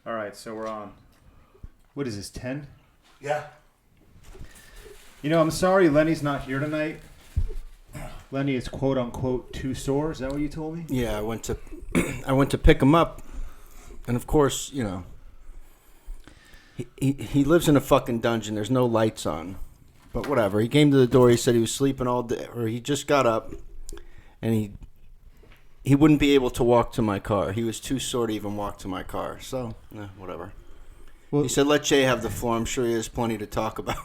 All right, so we're on. What is this, 10? Yeah. You know, I'm sorry Lenny's not here tonight. Lenny is quote-unquote too sore. Is that what you told me? Yeah, I went to pick him up, and of course, you know, he lives in a fucking dungeon. There's no lights on, but whatever. He came to the door. He said he was sleeping all day, or he just got up, and he wouldn't be able to walk to my car. He was too sore to even walk to my car. So, whatever. Well, he said, let Jay have the floor. I'm sure he has plenty to talk about.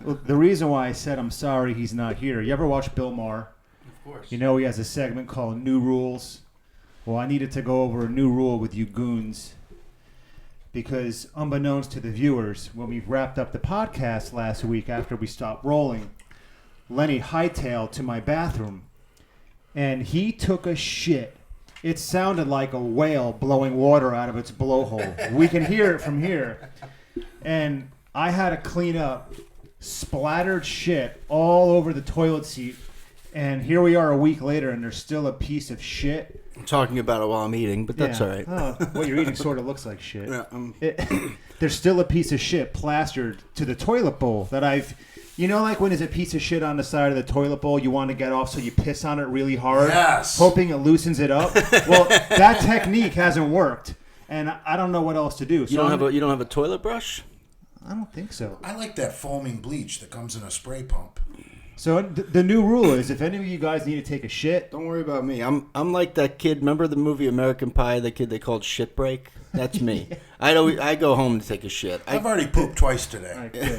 Well, the reason why I said I'm sorry he's not here, you ever watch Bill Maher? Of course. You know he has a segment called New Rules. Well, I needed to go over a new rule with you goons because unbeknownst to the viewers, when we wrapped up the podcast last week after we stopped rolling, Lenny hightailed to my bathroom and he took a shit. It sounded like a whale blowing water out of its blowhole. We can hear it from here. And I had to clean up splattered shit all over the toilet seat. And here we are a week later, and there's still a piece of shit. I'm talking about it while I'm eating, but that's all right. Oh, what you're eating sort of looks like shit. Yeah, there's still a piece of shit plastered to the toilet bowl that I've... You know, like when there's a piece of shit on the side of the toilet bowl you want to get off, so you piss on it really hard, hoping it loosens it up? Well, that technique hasn't worked, and I don't know what else to do. So you don't have a toilet brush? I don't think so. I like that foaming bleach that comes in a spray pump. So the new rule is, if any of you guys need to take a shit, don't worry about me. I'm like that kid. Remember the movie American Pie? The kid they called Shit Break. That's me. I go home to take a shit. I've already pooped twice today. All right, good.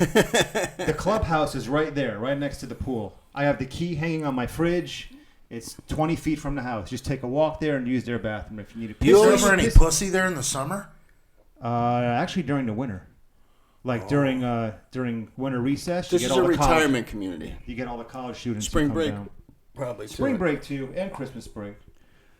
The clubhouse is right there, right next to the pool. I have the key hanging on my fridge. It's 20 feet from the house. Just take a walk there and use their bathroom if you need to piss. Is there ever any pussy there in the summer? Actually, during the winter. Like during winter recess. This is a retirement community. You get all the college students. Spring break, down. probably. Spring break too, and Christmas break.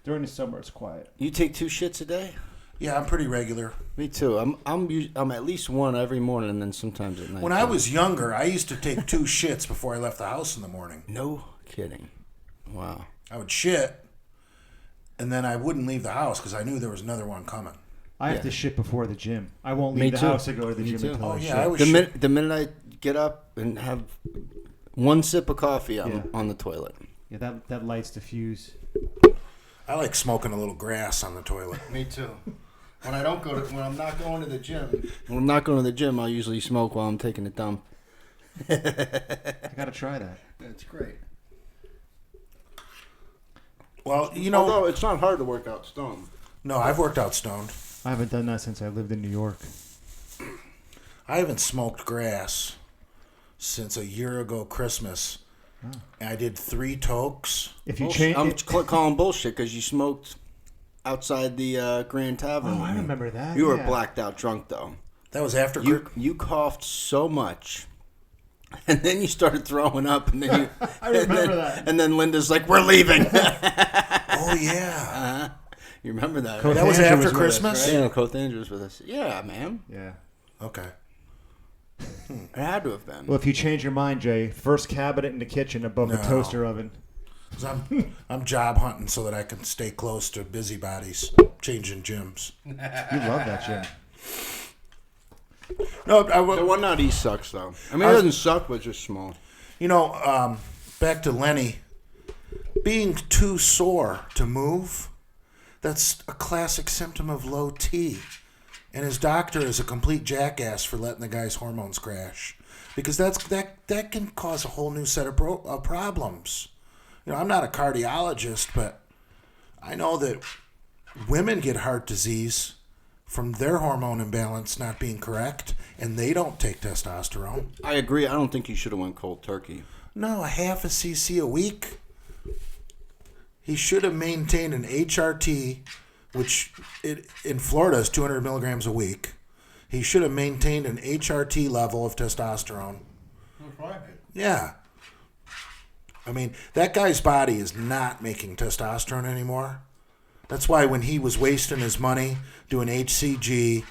During the summer, it's quiet. You take 2 shits a day? Yeah, I'm pretty regular. Me too. I'm at least one every morning, and then sometimes at night. When I was younger, I used to take 2 shits before I left the house in the morning. No kidding. Wow. I would shit, and then I wouldn't leave the house because I knew there was another one coming. I have to shit before the gym. I won't leave the house to go to the gym until I shit. The minute I get up and have one sip of coffee, I'm on the toilet. Yeah, that lights the fuse. I like smoking a little grass on the toilet. Me too. When I'm not going to the gym, I'll usually smoke while I'm taking a dump. I gotta try that. That's great. Well, you know, although it's not hard to work out stoned. No, I've worked out stoned. I haven't done that since I lived in New York. I haven't smoked grass since a year ago Christmas. Oh. And I did 3 tokes. If you change, I'm calling bullshit because you smoked outside the Grand Tavern. Oh, I remember that. You were blacked out drunk though. That was after you coughed so much, and then you started throwing up, and then I remember that. And then Linda's like, "We're leaving." Oh yeah. Uh-huh. You remember that? Right? That was after Christmas? Us, right? Yeah, Coth Andrew was with us. Yeah, man. Yeah. Okay. It had to have been. Well, if you change your mind, Jay, first cabinet in the kitchen above the toaster oven. I'm job hunting so that I can stay close to busybodies, changing gyms. You love that gym. No, the one out east sucks though. I mean, it doesn't suck, but it's just small. You know, back to Lenny, being too sore to move. That's a classic symptom of low T. And his doctor is a complete jackass for letting the guy's hormones crash. Because that can cause a whole new set of problems. You know, I'm not a cardiologist, but I know that women get heart disease from their hormone imbalance not being correct, and they don't take testosterone. I agree. I don't think you should have went cold turkey. No, a half a cc a week. He should have maintained an HRT, which in Florida is 200 milligrams a week. He should have maintained an HRT level of testosterone. That's right. Yeah. I mean, that guy's body is not making testosterone anymore. That's why when he was wasting his money doing HCG,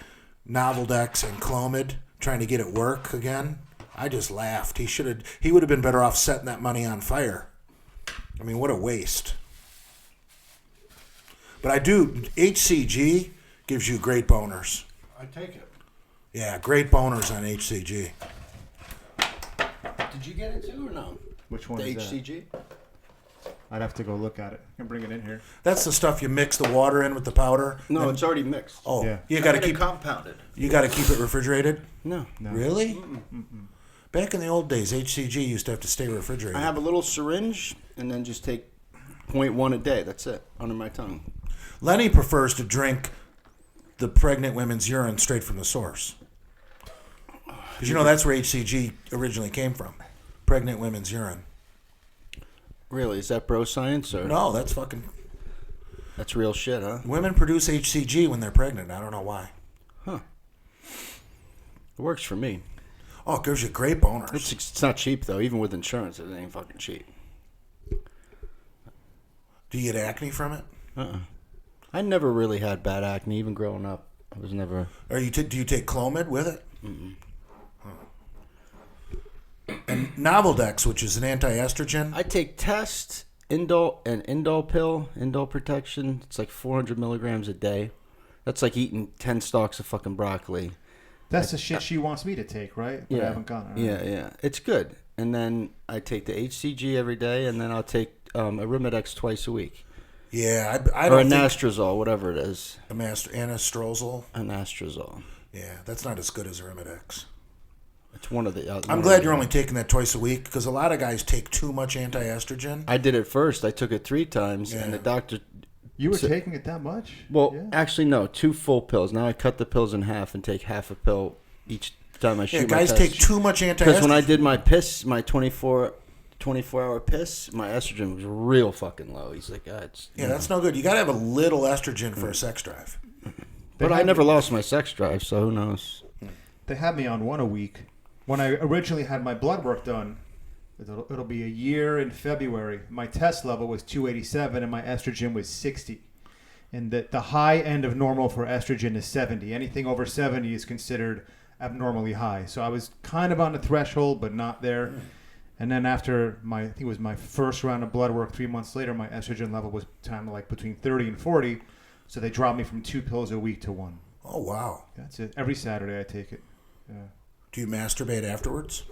Novaldex, and Clomid, trying to get it work again, I just laughed. He would have been better off setting that money on fire. I mean, what a waste. But HCG gives you great boners. I take it. Yeah, great boners on HCG. Did you get it too or no? Which one The is HCG? that? I'd have to go look at it. I can bring it in here. That's the stuff you mix the water in with the powder. No, it's already mixed. Oh, Yeah. you got to keep compounded. You got to keep it refrigerated. No. Really? Mm-mm. Back in the old days, HCG used to have to stay refrigerated. I have a little syringe and then just take 0.1 a day. That's it, under my tongue. Lenny prefers to drink the pregnant women's urine straight from the source. Because that's where HCG originally came from. Pregnant women's urine. Really? Is that bro science or? No, that's fucking... That's real shit, huh? Women produce HCG when they're pregnant. I don't know why. Huh. It works for me. Oh, it gives you great boners. It's not cheap, though. Even with insurance, it ain't fucking cheap. Do you get acne from it? I never really had bad acne, even growing up. I was never... Or do you take Clomid with it? Mm-mm. And Noveldex, which is an anti-estrogen. I take Test, Indol, and Indol pill, Indol protection. It's like 400 milligrams a day. That's like eating 10 stalks of fucking broccoli. That's the shit she wants me to take, right? But Yeah. I haven't gone. Yeah. It's good. And then I take the HCG every day, and then I'll take Arimidex twice a week. Yeah, I or don't think... anastrozole, whatever it is. Anastrozole. Anastrozole. Yeah, that's not as good as Arimidex. It's one of the... I'm glad you're only taking that twice a week, because a lot of guys take too much anti-estrogen. I did it first. I took it 3 times, and the doctor... You were taking it that much? Well, Yeah. actually, no. 2 full pills. Now I cut the pills in half and take half a pill each time I shoot my guys test. take too much anti-estrogen. Because when I did my piss, my 24-hour piss, my estrogen was real fucking low. He's like, it's... Yeah, that's no good. You got to have a little estrogen for a sex drive. But I never lost my sex drive, so who knows? They had me on one a week. When I originally had my blood work done, it'll be a year in February. My test level was 287 and my estrogen was 60. And the high end of normal for estrogen is 70. Anything over 70 is considered abnormally high. So I was kind of on the threshold, but not there. And then after I think it was my first round of blood work 3 months later, my estrogen level was kind of like between 30 and 40. So they dropped me from 2 pills a week to 1. Oh, wow. That's it. Every Saturday I take it. Yeah. Do you masturbate afterwards?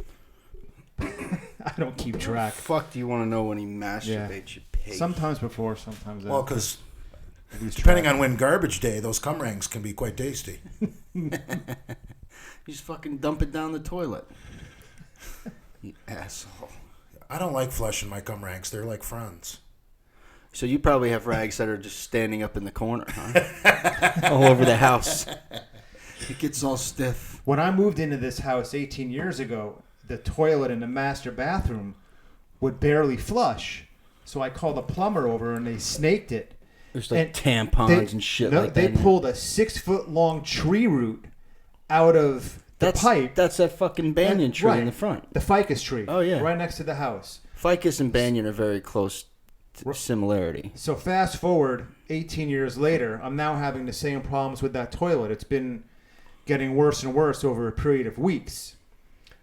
I don't keep track. Fuck do you want to know when he masturbates, you pig? Sometimes before, sometimes after. Well, because depending on when garbage day, those cum rings can be quite tasty. You just fucking dump it down the toilet. You asshole. I don't like flushing my cum rags. They're like friends. So you probably have rags that are just standing up in the corner, huh? All over the house. It gets all stiff. When I moved into this house 18 years ago, the toilet in the master bathroom would barely flush. So I called a plumber over and they snaked it. There's like tampons and shit like that. They pulled a 6-foot-long tree root out of the pipe. That's that fucking banyan tree in the front. The ficus tree. Oh, yeah. Right next to the house. Ficus and banyan are very close similarity. So fast forward 18 years later, I'm now having the same problems with that toilet. It's been getting worse and worse over a period of weeks.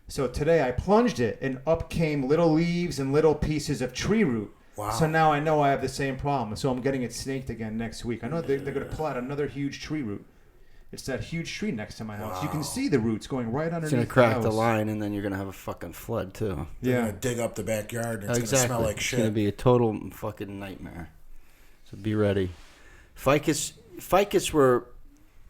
So today I plunged it and up came little leaves and little pieces of tree root. Wow. So now I know I have the same problem. So I'm getting it snaked again next week. I know they're going to pull out another huge tree root. It's that huge tree next to my house. Wow. You can see the roots going right underneath It's going to crack the the house. line, and then you're going to have a fucking flood, too. They're Yeah. going to dig up the backyard and it's Exactly. going to smell like It's shit. going to be a total fucking nightmare. So be ready. Ficus were...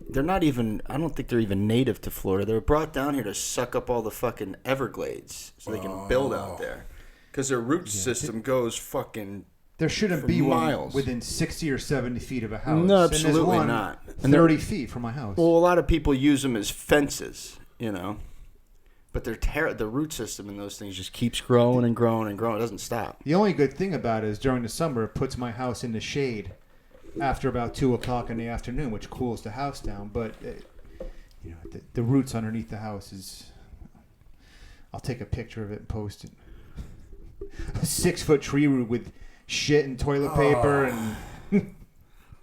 They're not even... I don't think they're even native to Florida. They were brought down here to suck up all the fucking Everglades so they can build out there. Because their root system goes fucking... There shouldn't for be miles. one within 60 or 70 feet of a house. No, And there's absolutely one not. And 30 feet from my house. Well, a lot of people use them as fences, you know. But the root system in those things just keeps growing and growing and growing. It doesn't stop. The only good thing about it is during the summer, it puts my house in the shade after about 2 o'clock in the afternoon, which cools the house down. But the roots underneath the house is... I'll take a picture of it and post it. A 6-foot tree root with shit and toilet paper, and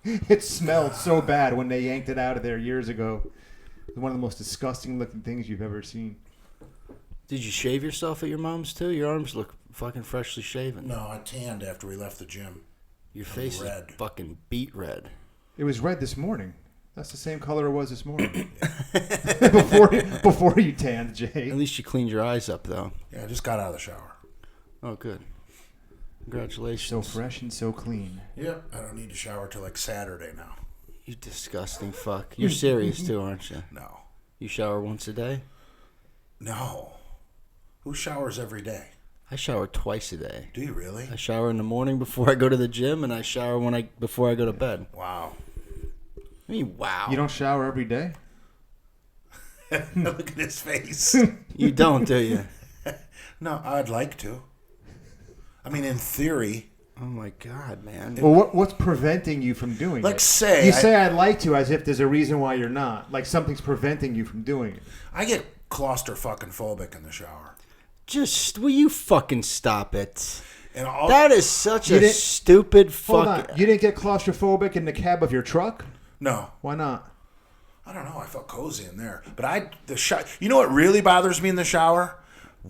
it smelled so bad when they yanked it out of there years ago. It was one of the most disgusting looking things you've ever seen. Did you shave yourself at your mom's too? Your arms look fucking freshly shaven. No, I tanned after we left the gym. Your face red. is fucking beet red. It was red this morning. That's the same color it was this morning. before you tanned, Jay. At least you cleaned your eyes up, though. Yeah, I just got out of the shower. Oh, good. Congratulations. So fresh and so clean. Yep. I don't need to shower till like Saturday now. You disgusting fuck. You're serious, too, aren't you? No. You shower once a day? No. Who showers every day? I shower twice a day. Do you really? I shower in the morning before I go to the gym, and I shower before I go to bed. Wow. I mean, wow. You don't shower every day? Look at his face. You don't, do you? No, I'd like to. I mean, in theory. Oh, my God, man. Well, what's preventing you from doing it? Say... You say I'd like to as if there's a reason why you're not. Like something's preventing you from doing it. I get claustrophobic in the shower. Will you fucking stop it? And all, That is such a stupid Hold fucking... on. You didn't get claustrophobic in the cab of your truck? No. Why not? I don't know. I felt cozy in there. But you know what really bothers me in the shower?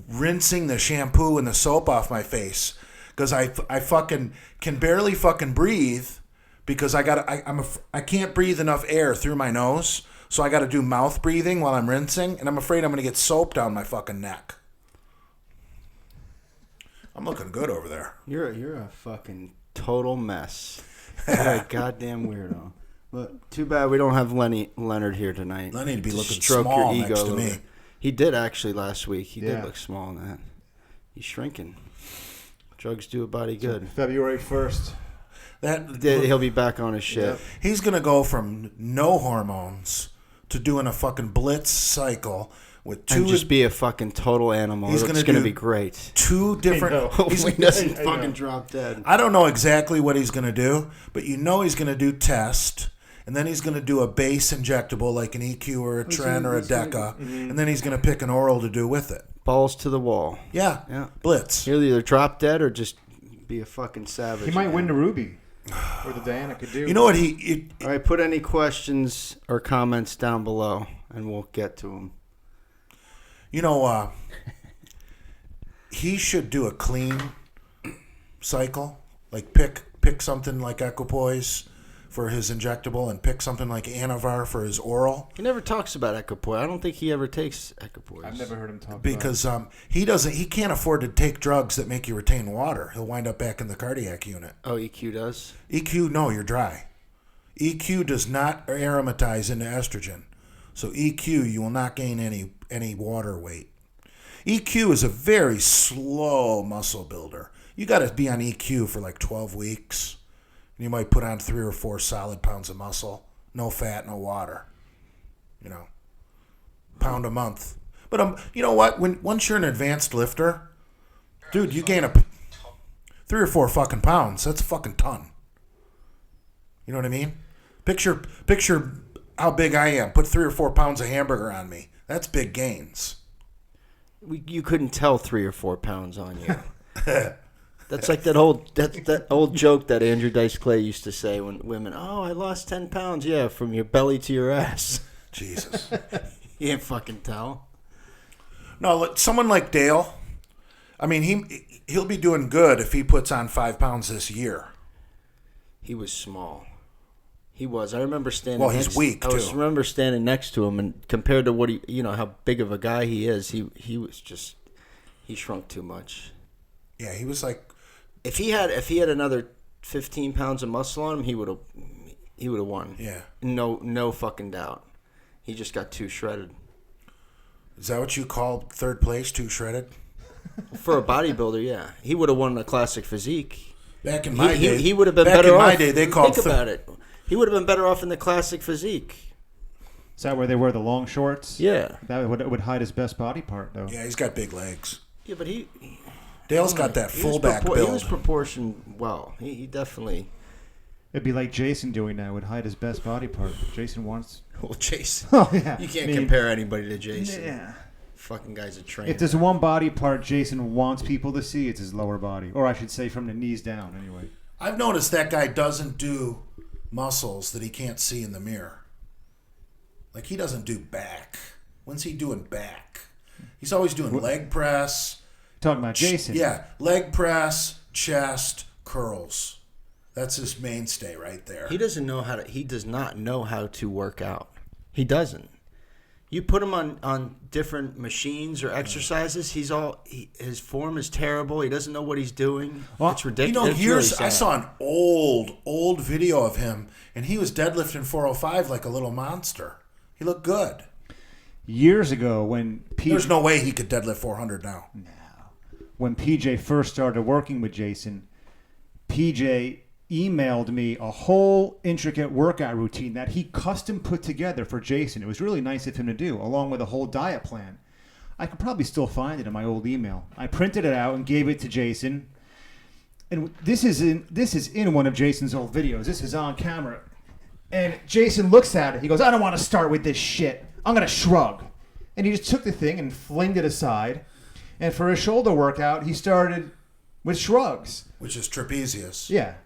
Rinsing the shampoo and the soap off my face. Because I fucking can barely fucking breathe because I can't breathe enough air through my nose. So I got to do mouth breathing while I'm rinsing. And I'm afraid I'm going to get soap down my fucking neck. I'm looking good over there. You're a fucking total mess. You're a goddamn weirdo. But too bad we don't have Leonard here tonight. Lenny would be looking Stroke small your ego next to a me. little. He did actually last week. He Yeah. did look small in that. He's shrinking. Drugs do a body good. February 1st. He'll be back on his shit. Yep. He's going to go from no hormones to doing a fucking blitz cycle with two. And just be a fucking total animal. He's It's gonna going to do be great. Two different. Hopefully he doesn't I know. fucking drop dead. I don't know exactly what he's going to do, but you know he's going to do test, and then he's going to do a base injectable like an EQ or a Tren or a Deca, and then he's going to pick an oral to do with it. Balls to the wall. Yeah. Blitz. He'll either drop dead or just be a fucking savage. He might again. win the Ruby. Or the Diana could do. You know what All right, put any questions or comments down below, and we'll get to them. You know, he should do a clean cycle. Like pick something like Equipoise for his injectable and pick something like Anavar for his oral. He never talks about Equipoise. I don't think he ever takes Equipoise. I've never heard him talk Because he can't afford to take drugs that make you retain water. He'll wind up back in the cardiac unit. Oh, EQ does? EQ, no, you're dry. EQ does not aromatize into estrogen. So EQ, you will not gain any water weight. EQ is a very slow muscle builder. You got to be on EQ for like 12 weeks. And you might put on 3 or 4 solid pounds of muscle. No fat, no water. You know, pound a month. But you know what? Once you're an advanced lifter, dude, you gain 3 or 4 fucking pounds. That's a fucking ton. You know what I mean? Picture how big I am. Put 3 or 4 pounds of hamburger on me. That's big gains. You couldn't tell 3 or 4 pounds on you. That's like that old joke that Andrew Dice Clay used to say when women, oh, I lost 10 pounds. Yeah, from your belly to your ass. Jesus. You can't fucking tell. No, someone like Dale, I mean, he'll be doing good if he puts on 5 pounds this year. He was small. He was. I remember standing. Well, he's weak too. I remember standing next to him, and compared to what how big of a guy he is, he was just he shrunk too much. Yeah, he was like. If he had another 15 pounds of muscle on him, he would have won. Yeah. No fucking doubt. He just got too shredded. Is that what you call third place? Too shredded? For a bodybuilder, yeah, he would have won the classic physique. Back in my day, he would have been better off. Back in my day, they called. Think about it. He would have been better off in the classic physique. Is that where they wear the long shorts? Yeah. That would hide his best body part, though. Yeah, he's got big legs. Yeah, but Dale's got that fullback build. He was proportioned well. He definitely. It'd be like Jason doing that. Would hide his best body part. Jason wants. Well, Jason. Oh yeah. You can't compare anybody to Jason. Yeah. Fucking guy's a trainer. If there's one body part Jason wants people to see, it's his lower body, or I should say, from the knees down. Anyway. I've noticed that guy doesn't do muscles that he can't see in the mirror. Like he doesn't do back. When's he doing back? He's always doing leg press. Talking about Jason. Yeah, leg press, chest, curls. That's his mainstay right there. He doesn't know how to. He does not know how to work out. He doesn't. You put him on different machines or exercises. His form is terrible. He doesn't know what he's doing. Well, it's ridiculous. Years I saw an old video of him, and he was deadlifting 405 like a little monster. He looked good. Years ago, when there's no way he could deadlift 400 now. No. When PJ first started working with Jason, PJ emailed me a whole intricate workout routine that he custom put together for Jason. It was really nice of him to do, along with a whole diet plan. I could probably still find it in my old email. I printed it out and gave it to Jason. And this is in one of Jason's old videos. This is on camera. And Jason looks at it. He goes, "I don't want to start with this shit. I'm going to shrug." And he just took the thing and flinged it aside. And for his shoulder workout, he started with shrugs. Which is trapezius. Yeah.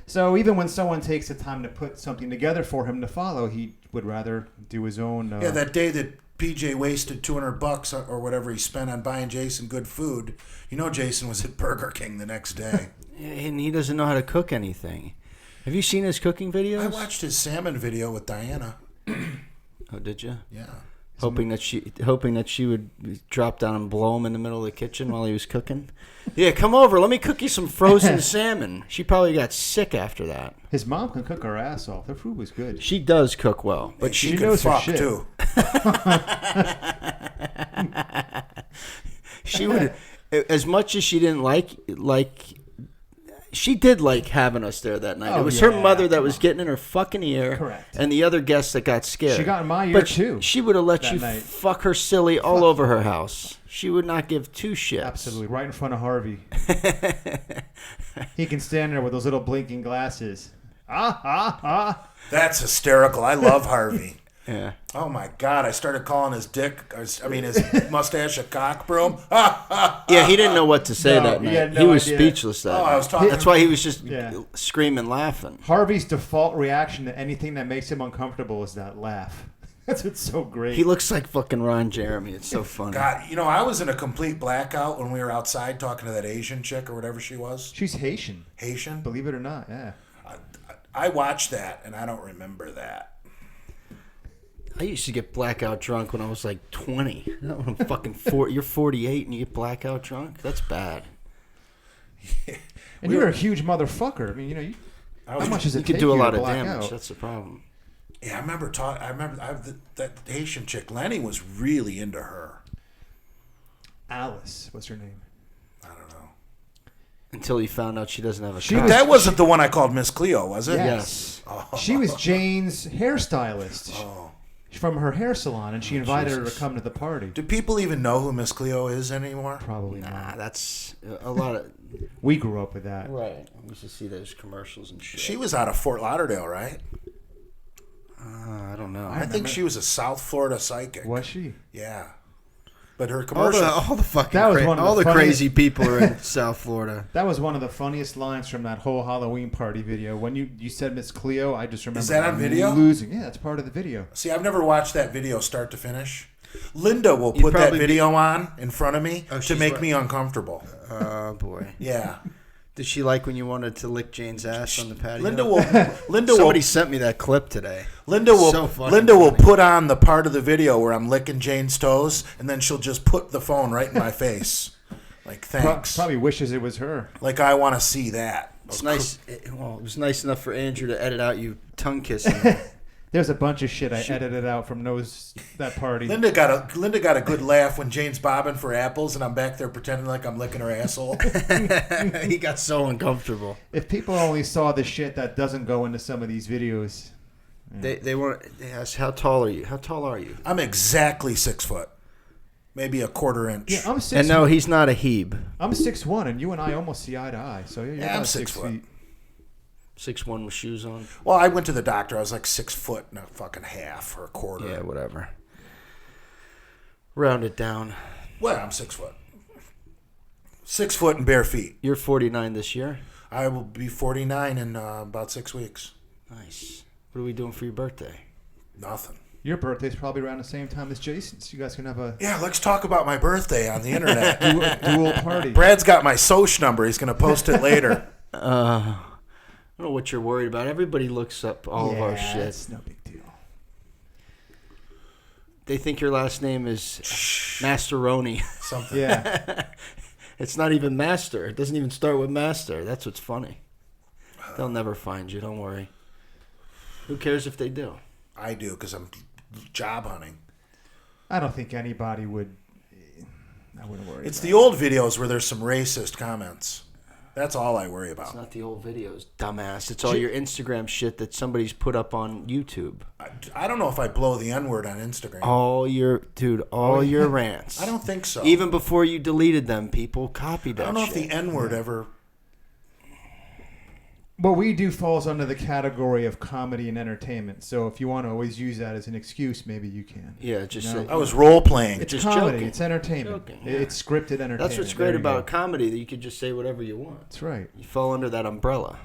So even when someone takes the time to put something together for him to follow, he would rather do his own. Yeah, that day that PJ wasted $200 or whatever he spent on buying Jason good food, Jason was at Burger King the next day. And he doesn't know how to cook anything. Have you seen his cooking videos? I watched his salmon video with Diana. Oh, did you? Yeah. Hoping that she would drop down and blow him in the middle of the kitchen while he was cooking. Yeah, come over. Let me cook you some frozen salmon. She probably got sick after that. His mom can cook her ass off. Her food was good. She does cook well, but she can knows her fuck shit. too. She would, as much as she didn't like. She did like having us there that night. Oh, it was yeah. her mother that was getting in her fucking ear. Correct. And the other guests that got scared. She got in my ear, but too, She would have let that you night. fuck her silly all over her house. She would not give two shits. Absolutely. Right in front of Harvey. He can stand there with those little blinking glasses. That's hysterical. I love Harvey. Yeah. Oh my God! I started calling his his mustache a cock broom. Yeah, he didn't know what to say No, that he night. had no He was idea. speechless that Oh, night. I was talking. That's why he was just Yeah. screaming, laughing. Harvey's default reaction to anything that makes him uncomfortable is that laugh. That's what's so great. He looks like fucking Ron Jeremy. It's so funny. God, I was in a complete blackout when we were outside talking to that Asian chick or whatever she was. She's Haitian. Haitian. Believe it or not, yeah. I watched that and I don't remember that. I used to get blackout drunk when I was like 20. I'm fucking 40. You're 48 and you get blackout drunk? That's bad. And you're a huge motherfucker. I mean, how much does it You take could do a you lot to of black damage. out? That's the problem. Yeah, I remember that Haitian chick. Lenny was really into her. Alice, what's her name? I don't know. Until he found out she doesn't have a She cock. was- That wasn't the one I called Miss Cleo, was it? Yes. Yes. She was Jane's hairstylist from her hair salon, and she invited her to come to the party. Do people even know who Miss Cleo is anymore? Probably Nah, not. that's a lot of... We grew up with that. Right. We used to see those commercials and shit. She was out of Fort Lauderdale, right? I don't know. I think she was a South Florida psychic. Was she? Yeah. But her all commercials. the fucking That was one of all the the funniest- crazy people are in South Florida. That was one of the funniest lines from that whole Halloween party video. When you said Miss Cleo, I just remember that on video? losing. Yeah, that's part of the video. See, I've never watched that video start to finish. Linda will You'd put that probably video on in front of me to she's make what? me uncomfortable. Oh, boy. Yeah. Did she like when you wanted to lick Jane's ass on the patio? Somebody sent me that clip today. Linda will So fucking Linda will funny. put on the part of the video where I'm licking Jane's toes, and then she'll just put the phone right in my face, like thanks. Probably wishes it was her. Like I want to see that. It's nice. It was nice enough for Andrew to edit out you tongue kissing. There's a bunch of shit I edited out from that party. Linda got a good laugh when Jane's bobbing for apples, and I'm back there pretending like I'm licking her asshole. He got so uncomfortable. If people only saw the shit that doesn't go into some of these videos. They asked, how tall are you? How tall are you? I'm exactly 6 foot, maybe a quarter inch. Yeah, I'm 6. And no, he's not a Hebe. I'm 6'1", and you and I almost see eye to eye. So you're Yeah, about I'm 6 6 foot. feet. 6'1" with shoes on. Well, I went to the doctor. I was like 6 foot and a fucking half or a quarter. Yeah, whatever. Round it down. Well, I'm 6 foot. 6 foot and bare feet. You're 49 this year. I will be 49 in about 6 weeks. Nice. What are we doing for your birthday? Nothing. Your birthday's probably around the same time as Jason's. You guys can have a Yeah, let's talk about my birthday on the internet. dual party. Brad's got my Soch number. He's going to post it later. don't know what you're worried about. Everybody looks up all of our shit. It's no big deal. They think your last name is Masteroni. Something. Yeah. It's not even Master. It doesn't even start with Master. That's what's funny. They'll never find you. Don't worry. Who cares if they do? I do because I'm job hunting. I don't think anybody would. I wouldn't worry. It's about the old videos where there's some racist comments. That's all I worry It's about. not the old videos, dumbass. It's all your Instagram shit that somebody's put up on YouTube. I don't know if I blow the N-word on Instagram. All your rants. I don't think so. Even before you deleted them, people copied that I don't know shit. if the N-word ever... What we do falls under the category of comedy and entertainment. So if you want to always use that as an excuse, maybe you can. Yeah, just say, I was role-playing. It's just comedy. joking. It's entertainment. Joking, yeah. It's scripted entertainment. that's what's There great you about go. comedy, that you could just say whatever you want. That's right. You fall under that umbrella.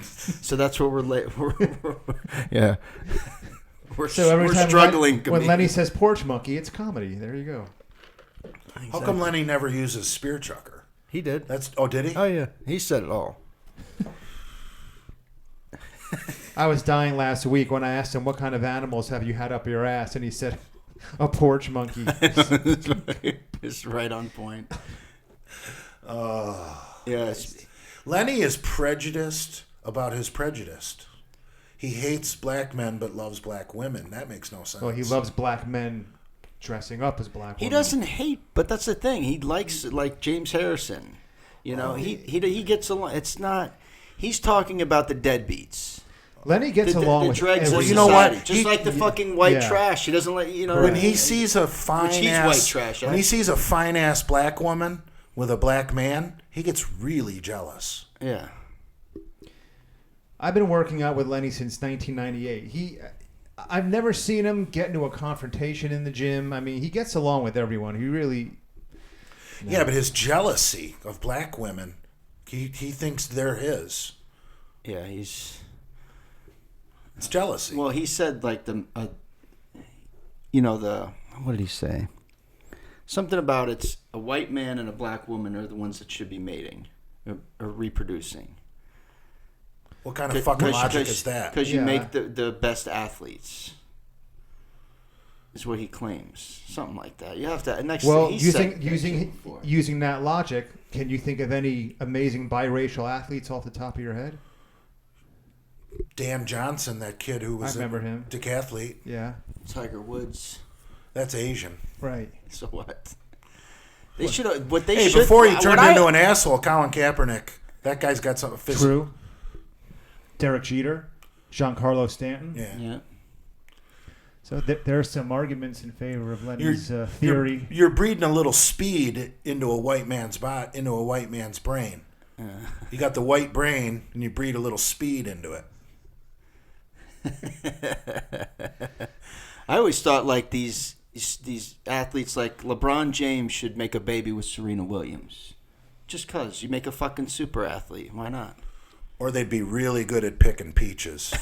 So that's what yeah. We're struggling. when Lenny says porch monkey, it's comedy. There you go. How come Lenny never uses spear chucker? He did. Did he? Oh, yeah. He said it all. I was dying last week when I asked him, what kind of animals have you had up your ass? And he said, a porch monkey. It's right on point. Yes. Lenny is prejudiced about his prejudice. He hates black men but loves black women. That makes no sense. Well, he loves black men dressing up as black women. He doesn't hate, but that's the thing. He likes, like, James Harrison. You know, he gets along. It's not... He's talking about the deadbeats. Lenny gets along the with dregs of everyone. You know what? society. Just like the fucking white yeah. trash. He doesn't let... You know, When he sees a fine Which he's ass... white trash, when he sees a fine-ass black woman with a black man, he gets really jealous. Yeah. I've been working out with Lenny since 1998. I've never seen him get into a confrontation in the gym. I mean, he gets along with everyone. He really... Yeah, but his jealousy of black women, he thinks they're his. Yeah, he's... It's jealousy. Well, he said, like, what did he say? Something about it's a white man and a black woman are the ones that should be mating or reproducing. What kind of fucking logic is that? Because you make the best athletes, is what he claims. Something like that. You have to. Well, using that logic, can you think of any amazing biracial athletes off the top of your head? Dan Johnson, that kid who was I remember him. decathlete. Yeah. Tiger Woods. That's Asian. Right. So what? They should. What they Hey, should. before he turned into an asshole, Colin Kaepernick. That guy's got something physical. True. Derek Jeter, Giancarlo Stanton. Yeah. So there are some arguments in favor of Lenny's theory. You're breeding a little speed into a white man's brain. You got the white brain, and you breed a little speed into it. I always thought like these athletes like LeBron James should make a baby with Serena Williams. Just cause you make a fucking super athlete. Why not? Or they'd be really good at picking peaches.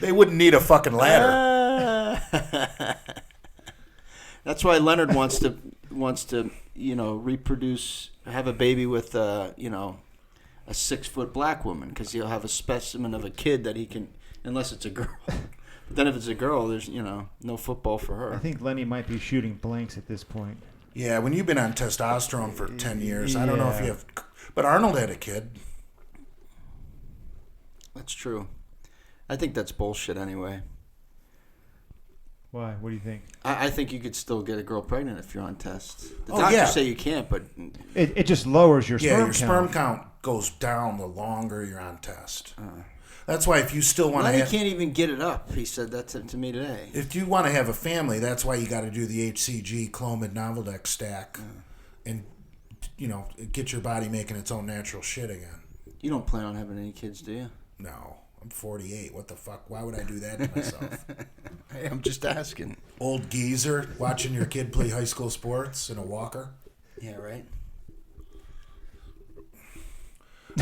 They wouldn't need a fucking ladder. That's why Leonard wants to reproduce, have a baby with a 6-foot black woman, because he'll have a specimen of a kid that he can, unless it's a girl. But then if it's a girl, there's no football for her. I think Lenny might be shooting blanks at this point. Yeah, when you've been on testosterone for 10 years, I don't know if you have... But Arnold had a kid. That's true. I think that's bullshit anyway. Why? What do you think? I think you could still get a girl pregnant if you're on test. The Oh, doctors yeah. say you can't, but... It just lowers your sperm count. Yeah, your sperm count goes down the longer you're on test. That's why if you still want to Lenny have... can't even get it up. He said that to me today. If you want to have a family, that's why you got to do the HCG Clomid Novaldex stack and, get your body making its own natural shit again. You don't plan on having any kids, do you? No. I'm 48. What the fuck? Why would I do that to myself? Hey, I'm just asking. Old geezer watching your kid play high school sports in a walker? Yeah, right?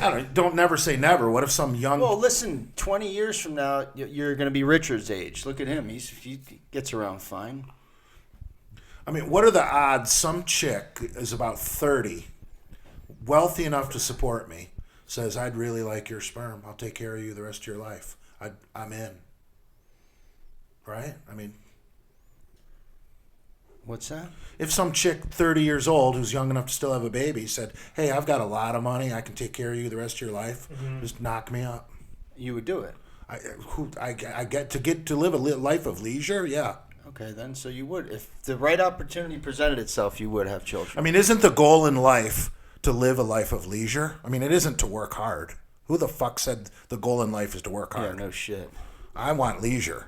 I don't never say never. What if some young... Well, listen, 20 years from now, you're going to be Richard's age. Look at him. He gets around fine. I mean, what are the odds some chick is about 30, wealthy enough to support me, says, I'd really like your sperm. I'll take care of you the rest of your life. I'm in. Right? I mean, What's that? if some chick 30 years old who's young enough to still have a baby said, hey, I've got a lot of money. I can take care of you the rest of your life. Just knock me up. You would do it. I get to live a life of leisure? Yeah. Okay, then, so you would. If the right opportunity presented itself, you would have children. I mean, isn't the goal in life to live a life of leisure? I mean, it isn't to work hard. Who the fuck said the goal in life is to work hard? Yeah, no shit. I want leisure.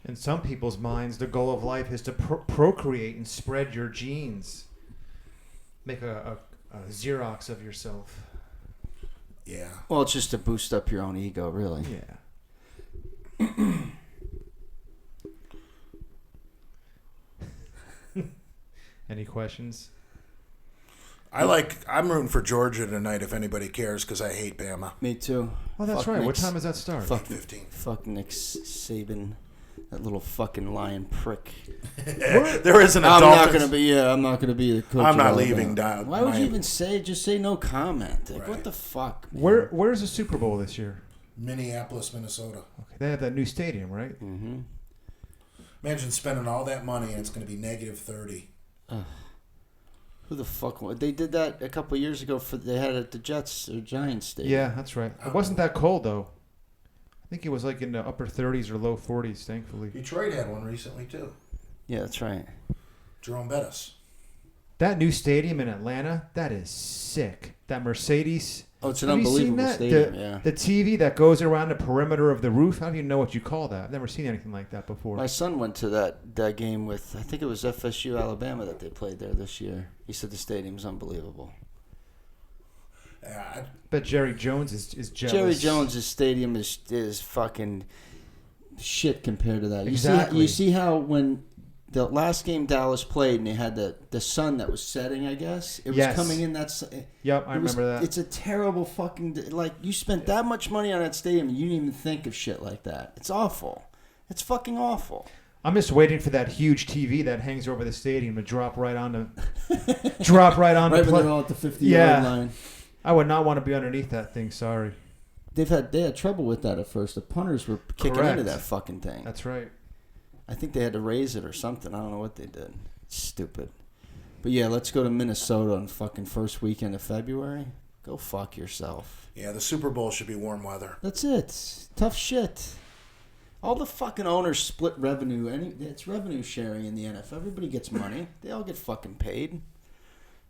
In some people's minds, the goal of life is to procreate and spread your genes. Make a Xerox of yourself. Yeah. Well, it's just to boost up your own ego, really. Yeah. Any questions? I'm rooting for Georgia tonight if anybody cares because I hate Bama. Me too. Oh, that's Fuck right. What Nick- time does that start? Fuck 15. Fuck Nick Saban, that little fucking lying prick. There isn't a I'm Dolphins. not gonna be. Yeah, I'm not gonna be the coach. I'm of not Alabama. leaving down. Why would you even say? Just say no comment. Like, Right. what the fuck? Man? Where's the Super Bowl this year? Minneapolis, Minnesota. Okay, they have that new stadium, right? Mm-hmm. Imagine spending all that money and it's going to be negative 30. Who the fuck? They did that a couple years ago. They had it at the Jets or Giants stadium. Yeah, that's right. It wasn't that cold though. I think it was like in the upper 30s or low 40s, thankfully. Detroit had one recently too. Yeah, that's right. Jerome Bettis. That new stadium in Atlanta, that is sick. That Mercedes. Oh, it's an Have you seen unbelievable that? stadium. Yeah. The TV that goes around the perimeter of the roof. I don't even know what you call that. I've never seen anything like that before. My son went to that game with, I think it was FSU Alabama that they played there this year. He said the stadium's unbelievable. Yeah, Bet Jerry Jones is jealous. Jerry Jones' stadium is fucking shit compared to that. Exactly. You see how when the last game Dallas played and they had the sun that was setting, I guess it was Yes. coming in. Yep, I remember that. It's a terrible fucking like you spent that much money on that stadium and you didn't even think of shit like that. It's awful. It's fucking awful. I'm just waiting for that huge TV that hangs over the stadium to drop right on the right Right when they're all at the 50-yard line. I would not want to be underneath that thing. Sorry. They had trouble with that at first. The punters were kicking Correct. into that fucking thing. That's right. I think they had to raise it or something. I don't know what they did. It's stupid. But yeah, let's go to Minnesota on fucking first weekend of February. Go fuck yourself. yeah, the Super Bowl should be warm weather. That's it. Tough shit. All the fucking owners split revenue. It's revenue sharing in the NFL. Everybody gets money. They all get fucking paid.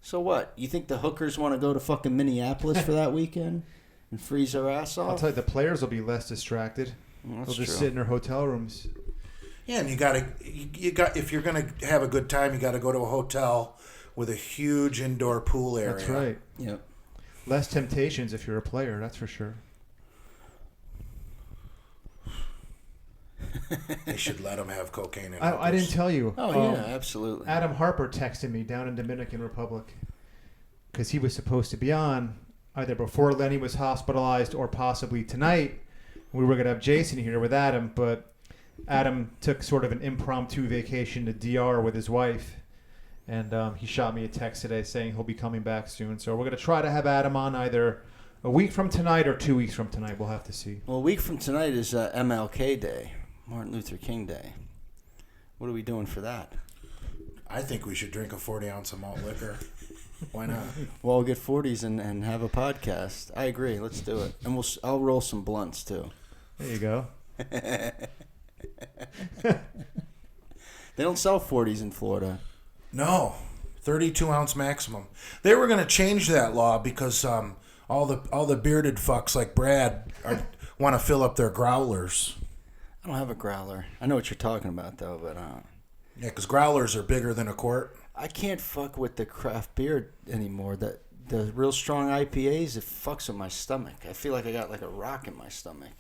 So what? You think the hookers want to go to fucking Minneapolis for that weekend and freeze their ass off? I'll tell you, the players will be less distracted. Well, They'll that's just true. sit in their hotel rooms. Yeah, and you got if you're going to have a good time, you got to go to a hotel with a huge indoor pool area. That's right. Yep. Less temptations if you're a player, that's for sure. They should let them have cocaine and I didn't tell you. Oh, yeah, absolutely. Adam Harper texted me down in Dominican Republic because he was supposed to be on either before Lenny was hospitalized or possibly tonight. We were going to have Jason here with Adam, but Adam took sort of an impromptu vacation to DR with his wife, and he shot me a text today saying he'll be coming back soon. So we're going to try to have Adam on either a week from tonight or 2 weeks from tonight. We'll have to see. Well, a week from tonight is MLK Day, Martin Luther King Day. What are we doing for that? I think we should drink a 40 ounce of malt liquor. Why not? Well, we'll get 40s and have a podcast. I agree. Let's do it. And I'll roll some blunts, too. There you go. They don't sell 40s in Florida. No, 32 ounce maximum. They were going to change that law because all the bearded fucks like Brad want to fill up their growlers. I don't have a growler. I know what you're talking about, though, but Yeah, because growlers are bigger than a quart. I can't fuck with the craft beer anymore. The real strong IPAs, it fucks with my stomach. I feel like I got like a rock in my stomach.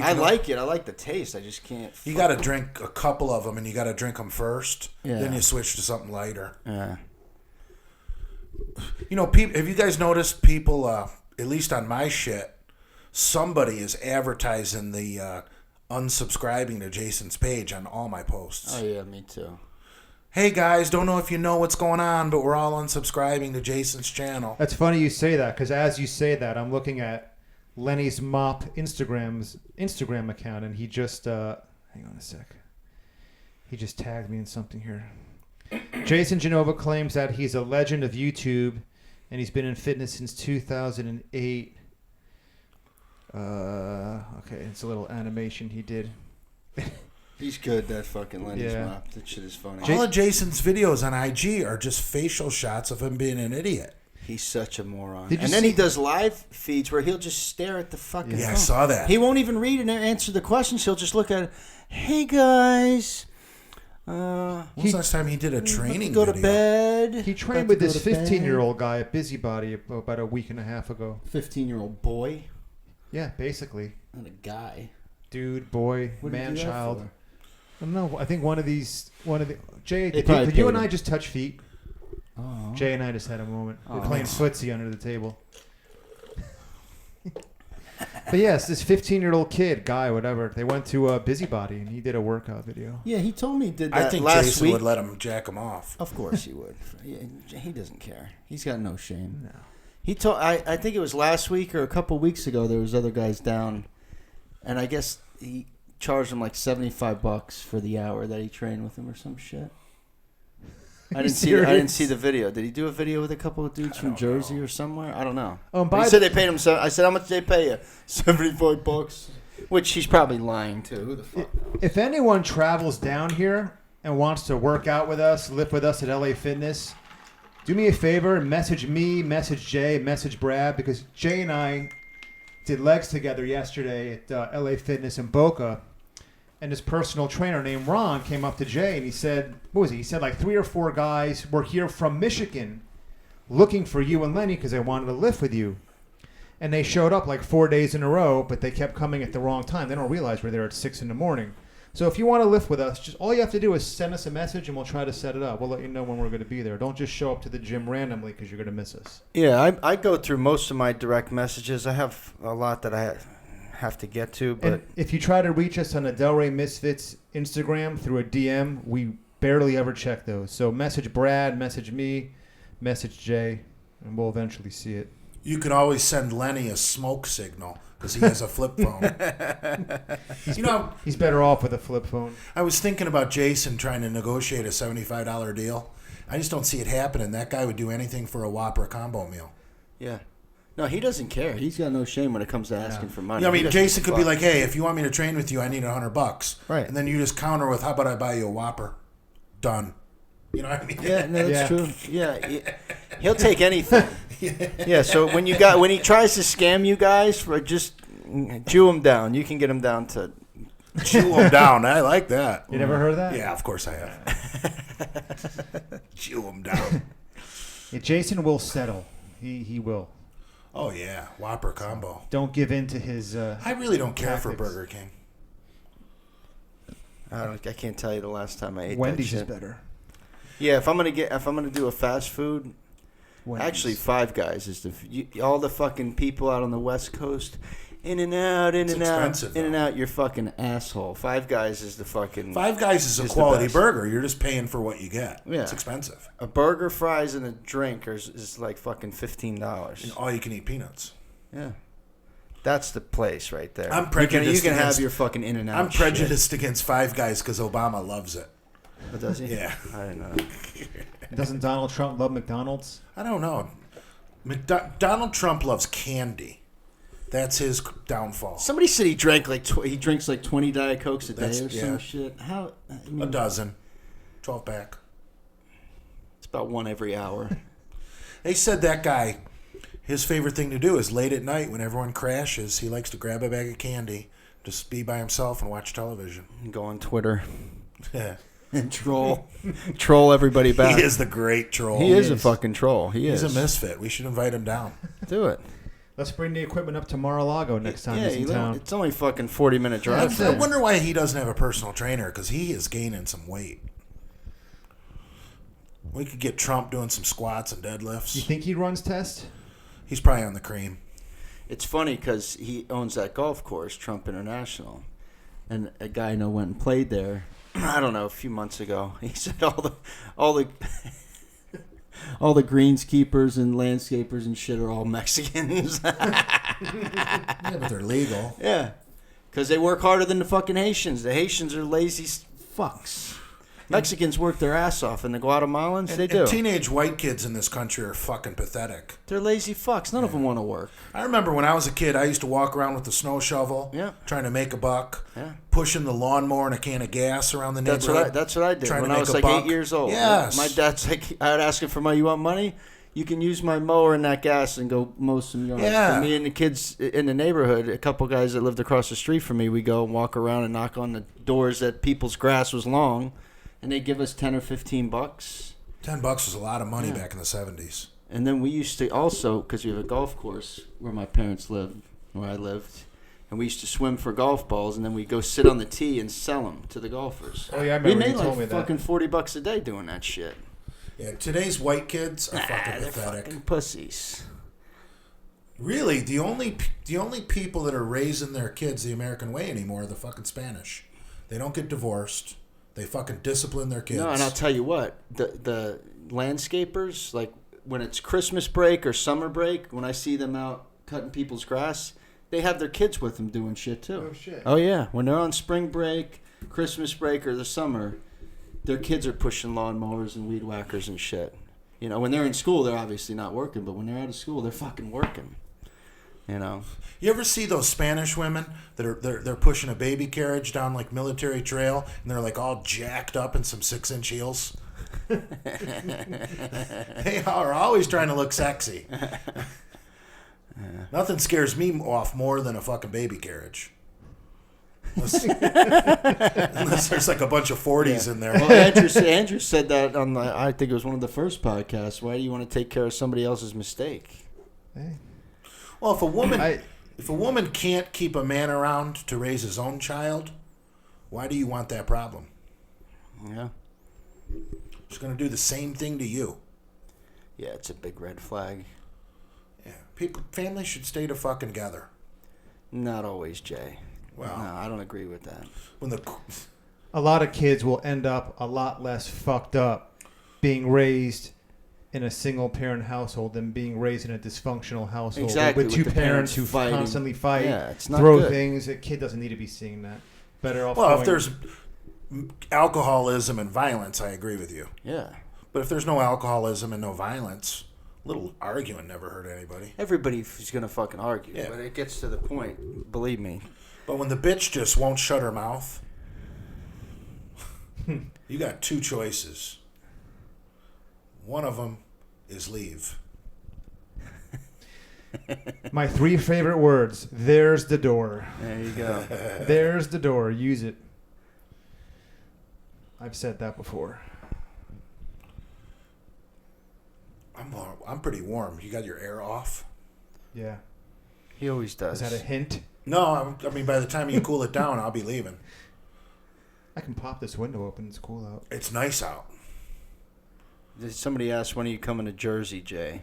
I like it. I like the taste. I just can't. You got to drink a couple of them, and you got to drink them first. Yeah. Then you switch to something lighter. Yeah. You know, have you guys noticed people? At least on my shit, somebody is advertising the unsubscribing to Jason's page on all my posts. Oh yeah, me too. Hey guys, don't know if you know what's going on, but we're all unsubscribing to Jason's channel. That's funny you say that, because as you say that, I'm looking at Lenny's Mop Instagram account, and he just hang on a sec. He just tagged me in something here. Jason Genova claims that he's a legend of YouTube, and he's been in fitness since 2008. Okay, it's a little animation he did. He's good, that fucking Lenny's Yeah. Mop. That shit is funny. All of Jason's videos on IG are just facial shots of him being an idiot. He's such a moron. Did you And then see- he does live feeds where he'll just stare at the fucking Yeah, I phone. saw that. He won't even read and answer the questions. He'll just look at it. Hey, guys. When was the last time he did a training Go to video? bed. He trained About with to go this to bed. 15-year-old guy at Busybody about a week and a half ago. 15-year-old boy. Yeah, basically. Not a guy. Dude, boy, What did he man, do that child. for? I don't know. I think one of the Jay, They did probably you paid and I him. just touch feet? Oh. Jay and I just had a moment. We're Oh. playing footsie under the table. But yes, this 15-year-old kid, guy, whatever, they went to Busybody and he did a workout video. Yeah, he told me he did that I think last Jason week. would let him jack him off. Of course he would. He doesn't care. He's got no shame. No. He told. I think it was last week or a couple weeks ago. There was other guys down, and I guess he charged him like $75 for the hour that he trained with him or some shit. I didn't see the video. Did he do a video with a couple of dudes from Jersey or somewhere? I don't know. Oh, and But by he said they paid him. I said, how much did they pay you? $75. Which he's probably lying to. Who the fuck? If anyone travels down here and wants to work out with us, lift with us at LA Fitness, do me a favor, message me, message Jay, message Brad, because Jay and I did legs together yesterday at LA Fitness in Boca, and his personal trainer named Ron came up to Jay and he said, what was he? He said like 3 or 4 guys were here from Michigan looking for you and Lenny because they wanted to lift with you. And they showed up like 4 days in a row, but they kept coming at the wrong time. They don't realize we're there at 6 in the morning. So if you want to lift with us, just all you have to do is send us a message and we'll try to set it up. We'll let you know when we're going to be there. Don't just show up to the gym randomly because you're going to miss us. Yeah, I go through most of my direct messages. I have a lot that I have to get to, but And if you try to reach us on the Delray Misfits Instagram through a DM, we barely ever check those. So message Brad, message me, message Jay, and we'll eventually see it. You can always send Lenny a smoke signal because he has a flip phone. He's better off with a flip phone. I was thinking about Jason trying to negotiate a $75 deal. I just don't see it happening. That guy would do anything for a Whopper combo meal. yeah. No, he doesn't care. He's got no shame when it comes to asking for money. You know, I He mean, doesn't Jason give could a be fuck. like, "Hey, if you want me to train with you, I need $100." Right. And then you just counter with, "How about I buy you a Whopper?" Done. You know what I mean? Yeah, no, that's Yeah. true. Yeah, he'll take anything. Yeah. So when he tries to scam you guys, for just Jew him down. You can get him down to. Chew him down. I like that. You never heard of that? Yeah, of course I have. Chew him down. Yeah, Jason will settle. He will. Oh yeah, Whopper combo. Don't give in to his. I really don't care for tactics. Burger King. I can't tell you the last time I ate Wendy's that is shit. better. Yeah, if I'm gonna do a fast food, Wendy's. actually Five Guys is all the fucking people out on the West Coast. In and out, in It's and out, expensive, in and though. out. You're fucking asshole. Five Guys is the fucking. Five Guys is a Is the quality best. burger. You're just paying for what you get. Yeah. It's expensive. A burger, fries, and a drink is like fucking And $15. all you can eat peanuts. Yeah, that's the place right there. I'm You prejudiced can have against- your fucking In and Out. I'm prejudiced against Five Guys because Obama loves it. But does he? Yeah. I don't know. Doesn't Donald Trump love McDonald's? I don't know. Donald Trump loves candy. That's his downfall. Somebody said he drank he drinks like 20 Diet Cokes a day That's- or yeah. some shit. How? I mean, A dozen. 12 pack. It's about one every hour. They said that guy, his favorite thing to do is late at night when everyone crashes, he likes to grab a bag of candy, just be by himself and watch television. Go on Twitter Yeah. and troll everybody back. He is the great troll. He is a fucking troll. He's a misfit. We should invite him down. Do it. Let's bring the equipment up to Mar-a-Lago next time he's in town. It's only fucking 40-minute drive. I wonder why he doesn't have a personal trainer, because he is gaining some weight. We could get Trump doing some squats and deadlifts. You think he runs tests? He's probably on the cream. It's funny because he owns that golf course, Trump International. and a guy I know went and played there. I don't know, a few months ago. He said all the all the greenskeepers and landscapers and shit are all Mexicans. Yeah, but they're legal. Yeah, because they work harder than the fucking Haitians. The Haitians are lazy fucks. Mexicans work their ass off, and the Guatemalans, they do. And teenage white kids in this country are fucking pathetic. They're lazy fucks. None of them want to work. I remember when I was a kid, I used to walk around with the snow shovel, trying to make a buck, pushing the lawnmower and a can of gas around the neighborhood. That's what I did trying when to I make was a like buck. 8 years old. Yes. My dad's like, I would ask him for money. You want money? You can use my mower and that gas and go mow some yards. Yeah. So me and the kids in the neighborhood, a couple guys that lived across the street from me, we go and walk around and knock on the doors that people's grass was long, and they give us $10 or $15. $10 was a lot of money back in the 70s. And then we used to also, because we have a golf course where my parents lived, where I lived, and we used to swim for golf balls, and then we'd go sit on the tee and sell them to the golfers. Oh, yeah, I we remember made you told me like that. fucking $40 a day doing that shit. Yeah, today's white kids are fucking They're pathetic. fucking pussies. Really, the only people that are raising their kids the American way anymore are the fucking Spanish. They don't get divorced. They fucking discipline their kids. No, and I'll tell you what, the landscapers, like when it's Christmas break or summer break, when I see them out cutting people's grass, they have their kids with them doing shit too. Oh, shit. Oh yeah, when they're on spring break, Christmas break, or the summer, their kids are pushing lawnmowers and weed whackers and shit. You know, when they're in school, they're obviously not working, but when they're out of school, they're fucking working. You know. You ever see those Spanish women that are they're pushing a baby carriage down like Military Trail, and they're like all jacked up in some 6-inch heels? They are always trying to look sexy. Nothing scares me off more than a fucking baby carriage. Unless there's like a bunch of 40s in there. Well, Andrew said that on the, I think it was one of the first podcasts. Why do you want to take care of somebody else's mistake? Hey. Well, if a woman can't keep a man around to raise his own child, why do you want that problem? Yeah. She's going to do the same thing to you. Yeah, it's a big red flag. Yeah, families should stay the fucking together. Not always, Jay. Well, no, I don't agree with that. A lot of kids will end up a lot less fucked up being raised in a single-parent household than being raised in a dysfunctional household Exactly, with two the parents who fighting. constantly fight, Yeah, it's not throw good. things. A kid doesn't need to be seeing that. Better off. well, if going- there's alcoholism and violence, I agree with you. Yeah. But if there's no alcoholism and no violence, little arguing never hurt anybody. Everybody's going to fucking argue, Yeah. but it gets to the point, believe me. But when the bitch just won't shut her mouth, you got two choices. One of them is leave. My 3 favorite words. There's the door. There you go. There's the door. Use it. I've said that before. I'm pretty warm. You got your air off? Yeah. He always does. Is that a hint? No, I mean, by the time you cool it down, I'll be leaving. I can pop this window open. It's cool out. It's nice out. Somebody asked, when are you coming to Jersey, Jay?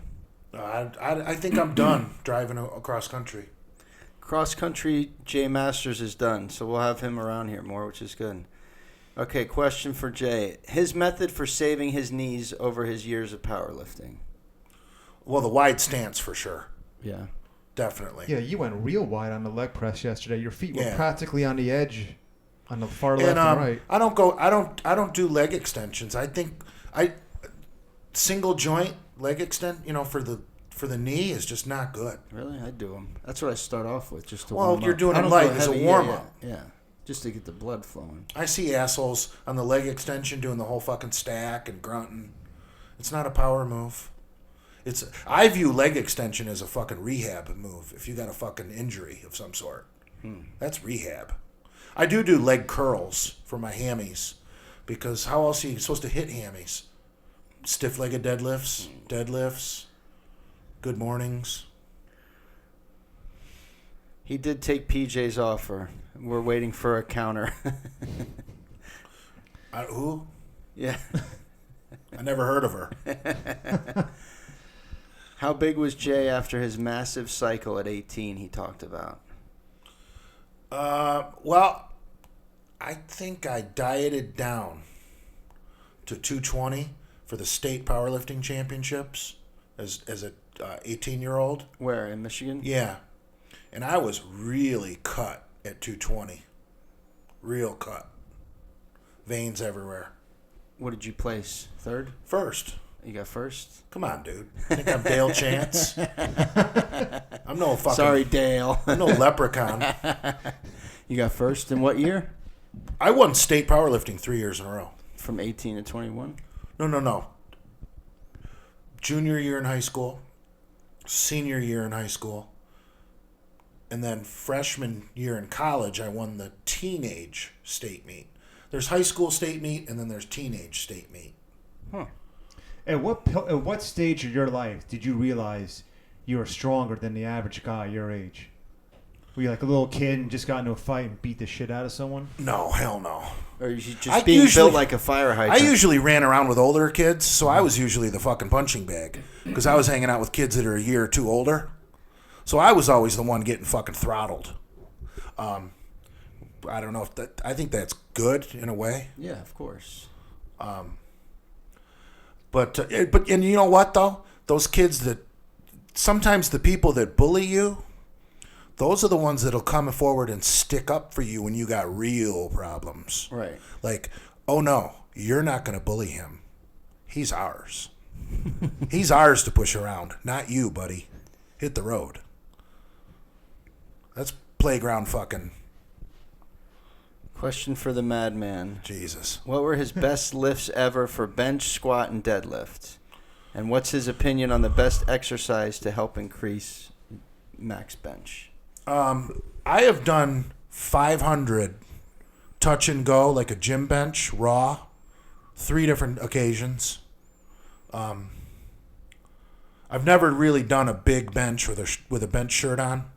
I think I'm done driving across country. Cross country, Jay Masters is done, so we'll have him around here more, which is good. Okay, question for Jay. His method for saving his knees over his years of powerlifting. Well, the wide stance for sure. Yeah. Definitely. Yeah, you went real wide on the leg press yesterday. Your feet were Yeah. practically on the edge, on the far left and right. I don't do leg extensions. I think single joint leg extend, for the knee is just not good. Really? I do them. That's what I start off with, just to Well, warm you're up. doing I them don't go light as a heavy, warm-up. Yeah, just to get the blood flowing. I see assholes on the leg extension doing the whole fucking stack and grunting. It's not a power move. I view leg extension as a fucking rehab move if you got a fucking injury of some sort. That's rehab. I do leg curls for my hammies because how else are you supposed to hit hammies? Stiff-legged deadlifts, good mornings. He did take PJ's offer. We're waiting for a counter. Who? Yeah. I never heard of her. How big was Jay after his massive cycle at 18 he talked about? Well, I think I dieted down to 220 for the state powerlifting championships as a 18-year-old. Where, in Michigan? Yeah. And I was really cut at 220. Real cut. Veins everywhere. What did you place? Third? First. You got first? Come on, dude. Think I'm Dale Chance? I'm no fucking... Sorry, Dale. I'm no leprechaun. You got first in what year? I won state powerlifting 3 years in a row. From 18 to 21? No. Junior year in high school, senior year in high school, and then freshman year in college, I won the teenage state meet. There's high school state meet, and then there's teenage state meet. Huh. At what stage of your life did you realize you were stronger than the average guy your age? Were you like a little kid and just got into a fight and beat the shit out of someone? No, hell no. Or you just being built like a fire hydrant? I usually ran around with older kids, so I was usually the fucking punching bag because I was hanging out with kids that are a year or two older. So I was always the one getting fucking throttled. I don't know if that. I think that's good in a way. Yeah, of course. But and you know what though? Those kids that sometimes the people that bully you, those are the ones that'll come forward and stick up for you when you got real problems. Right. Like, oh no, you're not going to bully him. He's ours. He's ours to push around, not you, buddy. Hit the road. That's playground fucking. Question for the Madman. Jesus. What were his best lifts ever for bench, squat, and deadlift? And what's his opinion on the best exercise to help increase max bench? I have done 500 touch and go, like a gym bench, raw, 3 different occasions. I've never really done a big bench with a bench shirt on.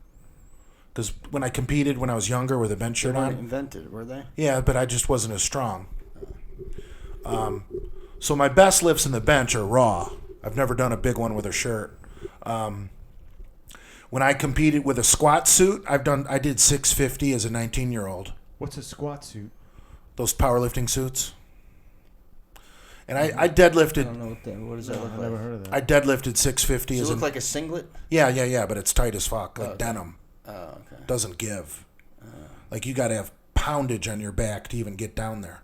Because when I competed when I was younger with a bench shirt They weren't on. invented, were they? Yeah, but I just wasn't as strong. So my best lifts in the bench are raw. I've never done a big one with a shirt. When I competed with a squat suit, I did 650 as a 19-year-old. What's a squat suit? Those powerlifting suits. And I deadlifted. I don't know what does that look I've like? never heard of that. I deadlifted 650 Does as it a. look like a singlet? Yeah, but it's tight as fuck, like Okay. denim. Oh, okay. Doesn't give. Like you got to have poundage on your back to even get down there.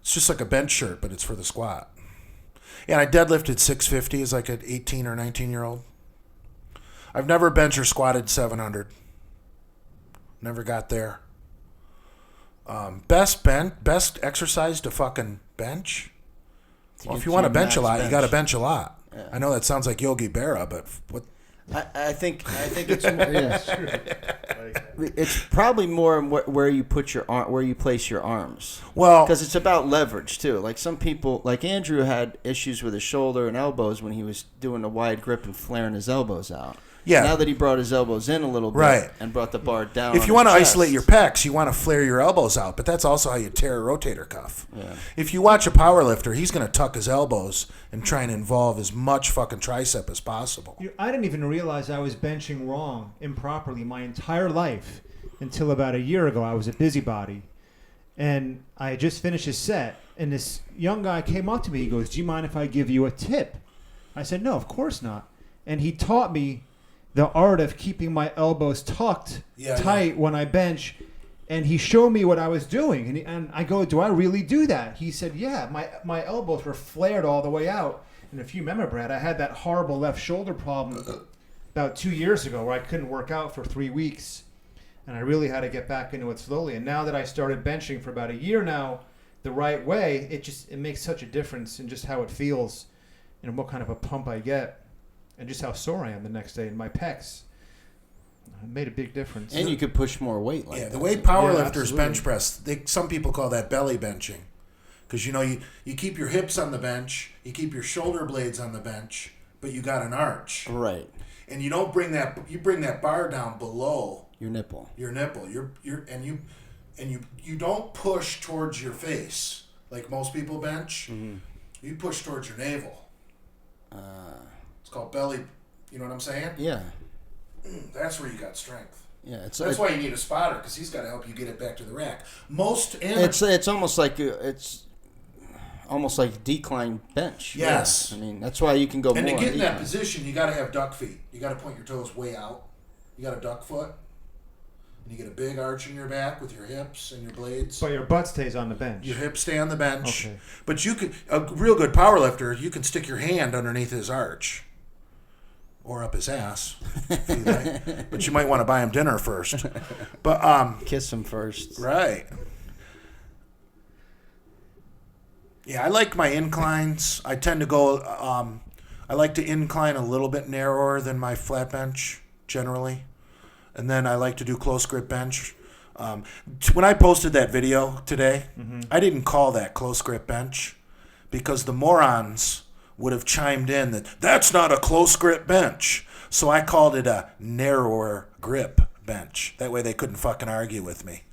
It's just like a bench shirt, but it's for the squat. And I deadlifted 650 as like an 18 or 19-year-old. I've never bench or squatted 700. Never got there. Best exercise to fucking bench? Well, if you want to bench a lot, you got to bench a lot. Yeah. I know that sounds like Yogi Berra, but what? I think it's it's probably more where you put your where you place your arms. Well, Because it's about leverage too. Like some people, like Andrew, had issues with his shoulder and elbows when he was doing a wide grip and flaring his elbows out. yeah. Now that he brought his elbows in a little bit Right. and brought the bar down. If you want to isolate your pecs, you want to flare your elbows out, but that's also how you tear a rotator cuff. Yeah. If you watch a power lifter, he's going to tuck his elbows and try and involve as much fucking tricep as possible. I didn't even realize I was benching wrong, improperly, my entire life until about a year ago. I was a busybody, and I had just finished a set, and this young guy came up to me. He goes, "Do you mind if I give you a tip?" I said, "No, of course not." And he taught me the art of keeping my elbows tucked tight when I bench, and he showed me what I was doing. And I go, "Do I really do that?" He said, "Yeah, my elbows were flared all the way out." And if you remember, Brad, I had that horrible left shoulder problem about 2 years ago where I couldn't work out for 3 weeks, and I really had to get back into it slowly. And now that I started benching for about a year now the right way, it makes such a difference in just how it feels and what kind of a pump I get. And just how sore I am the next day in my pecs. It made a big difference. And you could push more weight like that. The way powerlifters absolutely. bench press, some people call that belly benching. Because, you keep your hips on the bench, you keep your shoulder blades on the bench, but you got an arch. Right. And you don't bring that bar down below Your nipple. your nipple. You don't push towards your face like most people bench. Mm-hmm. You push towards your navel. It's called belly. You know what I'm saying? Yeah. That's where you got strength. Yeah, That's why you need a spotter, because he's got to help you get it back to the rack. It's almost like a decline bench. Yes. Really. I mean, that's why you can go and more. to get in that position, you got to have duck feet. You got to point your toes way out. You got a duck foot. And you get a big arch in your back with your hips and your blades. But your butt stays on the bench. Your hips stay on the bench. Okay. But a real good power lifter, you can stick your hand underneath his arch. Or up his ass. If you like. But you might want to buy him dinner first. But kiss him first. Right. Yeah, I like my inclines. I tend to go, I like to incline a little bit narrower than my flat bench, generally. And then I like to do close grip bench. When I posted that video today, I didn't call that close grip bench because the morons would have chimed in that that's not a close grip bench. So I called it a narrower grip bench. That way they couldn't fucking argue with me.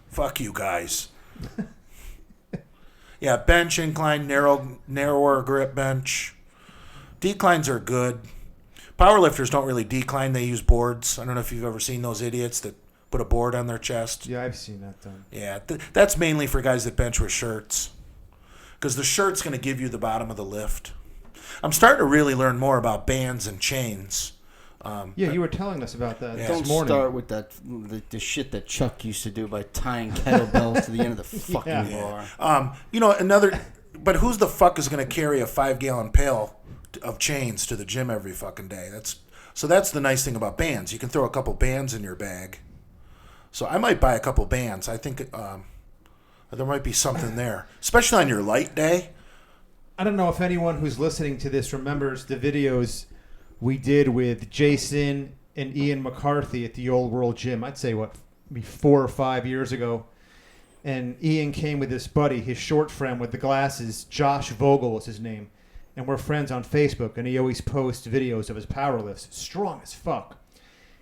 Fuck you guys. Yeah, bench, incline, narrower grip bench. Declines are good. Powerlifters don't really decline. They use boards. I don't know if you've ever seen those idiots that put a board on their chest. Yeah, I've seen that done. Yeah, that's mainly for guys that bench with shirts. Because the shirt's going to give you the bottom of the lift. I'm starting to really learn more about bands and chains. Yeah, you were telling us about that Don't this morning. start with the shit that Chuck used to do by tying kettlebells to the end of the fucking bar. But who's the fuck is going to carry a 5-gallon pail of chains to the gym every fucking day? That's the nice thing about bands. You can throw a couple bands in your bag. So I might buy a couple bands. I think there might be something there, especially on your light day. I don't know if anyone who's listening to this remembers the videos we did with Jason and Ian McCarthy at the Old World Gym. I'd say, maybe 4 or 5 years ago. And Ian came with his buddy, his short friend with the glasses. Josh Vogel was his name. And we're friends on Facebook, and he always posts videos of his power lifts. Strong as fuck.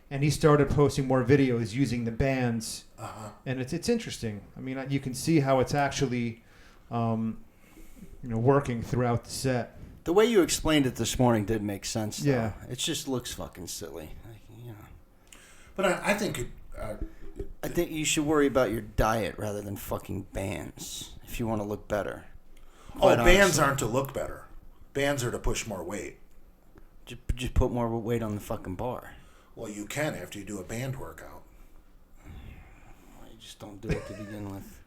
And he started posting more videos using the bands. And it's interesting. I mean, you can see how it's actually working throughout the set. The way you explained it this morning did make sense, though. Yeah. It just looks fucking silly. But I think I think you should worry about your diet rather than fucking bands if you want to look better. Bands aren't to look better. Bands are to push more weight. Just put more weight on the fucking bar. Well, you can after you do a band workout. You just don't do it to begin with.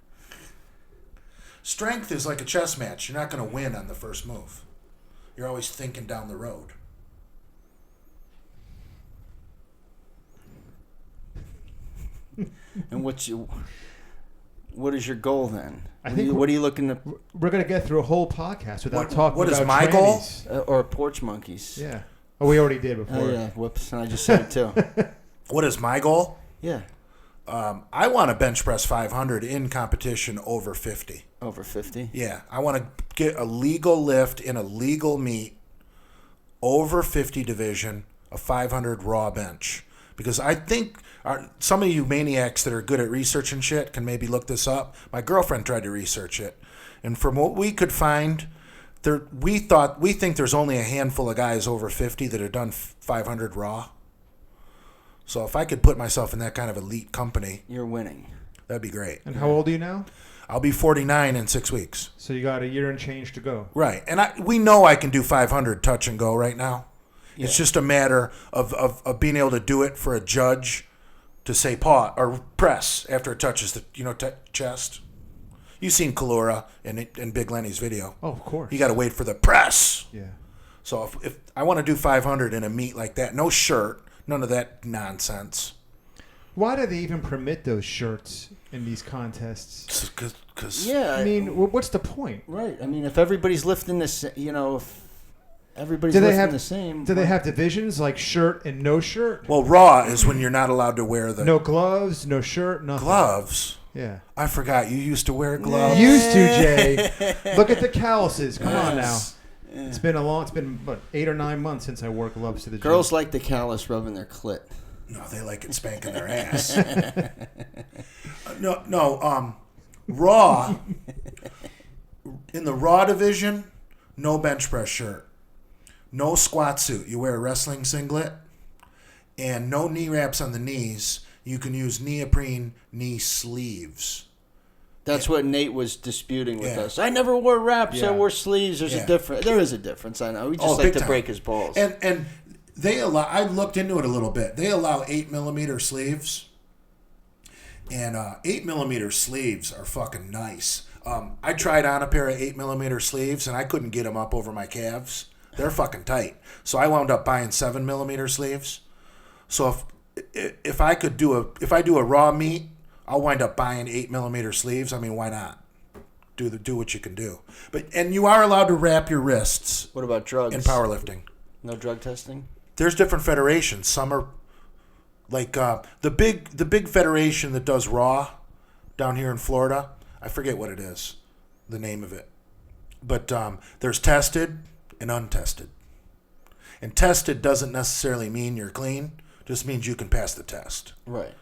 Strength is like a chess match. You're not going to win on the first move. You're always thinking down the road. And what is your goal then? What are you looking to? We're going to get through a whole podcast without talking about what is my goal? Or porch monkeys. Yeah. Oh, we already did before. Oh, yeah. Whoops. And I just said it too. What is my goal? Yeah. I want to bench press 500 in competition over 50. Over 50? Yeah. I want to get a legal lift in a legal meet over 50 division, a 500 raw bench. Because I think some of you maniacs that are good at researching shit can maybe look this up. My girlfriend tried to research it. And from what we could find, we think there's only a handful of guys over 50 that have done 500 raw. So if I could put myself in that kind of elite company, you're winning. That'd be great. And how old are you now? I'll be 49 in 6 weeks. So you got a year and change to go. Right. And we know I can do 500 touch and go right now. Yeah. It's just a matter of being able to do it for a judge to say pause or press after it touches the chest. You've seen Kalura in Big Lenny's video. Oh, of course. You got to wait for the press. Yeah. So if I want to do 500 in a meet like that, no shirt, none of that nonsense. Why do they even permit those shirts in these contests? Because yeah, I mean, what's the point? Right. I mean, if everybody's lifting this, if everybody's lifting the same. Do they have divisions like shirt and no shirt? Well, raw is when you're not allowed to wear the... No gloves, no shirt, nothing. Gloves? Yeah. I forgot. You used to wear gloves. Used to, Jay. Look at the calluses. Come on now. Yeah. It's been 8 or 9 months since I wore gloves to the gym. Girls like the callus rubbing their clit. No, they like it spanking their ass. Raw. In the raw division, no bench press shirt. No squat suit. You wear a wrestling singlet. and no knee wraps on the knees. You can use neoprene knee sleeves. That's what Nate was disputing with Yeah. us. I never wore wraps. I Yeah. wore sleeves. There is a difference. I know. We just like big to time. break his balls. And they allow. I looked into it a little bit. They allow 8mm sleeves, and 8mm sleeves are fucking nice. I tried on a pair of 8mm sleeves, and I couldn't get them up over my calves. They're fucking tight. So I wound up buying 7mm sleeves. So if I do a raw meet, I'll wind up buying 8mm sleeves. I mean, why not? Do what you can do. And you are allowed to wrap your wrists What about drugs? in powerlifting. No drug testing? There's different federations. Some are like the big federation that does raw down here in Florida. I forget what it is, the name of it. But there's tested and untested. And tested doesn't necessarily mean you're clean. Just means you can pass the test. Right.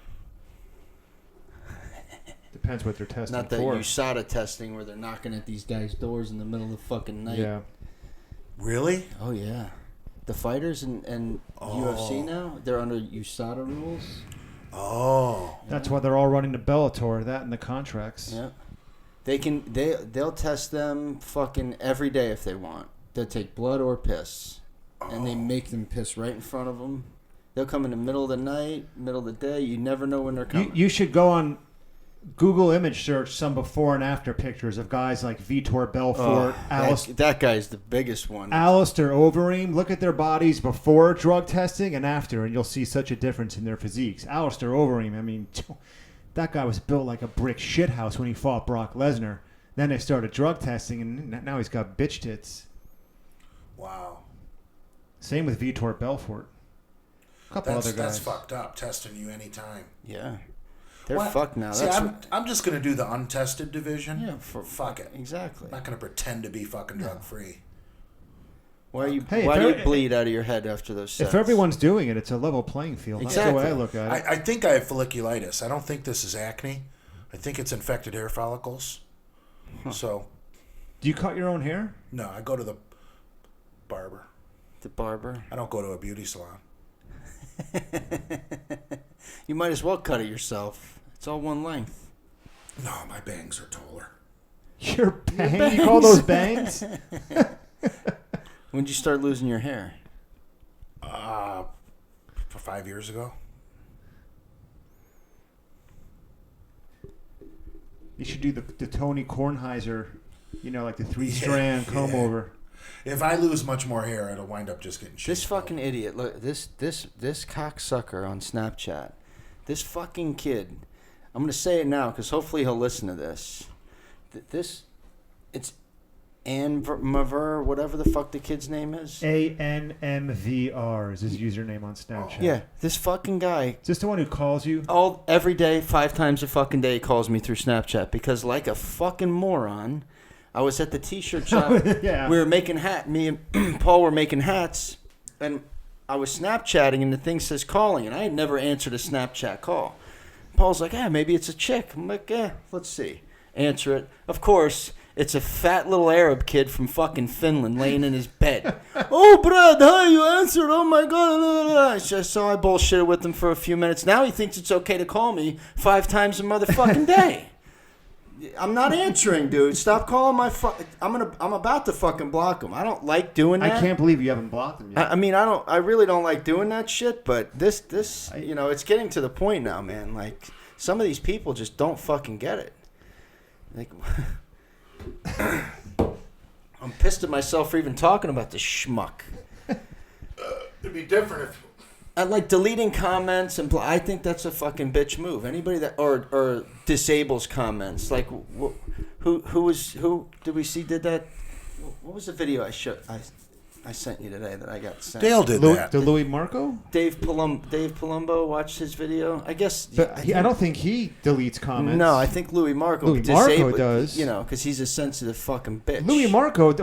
Depends what they're testing Not that for. USADA testing where they're knocking at these guys' doors in the middle of the fucking night. Yeah. Really? Oh, yeah. The fighters and UFC now, they're under USADA rules. Oh. That's why they're all running to Bellator, that and the contracts. Yeah. They'll test them fucking every day if they want. They'll take blood or piss. And they make them piss right in front of them. They'll come in the middle of the night, middle of the day. You never know when they're coming. You should go on Google image search some before and after pictures of guys like Vitor Belfort, that guy's the biggest one. Alistair Overeem. Look at their bodies before drug testing and after, and you'll see such a difference in their physiques. Alistair Overeem, I mean, that guy was built like a brick shithouse when he fought Brock Lesnar. Then they started drug testing, and now he's got bitch tits. Wow. Same with Vitor Belfort. A couple other guys. That's fucked up, testing you anytime. Yeah. They're Well, fucked now. See, I'm just going to do the untested division. Yeah, fuck it. Exactly. I'm not going to pretend to be fucking drug-free. Why do you If bleed out of your head after those sets? If everyone's doing it, it's a level playing field. Exactly. That's the way I look at it. I think I have folliculitis. I don't think this is acne. I think it's infected hair follicles. So, Do you cut your own hair? no, I go to the barber. The barber. I don't go to a beauty salon. You might as well cut it yourself. It's all one length. No, my bangs are taller. Your bangs? You call those bangs? When did you start losing your hair? For 5 years ago. You should do the Tony Kornheiser, like the three-strand comb over. If I lose much more hair, it'll wind up just getting shit. This fucking idiot. Look, this cocksucker on Snapchat. This fucking kid. I'm gonna say it now because hopefully he'll listen to this. It's Anmaver, whatever the fuck the kid's name is. ANMVR is his username on Snapchat. Yeah, this fucking guy. Is this the one who calls you? Every day, 5 times a fucking day, he calls me through Snapchat because, like a fucking moron, I was at the t-shirt shop. Yeah. We were making me and Paul were making hats, and I was Snapchatting, and the thing says calling, and I had never answered a Snapchat call. Paul's like, maybe it's a chick. I'm like, let's see. Answer it. Of course, it's a fat little Arab kid from fucking Finland laying in his bed. Oh, Brad, hi, you answered. Oh, my God. So I bullshitted with him for a few minutes. Now he thinks it's okay to call me 5 times a motherfucking day. I'm not answering, dude. Stop calling my I'm about to fucking block him. I don't like doing that. I can't believe you haven't blocked him yet. I mean, I really don't like doing that shit, but this it's getting to the point now, man. Like, some of these people just don't fucking get it. Like, I'm pissed at myself for even talking about this schmuck. It'd be different if... I like deleting comments, and I think that's a fucking bitch move. Anybody that or disables comments, like who did we see did that? What was the video I sent you today that I got sent? Dale did that. The Louis Marco? Dave Palumbo watched his video. I guess, But I don't think he deletes comments. No, I think Louis Marco. Louis Marco does. Because he's a sensitive fucking bitch. Louis Marco,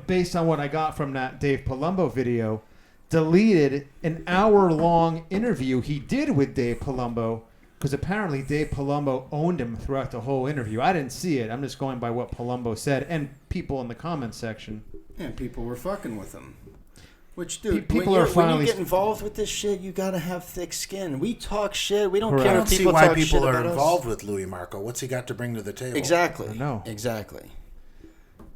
based on what I got from that Dave Palumbo video, deleted an hour-long interview he did with Dave Palumbo because apparently Dave Palumbo owned him throughout the whole interview. I didn't see it. I'm just going by what Palumbo said and people in the comments section. Yeah, people were fucking with him. Which, dude, people when are when finally you get involved with this shit, you gotta have thick skin. We talk shit. We don't Correct. care I if don't see people why talk people shit are about involved us. with Louis Marco. What's he got to bring to the table? Exactly. I know. Exactly.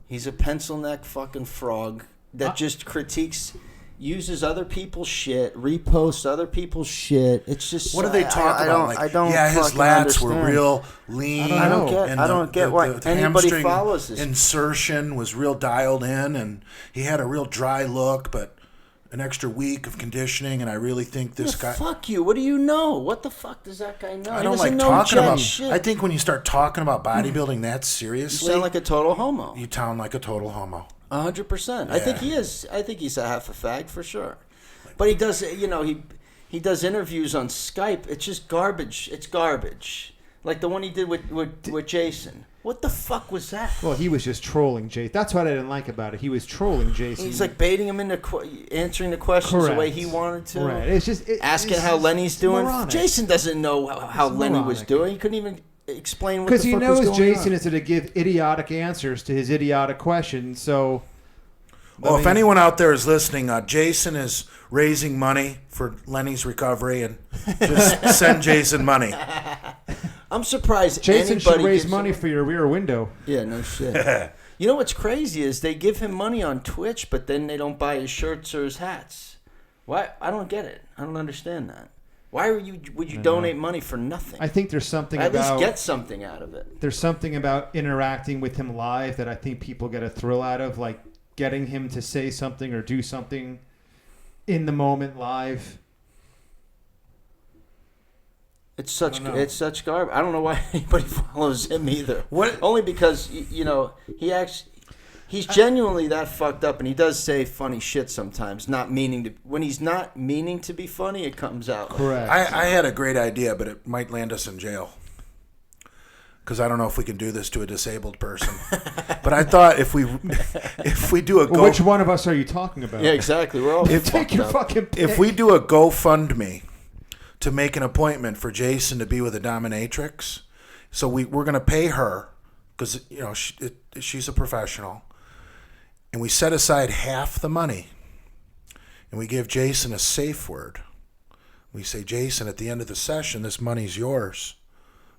He's a pencil neck fucking frog that just critiques, uses other people's shit, reposts other people's shit. It's just What do they talk about? I don't yeah, his fucking lats were understand. real lean. I don't get- and I don't get why the anybody hamstring follows this. Insertion was real dialed in, and he had a real dry look, but an extra week of conditioning, and I really think this guy... Fuck you. What do you know? What the fuck does that guy know? I He don't doesn't like know talking jack about... shit. I think when you start talking about bodybuilding that You seriously, sound like a total homo. you sound like a total homo. 100%. I think Yeah. he is. I think he's a half a fag for sure. But he does, he does interviews on Skype. It's just garbage. It's garbage. Like the one he did with Jason. What the fuck was that? Well, he was just trolling Jason. That's what I didn't like about it. He was trolling Jason. He's like baiting him into answering the questions the way he wanted to. Right. It's just asking it's how Lenny's doing. moronic. Jason doesn't know how It's Lenny was moronic. doing. He couldn't even explain what the Because he fuck was knows going Jason on. is going to give idiotic answers to his idiotic questions. So, Well, I if mean- anyone out there is listening, Jason is raising money for Lenny's recovery, and just send Jason money. I'm surprised Jason should anybody raise gives money him- for your rear window. Yeah, no shit. You know what's crazy is they give him money on Twitch, but then they don't buy his shirts or his hats. Why? I don't get it. I don't understand that. Why would you donate money for nothing? I think there's something At about least get something out of it. there's something about interacting with him live that I think people get a thrill out of, like getting him to say something or do something in the moment live. It's such know. garbage. I don't know why anybody follows him either. What- Only because he's genuinely that fucked up, and he does say funny shit sometimes. Not meaning to. When he's not meaning to be funny, it comes out. Correct. I had a great idea, but it might land us in jail. Because I don't know if we can do this to a disabled person. But I thought if we do a Well, which one of us are you talking about? Yeah, exactly. We're all Take fucked your up. fucking pick. if we do a GoFundMe to make an appointment for Jason to be with a dominatrix, so we're going to pay her because she's a professional, and we set aside half the money, and we give Jason a safe word. We say, Jason, at the end of the session, this money's yours,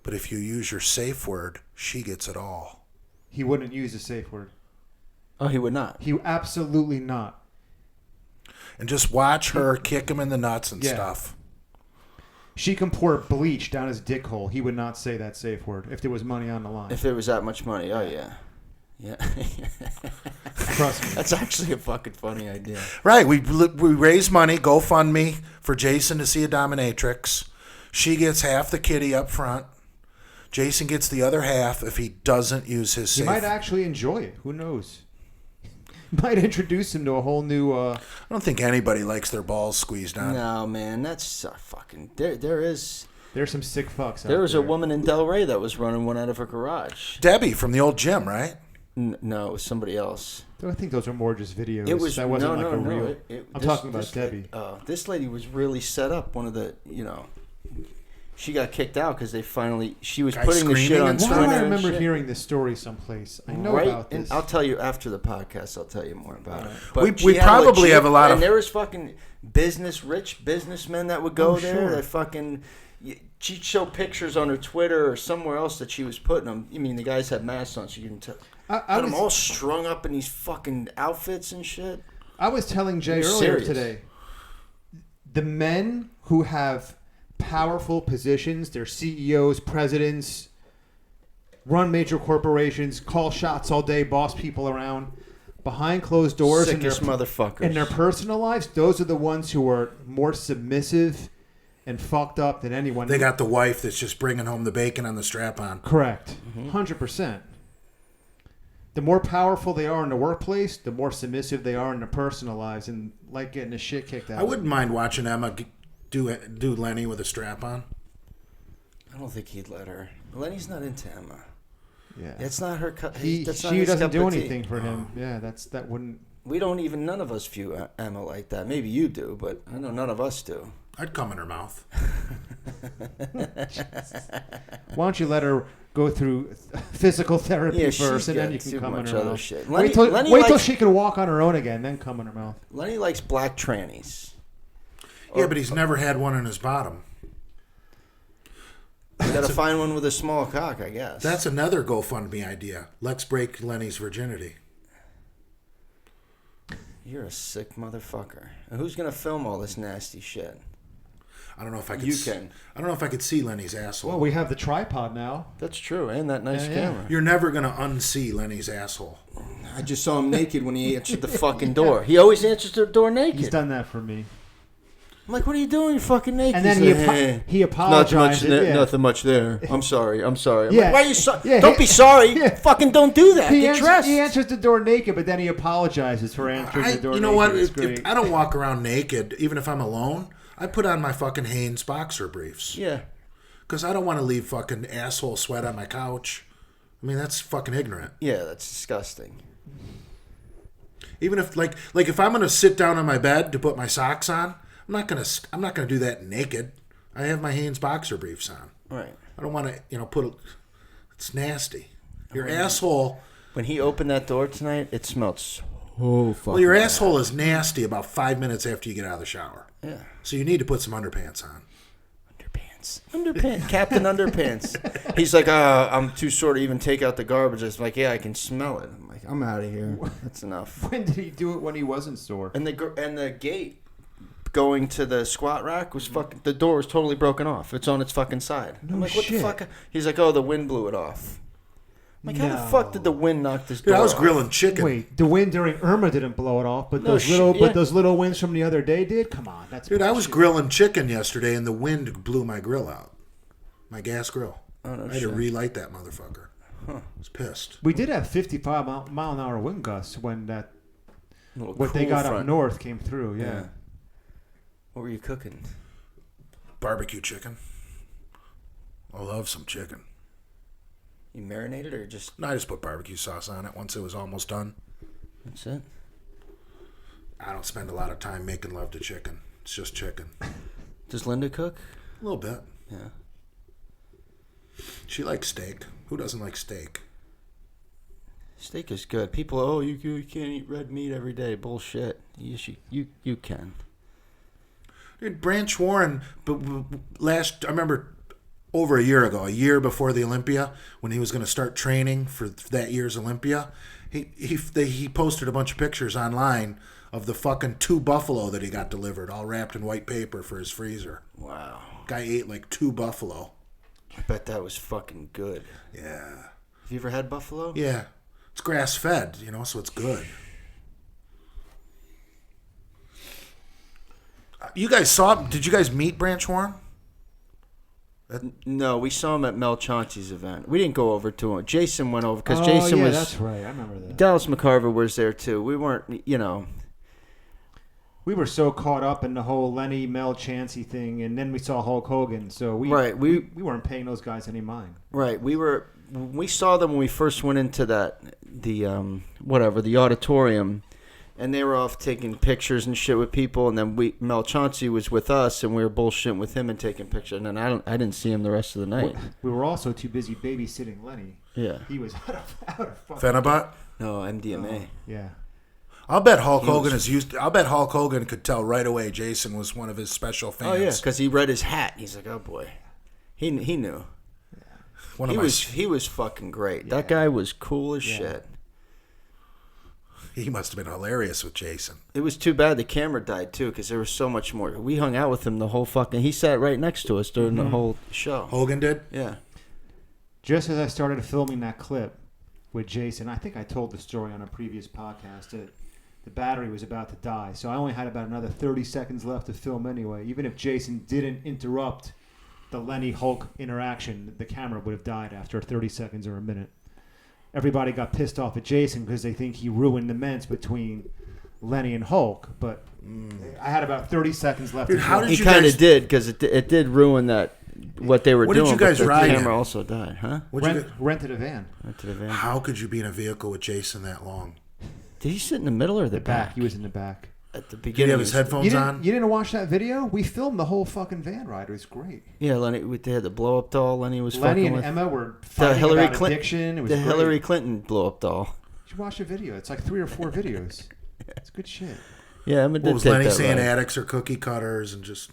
but if you use your safe word, she gets it all. He wouldn't use a safe word. Oh, he would not. He absolutely not. And just watch her kick him in the nuts and Yeah. stuff. She can pour bleach down his dick hole. He would not say that safe word if there was money on the line. If there was that much money, oh yeah. Yeah. Trust me. That's actually a fucking funny idea. Right, we raise money, GoFundMe for Jason to see a dominatrix. She gets half the kitty up front. Jason gets the other half if he doesn't use his He safe. might actually enjoy it. Who knows? Might introduce him to a whole new. I don't think anybody likes their balls squeezed on. No, man, that's fucking. There is. There's some sick fucks. There out was there. a woman in Delray that was running one out of her garage. Debbie from the old gym, right? No, it was somebody else. I think those are more just videos. It was that wasn't no, like a no, real. no. I'm talking about Debbie. This lady was really set up. One of the, she got kicked out because she was Guy putting the shit screaming on and Why Twitter. do I and remember shit. hearing this story someplace? I know Right? about this. And I'll tell you after the podcast. I'll tell you more about it. We- But we she had probably legit- have a lot of- And there was fucking rich businessmen that would go there. sure. That fucking. She'd show pictures on her Twitter or somewhere else that she was putting them. I mean, the guys had masks on, so you can tell. I Had them was- all strung up in these fucking outfits and shit. I was telling Jay You're earlier serious. today, the men who have powerful positions, they're CEOs, presidents, run major corporations, call shots all day, boss people around, behind closed doors in Sickest motherfuckers. their personal lives, those are the ones who are more submissive and fucked up than anyone. They got the wife that's just bringing home the bacon on the strap-on. Correct. 100%. The more powerful they are in the workplace, the more submissive they are in their personal lives and like getting the shit kicked out. I wouldn't mind watching Emma do Lenny with a strap-on. I don't think he'd let her. Lenny's not into Emma. Yeah. It's not her. She That's not doesn't his cup do of tea. anything for him. Yeah, that wouldn't. We don't even, none of us view Emma like that. Maybe you do, but I know none of us do. I'd come in her mouth. Why don't you let her go through physical therapy first, and then you can come in her mouth. Shit. Wait till she can walk on her own again, then come in her mouth. Lenny likes black trannies. Yeah, but he's never had one in his bottom. You gotta find one with a small cock, I guess. That's another GoFundMe idea. Let's break Lenny's virginity. You're a sick motherfucker. And who's gonna film all this nasty shit? I don't know if I could. You can. I don't know if I could see Lenny's asshole. Well, we have the tripod now. That's true, and that nice Yeah. camera. You're never gonna unsee Lenny's asshole. I just saw him naked when he answered the fucking door. He always answers the door naked. He's done that for me. I'm like, what are you doing? You're fucking naked. And then he apologized. Nothing much there. I'm sorry. I'm Yeah. like, why are you sorry? Yeah, Don't be sorry. Yeah. Fucking don't do that. Get dressed. He answers the door naked, but then he apologizes for answering the door naked. You know what? It's If great. I don't walk around naked, even if I'm alone, I put on my fucking Hanes boxer briefs. Yeah. Because I don't want to leave fucking asshole sweat on my couch. I mean, that's fucking ignorant. Yeah, that's disgusting. Even if like if I'm gonna sit down on my bed to put my socks on, I'm not gonna do that naked. I have my Hanes boxer briefs on. Right. I don't want to it's nasty. Your asshole. When he opened that door tonight, it smelled so fucking Well, your bad. asshole is nasty about 5 minutes after you get out of the shower. Yeah. So you need to put some underpants on. Underpants. Captain Underpants. He's like, I'm too sore to even take out the garbage. It's like, yeah, I can smell it. I'm like, I'm out of here. That's enough. When did he do it when he wasn't sore? And the gate going to the squat rack was fucking. The door was totally broken off. It's on its fucking side. No I'm like, what shit. the fuck? He's like, oh, the wind blew it off. I'm like, how the No. fuck did the wind knock this Dude, door I was off? grilling chicken. Wait, the wind during Irma didn't blow it off, but No those shit, little yeah. those little winds from the other day did. Come on, that's Dude, I was bullshit. grilling chicken yesterday, and the wind blew my grill out. My gas grill. Oh, no I had to shit. relight that motherfucker. Huh. I was pissed. We did have 55 mile an hour wind gusts when that Little what they cool got front. up north came through. Yeah. What were you cooking? Barbecue chicken. I love some chicken. You marinated or just... No, I just put barbecue sauce on it once it was almost done. That's it? I don't spend a lot of time making love to chicken. It's just chicken. Does Linda cook? A little bit. Yeah. She likes steak. Who doesn't like steak? Steak is good. People, you can't eat red meat every day. Bullshit. You can. Dude, Branch Warren, I remember over a year ago, a year before the Olympia, when he was going to start training for that year's Olympia, he posted a bunch of pictures online of the fucking 2 buffalo that he got delivered, all wrapped in white paper for his freezer. Wow. Guy ate like 2 buffalo. I bet that was fucking good. Yeah. Have you ever had buffalo? Yeah. It's grass fed, so it's good. Did you guys meet Branch Warren? No, we saw him at Mel Chauncey's event. We didn't go over to him. Jason went over because Jason was... that's right. I remember that. Dallas McCarver was there too. We weren't, We were so caught up in the whole Lenny Mel Chancey thing, and then we saw Hulk Hogan, so we weren't paying those guys any mind. Right. We saw them when we first went into the auditorium, and they were off taking pictures and shit with people, and then Mel Chauncey was with us, and we were bullshitting with him and taking pictures, and then I didn't see him the rest of the night. We were also too busy babysitting Lenny. Yeah. He was out of fucking... Phenibut? No, MDMA. Yeah. I'll bet Hulk Hogan could tell right away Jason was one of his special fans. Oh yeah, because he read his hat. He's like, oh boy, he knew. He was fucking great. Yeah. That guy was cool as shit. He must have been hilarious with Jason. It was too bad the camera died too, because there was so much more. We hung out with him the whole fucking. He sat right next to us during the whole show. Hogan did? Yeah. Just as I started filming that clip with Jason, I think I told the story on a previous podcast that the battery was about to die. So I only had about another 30 seconds left to film anyway. Even if Jason didn't interrupt the Lenny-Hulk interaction, the camera would have died after 30 seconds or a minute. Everybody got pissed off at Jason because they think he ruined the men's between Lenny and Hulk. But I had about 30 seconds left. Dude, to how film. did He you kind guys- of did, because it did ruin that what they were What did doing. you guys but the ride in? camera also died, huh? Rented a van. Went to the van. How could you be in a vehicle with Jason that long? Did he sit in the middle or the back? He was in the back. At the Did beginning. he have his headphones on? You didn't watch that video? We filmed the whole fucking van ride. It was great. Yeah, Lenny. They had the blow up doll. Lenny was Lenny fucking and with. Emma were The fighting about addiction. It was great. Hillary Clinton blow up doll. You should watch the video. It's like 3 or 4 videos. It's good shit. Yeah, Emma did. What was take Lenny that saying? ride. Addicts are cookie cutters and just.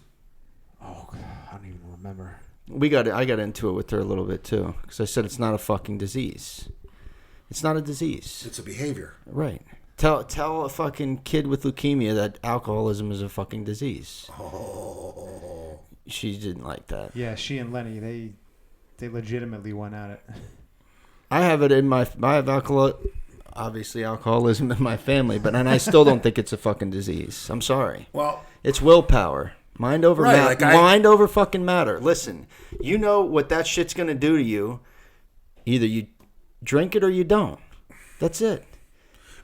Oh, God, I don't even remember. I got into it with her a little bit too, because I said it's not a fucking disease. It's not a disease. It's a behavior. Right. Tell a fucking kid with leukemia that alcoholism is a fucking disease. Oh. She didn't like that. Yeah, she and Lenny, they legitimately went at it. I have it in I have alcoholism in my family, and I still don't think it's a fucking disease. I'm sorry. Well, it's willpower. Mind over right, mind over fucking matter. Listen, you know what that shit's gonna do to you. Either you drink it or you don't. That's it.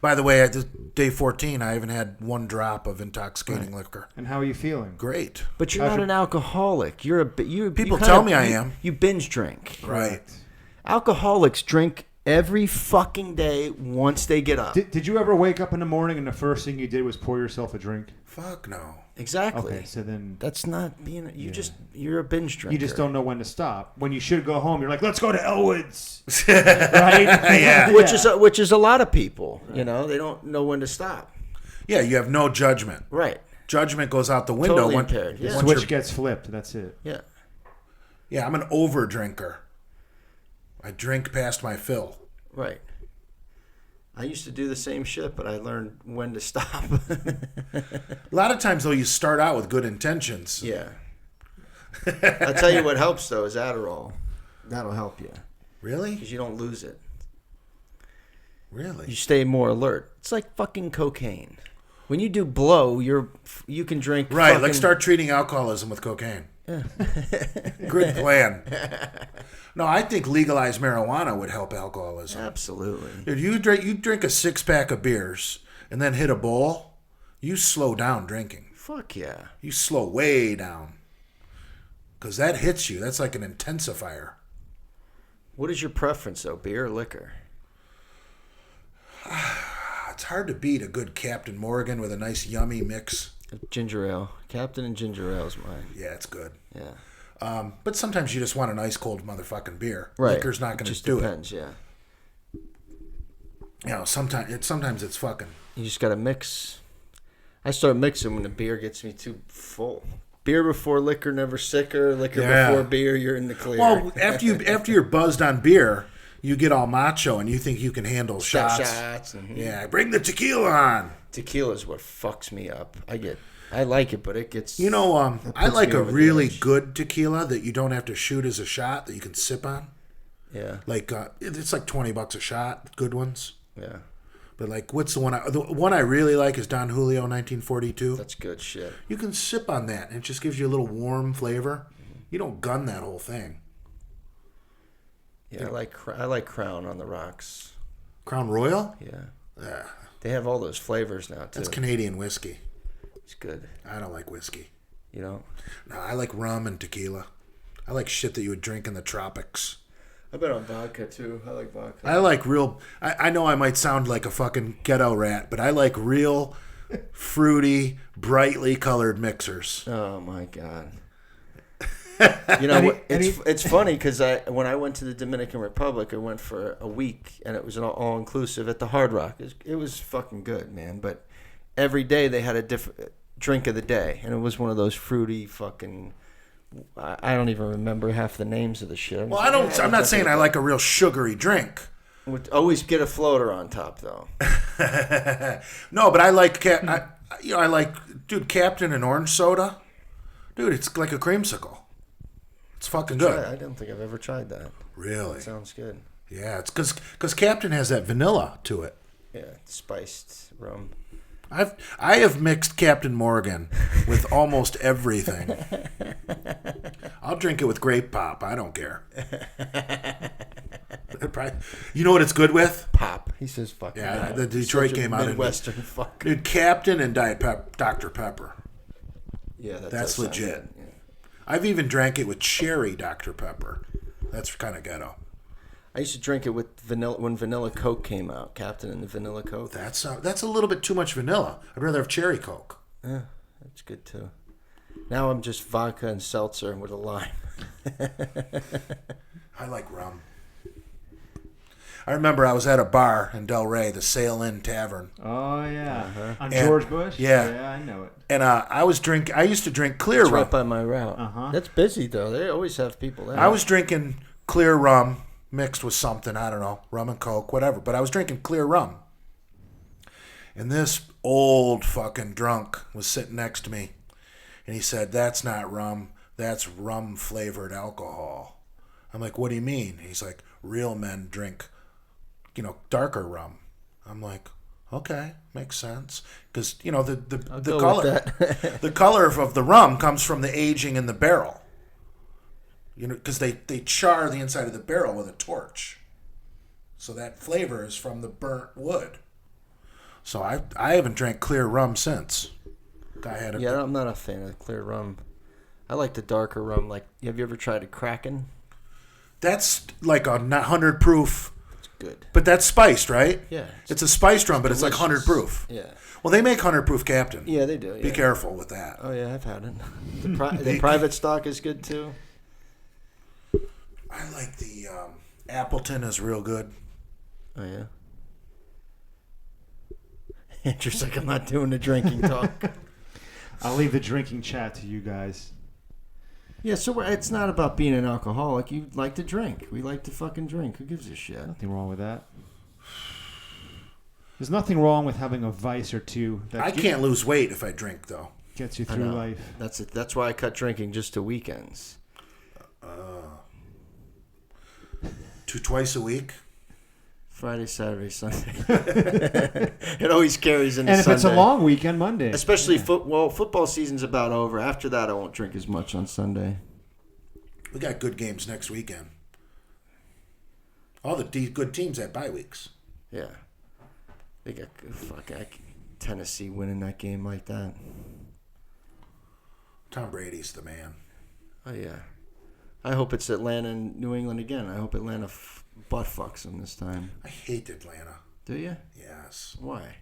by the way, at day 14, I haven't had one drop of intoxicating liquor. And how are you feeling? Great. But you're not an alcoholic. You're a People tell me I am. You binge drink. Right. Alcoholics drink every fucking day once they get up. Did you ever wake up in the morning and the first thing you did was pour yourself a drink? Fuck no. Exactly. Okay, so then That's not being. You're a binge drinker. you just don't know when to stop. When you should go home, you're like, let's go to Elwood's, right? Yeah. Which is a lot of people. You know, they don't know when to stop. Yeah, you have no judgment. Right. Judgment goes out the window. Totally when, impaired. Yeah. once Switch you're- gets flipped. That's it. Yeah. Yeah, I'm an over drinker. I drink past my fill. Right. I used to do the same shit, but I learned when to stop. A lot of times, though, you start out with good intentions. Yeah. I'll tell you what helps, though, is Adderall. That'll help you. Really? Because you don't lose it. Really? You stay more alert. It's like fucking cocaine. When you do blow, you can drink. Right, fucking, like start treating alcoholism with cocaine. Yeah. Good plan. No, I think legalized marijuana would help alcoholism. Absolutely. Dude, you drink a 6-pack of beers and then hit a bowl, you slow down drinking. Fuck yeah. You slow way down. Because that hits you. That's like an intensifier. What is your preference, though, beer or liquor? It's hard to beat a good Captain Morgan with a nice yummy mix. Ginger ale. Captain and ginger ale is mine. Yeah, it's good. Yeah. But sometimes you just want an ice cold motherfucking beer. Right. Liquor's not going to Just do depends, yeah. it. You know, sometimes it's fucking. You just got to mix. I start mixing when the beer gets me too full. Beer before liquor, never sicker. Liquor before beer, you're in the clear. Well, after you're buzzed on beer, you get all macho and you think you can handle shots. Yeah, bring the tequila on. Tequila is what fucks me up. I like it, but it gets. You know, I puts like me a over the really edge. good tequila that you don't have to shoot as a shot that you can sip on. Yeah. Like it's like $20 a shot. Good ones. Yeah. But like, what's the one? The one I really like is Don Julio 1942. That's good shit. You can sip on that, and it just gives you a little warm flavor. You don't gun that whole thing. Yeah, I like Crown on the rocks. Crown Royal? Yeah. Yeah. They have all those flavors now, too. That's Canadian whiskey. It's good. I don't like whiskey. You know? No, I like rum and tequila. I like shit that you would drink in the tropics. I bet on vodka, too. I like vodka. I like real... I know I might sound like a fucking ghetto rat, but I like real, fruity, brightly colored mixers. Oh, my God. You know, it's funny because when I went to the Dominican Republic, I went for a week, and it was an all-inclusive at the Hard Rock. It was fucking good, man. But every day they had a different drink of the day, and it was one of those fruity fucking... I don't even remember half the names of the shit. Well, I'm not saying I like a real sugary drink. Would always get a floater on top, though. No, but I like... I like... Dude, Captain and orange soda. Dude, it's like a creamsicle. It's fucking good. I don't think I've ever tried that. Really? That sounds good. Yeah, it's because Captain has that vanilla to it. Yeah, spiced rum. I have mixed Captain Morgan with almost everything. I'll drink it with grape pop. I don't care. You know what it's good with? Pop. He says fucking. Yeah, pop. the Detroit Such a came out in Midwestern fuck. Dude, Captain and Dr. Pepper. Yeah, That's does legit. sound good, yeah. I've even drank it with cherry Dr. Pepper. That's kind of ghetto. I used to drink it with vanilla when Vanilla Coke came out. Captain and the Vanilla Coke. That's a little bit too much vanilla. I'd rather have cherry Coke. Yeah, that's good too. Now I'm just vodka and seltzer with a lime. I like rum. I remember I was at a bar in Delray, the Sail Inn Tavern. Oh yeah, on And- George Bush. yeah. I know it. And I used to drink clear It's rum. right by my route. That's busy though. They always have people there. I was drinking clear rum mixed with something, I don't know, rum and Coke, whatever. But I was drinking clear rum. And this old fucking drunk was sitting next to me. And he said, "That's not rum. That's rum-flavored alcohol." I'm like, "What do you mean?" He's like, "Real men drink, darker rum." I'm like, "Okay, makes sense." Because, the go color with that. the color of the rum comes from the aging in the barrel. Because they char the inside of the barrel with a torch. So that flavor is from the burnt wood. So I haven't drank clear rum since. I'm not a fan of clear rum. I like the darker rum. Like, have you ever tried a Kraken? That's like a 100 proof. It's good. But that's spiced, right? Yeah. It's a spiced rum, but it's like delicious. 100 proof. Yeah. Well, they make 100 proof Captain. Yeah, they do. Be Yeah. careful with that. Oh yeah, I've had it. The private stock is good too. I like the Appleton is real good. Oh yeah. Andrew's like, I'm not doing the drinking talk. I'll leave the drinking chat to you guys. Yeah, so it's not about being an alcoholic. You like to drink. We like to fucking drink. Who gives a shit? Nothing wrong with that. There's nothing wrong with having a vice or two that I can't lose weight if I drink, though. gets you I through know. life. That's it. That's why I cut drinking just to weekends. Twice a week. Friday, Saturday, Sunday. It always carries into And if Sunday. it's a long weekend, Monday. Especially football season's about over. After that, I won't drink as much on Sunday. We got good games next weekend. All the good teams have bye weeks. Yeah. They got Tennessee winning that game like that. Tom Brady's the man. Oh, yeah. I hope it's Atlanta and New England again. I hope Atlanta butt fucks them this time. I hate Atlanta. Do you? Yes. Why?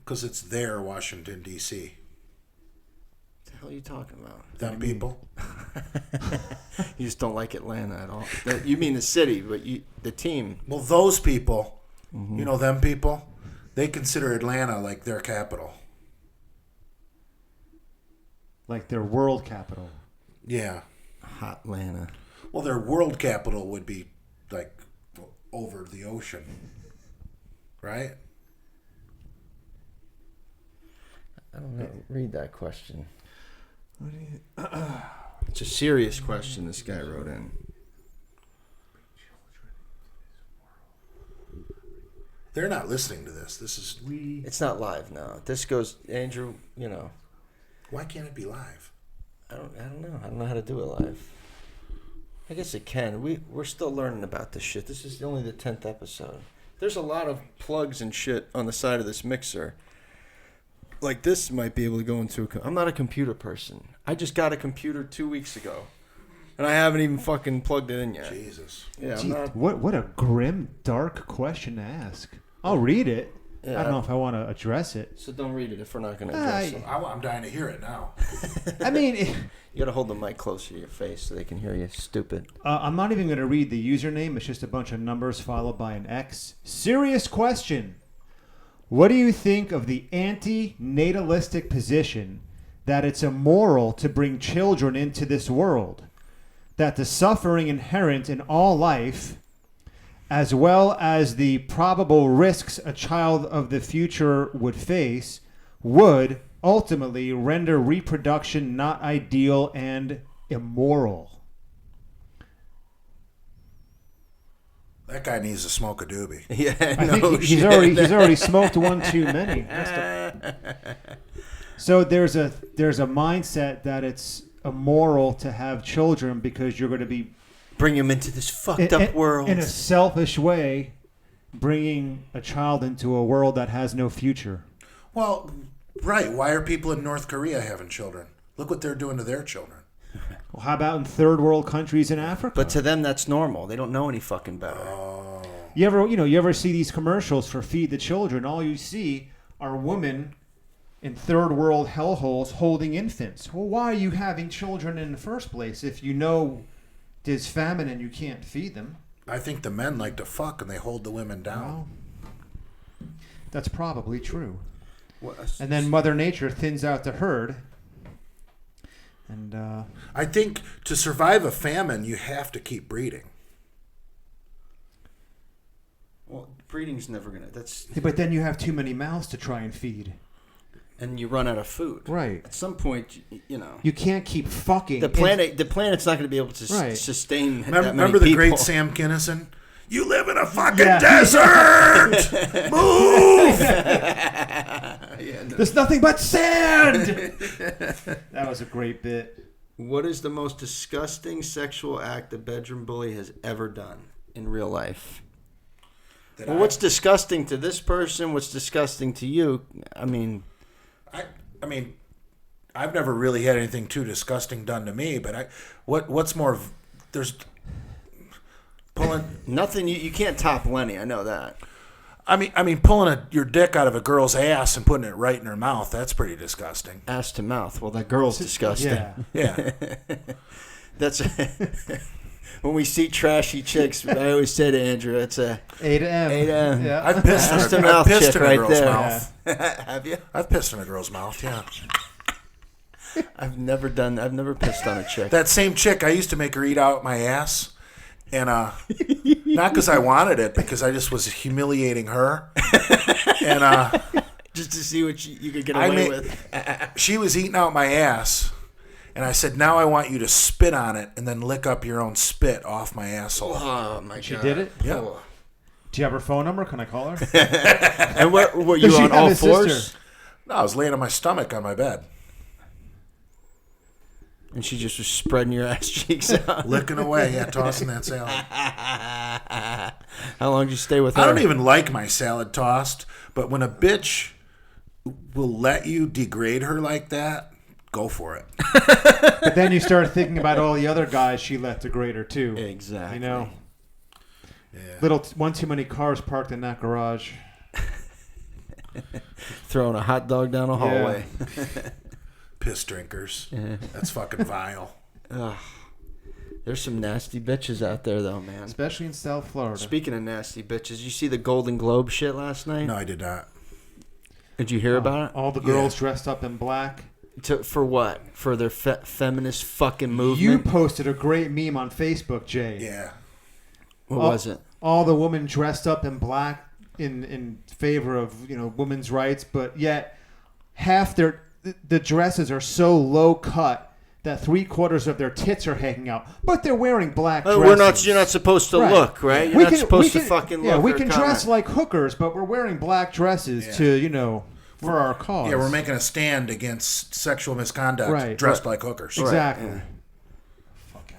Because it's their Washington, D.C. What the hell are you talking about? Them people. You just don't like Atlanta at all. You mean the city, but the team. Well, those people, them people, they consider Atlanta like their capital. Like their world capital. Yeah. Hot Atlanta. Well, their world capital would be like over the ocean, right? I don't know. Read that question. It's a serious question this guy wrote in. They're not listening to this. This is It's not live now. This goes, Andrew, why can't it be live? I don't know. I don't know how to do it live. I guess it can. We're still learning about this shit. This is only the 10th episode. There's a lot of plugs and shit on the side of this mixer. Like this might be able to go into I'm not a computer person. I just got a computer 2 weeks ago. And I haven't even fucking plugged it in yet. Jesus. Yeah, I'm Gee, not, what a grim, dark question to ask. I'll read it. Yeah. I don't know if I want to address it. so don't read it if we're not going to address it. I'm dying to hear it now. I mean, You got to hold the mic closer to your face so they can hear you. Stupid. I'm not even going to read the username. It's just a bunch of numbers followed by an X. Serious question. What do you think of the anti-natalistic position that it's immoral to bring children into this world? That the suffering inherent in all life, as well as the probable risks a child of the future would face, would ultimately render reproduction not ideal and immoral? That guy needs to smoke a doobie. Yeah, I think he's already smoked one too many. So there's a mindset that it's immoral to have children because you're going to be Bring him into this fucked up world. in a selfish way, bringing a child into a world that has no future. Well, right. Why are people in North Korea having children? Look what they're doing to their children. Well, how about in third world countries in Africa? But to them, that's normal. They don't know any fucking better. You ever see these commercials for Feed the Children? All you see are women in third world hellholes holding infants. Well, why are you having children in the first place if you know there's famine and you can't feed them? I think the men like to fuck and they hold the women down. Well, that's probably true. And then Mother Nature thins out the herd. And I think to survive a famine, you have to keep breeding. Well, breeding's never gonna. That's. But then you have too many mouths to try and feed. And you run out of food. Right. At some point, you know. You can't keep fucking. The planet's not going to be able to sustain. Remember the great Sam Kinison? You live in a fucking desert. Move. There's nothing but sand. That was a great bit. What is the most disgusting sexual act a bedroom bully has ever done in real life? What's disgusting to this person? What's disgusting to you? I mean, I've never really had anything too disgusting done to me. But what's more? There's pulling nothing. You can't top Lenny. I know that. I mean, pulling your dick out of a girl's ass and putting it right in her mouth. That's pretty disgusting. Ass to mouth. Well, that girl's disgusting. Yeah. That's when we see trashy chicks. I always say to Andrew, it's a 8 a.m. Yeah. I've pissed in a girl's mouth. Have you? I've pissed in a girl's mouth. Yeah. I've never pissed on a chick. That same chick, I used to make her eat out my ass. And not because I wanted it, because I just was humiliating her. And just to see what you could get away with. She was eating out my ass. And I said, now I want you to spit on it and then lick up your own spit off my asshole. Oh, my God. She did it? Yeah. Oh. Do you have her phone number? Can I call her? And were you on all fours? Sister. No, I was laying on my stomach on my bed. And she just was spreading your ass cheeks out. Licking away, tossing that salad. How long did you stay with her? I don't even like my salad tossed, but when a bitch will let you degrade her like that, go for it. But then you start thinking about all the other guys she let degrade her too. Exactly. You know? Yeah. One too many cars parked in that garage. Throwing a hot dog down a hallway. Yeah. Piss drinkers. That's fucking vile. Ugh. There's some nasty bitches out there, though, man. Especially in South Florida. Speaking of nasty bitches, you see the Golden Globe shit last night? No, I did not. Did you hear about it? All the girls dressed up in black. For what? For their feminist fucking movement? You posted a great meme on Facebook, Jay. Yeah. What was it? All the women dressed up in black in favor of women's rights, but yet half the dresses are so low cut that 3/4 of their tits are hanging out, but they're wearing black dresses. You're not supposed to look, right? You're not supposed to fucking look. Yeah, we can dress like hookers, but we're wearing black dresses to for our cause. Yeah, we're making a stand against sexual misconduct dressed like hookers. Exactly. Right.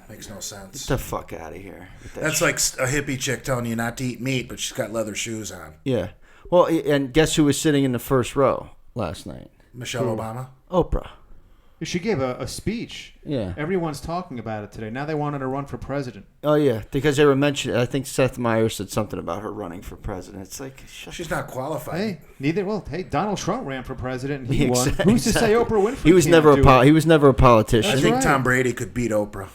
Makes no sense. Get the fuck out of here. That's like a hippie chick telling you not to eat meat, but she's got leather shoes on. Yeah. Well, and guess who was sitting in the first row last night? Michelle Obama? Oprah. She gave a speech. Yeah. Everyone's talking about it today. Now they wanted to run for president. Oh, yeah. Because they were mentioning, I think Seth Meyers said something about her running for president. It's like, she's not qualified. Hey, Donald Trump ran for president and he won. Who's to say Oprah Winfrey he was never a politician. I think Tom Brady could beat Oprah.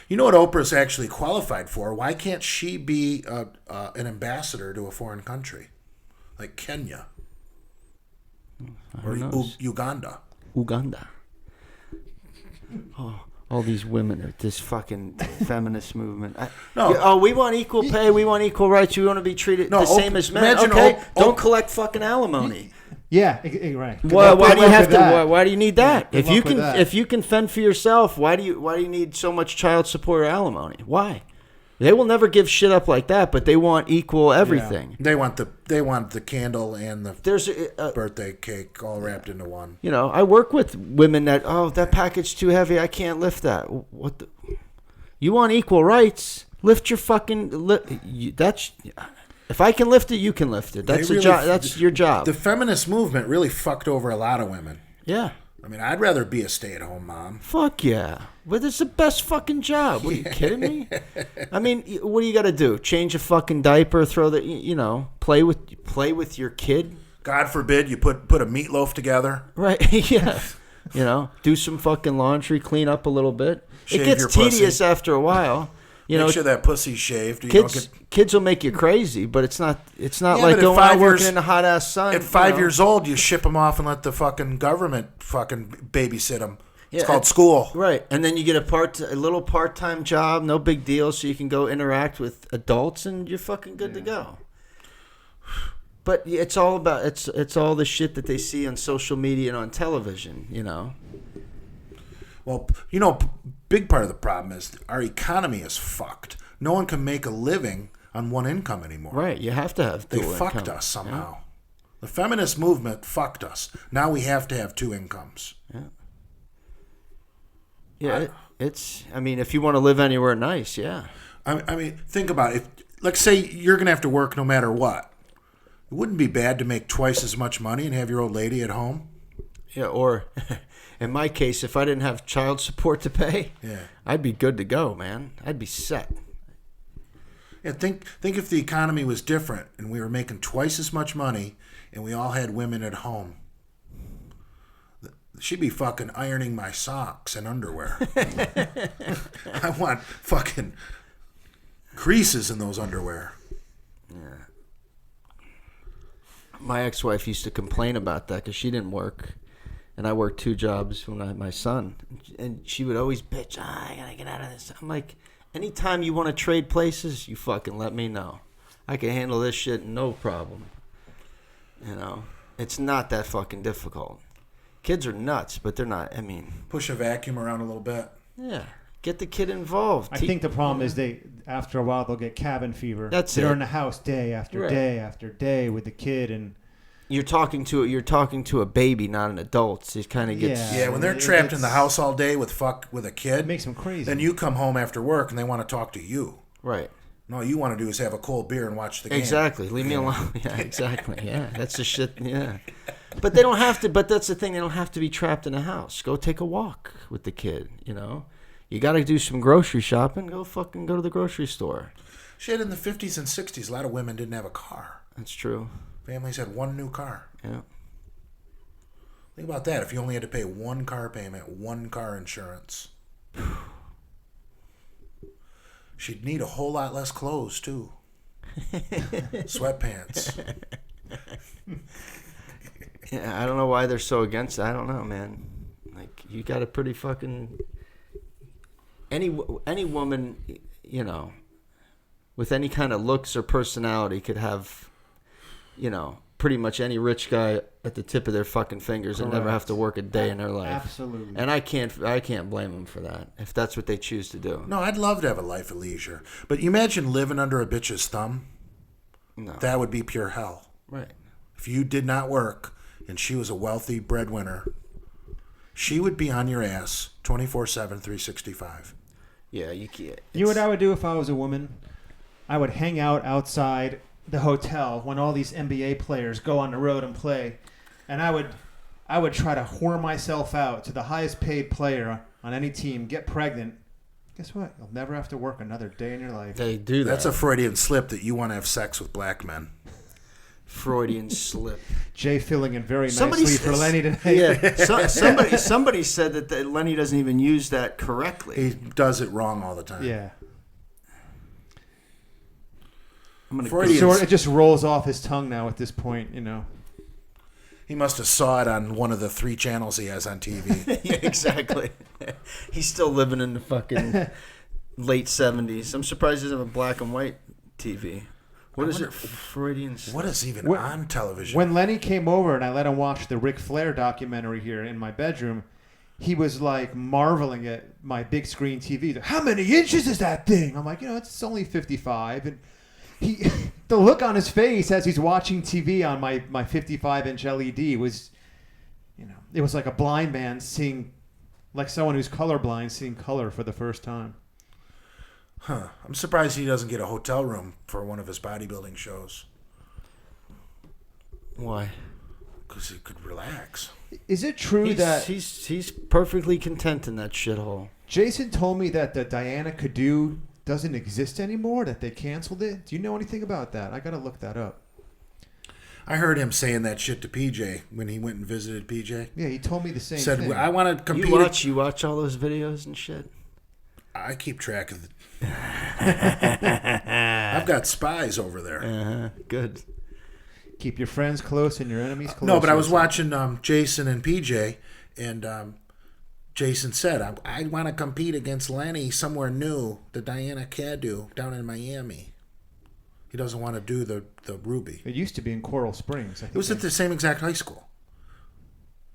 You know what Oprah's actually qualified for? Why can't she be an ambassador to a foreign country? Like Kenya. Or Uganda. Oh, all these women are this fucking feminist movement. No. We want equal pay. We want equal rights. We want to be treated the same as men. Okay, don't collect fucking alimony. Yeah, right. Why do you have to? Why do you need that? Yeah, if you can fend for yourself, why do you need so much child support or alimony? Why? They will never give shit up like that, but they want equal everything. Yeah. They want the candle and the birthday cake all wrapped into one. I work with women that that package too heavy, I can't lift that. You want equal rights? Lift your fucking that's. If I can lift it, you can lift it. That's a job. That's your job. The feminist movement really fucked over a lot of women. Yeah. I mean, I'd rather be a stay-at-home mom. Fuck yeah. But it's the best fucking job. What, are you kidding me? I mean, what do you got to do? Change a fucking diaper, throw the, play with your kid? God forbid you put a meatloaf together. Right, yeah. Do some fucking laundry, clean up a little bit. Shave it gets your tedious pussy. after a while. Make sure that pussy's shaved. Kids will make you crazy, but it's not Yeah, like but going out working in the hot ass sun. At 5 years old, you ship them off and let the fucking government fucking babysit them. It's called school. Right. And then you get a little part-time job, no big deal, so you can go interact with adults and you're fucking good to go. But it's all about it's all the shit that they see on social media and on television, Well, big part of the problem is our economy is fucked. No one can make a living on one income anymore. Right. You have to have They dual fucked income. us somehow. Yeah. The feminist movement fucked us. Now we have to have two incomes. Yeah. Yeah, if you want to live anywhere nice, yeah. I mean, think about it. Let's say you're going to have to work no matter what. It wouldn't be bad to make twice as much money and have your old lady at home. Yeah, or in my case, if I didn't have child support to pay, I'd be good to go, man. I'd be set. Yeah, think if the economy was different and we were making twice as much money and we all had women at home. She'd be fucking ironing my socks and underwear. I want fucking creases in those underwear. Yeah. My ex-wife used to complain about that because she didn't work. And I worked 2 jobs when I had my son. And she would always bitch, I gotta get out of this. I'm like, anytime you want to trade places, you fucking let me know. I can handle this shit no problem. It's not that fucking difficult. Kids are nuts, but they're not, Push a vacuum around a little bit. Yeah. Get the kid involved. I think the problem is after a while, they'll get cabin fever. They're in the house day after day after day with the kid, and you're talking to a baby, not an adult. So it kind of gets when they're trapped in the house all day with a kid, it makes them crazy. Then you come home after work and they want to talk to you. Right. No, all you want to do is have a cold beer and watch the game. Exactly. Leave me alone. Yeah, exactly. Yeah, that's the shit. Yeah. But they don't have to. But that's the thing. They don't have to be trapped in a house. Go take a walk with the kid. You got to do some grocery shopping. Go to the grocery store. Shit, in the 50s and 60s, a lot of women didn't have a car. That's true. Families had one new car. Yeah. Think about that. If you only had to pay one car payment, one car insurance, she'd need a whole lot less clothes, too. Sweatpants. Yeah, I don't know why they're so against it. I don't know, man. Like, you got a pretty fucking... Any woman, with any kind of looks or personality could have, pretty much any rich guy at the tip of their fucking fingers. Correct. And never have to work a day in their life. Absolutely. And I can't blame them for that if that's what they choose to do. No, I'd love to have a life of leisure. But you imagine living under a bitch's thumb? No. That would be pure hell. Right. If you did not work and she was a wealthy breadwinner, she would be on your ass 24/7, 365. Yeah, you can't. You know what I would do if I was a woman? I would hang out outside the hotel when all these NBA players go on the road and play, and I would try to whore myself out to the highest paid player on any team, get pregnant. Guess what? You'll never have to work another day in your life. They do that. That's a Freudian slip that you want to have sex with black men. Freudian slip. Jay filling in very nicely for Lenny today. Yeah, somebody said that Lenny doesn't even use that correctly. He does it wrong all the time. Yeah. Freudian. It just rolls off his tongue now at this point, He must have saw it on one of the 3 channels he has on TV. Yeah, exactly. He's still living in the fucking late 70s. I'm surprised he doesn't have a black and white TV. What is it? Freudian slip? What is even on television? When Lenny came over and I let him watch the Ric Flair documentary here in my bedroom, he was like marveling at my big screen TV. How many inches is that thing? I'm like, it's only 55. And the look on his face as he's watching TV on my 55-inch LED was, it was like a blind man seeing, like someone who's colorblind seeing color for the first time. Huh. I'm surprised he doesn't get a hotel room for one of his bodybuilding shows. Why? because he could relax. Is it true that he's perfectly content in that shithole? Jason told me that the Diana Cadu doesn't exist anymore, that they canceled it? Do you know anything about that? I got to look that up. I heard him saying that shit to PJ when he went and visited PJ. Yeah, he told me the same Said, thing. I want to compete. You watch all those videos and shit? I keep track of it. I've got spies over there. Good. Keep your friends close and your enemies close. No, but I was watching Jason and PJ, and Jason said, I want to compete against Lenny somewhere new, the Diana Cadu down in Miami. He doesn't want to do the Ruby. It used to be in Coral Springs. I think It was at the same exact high school.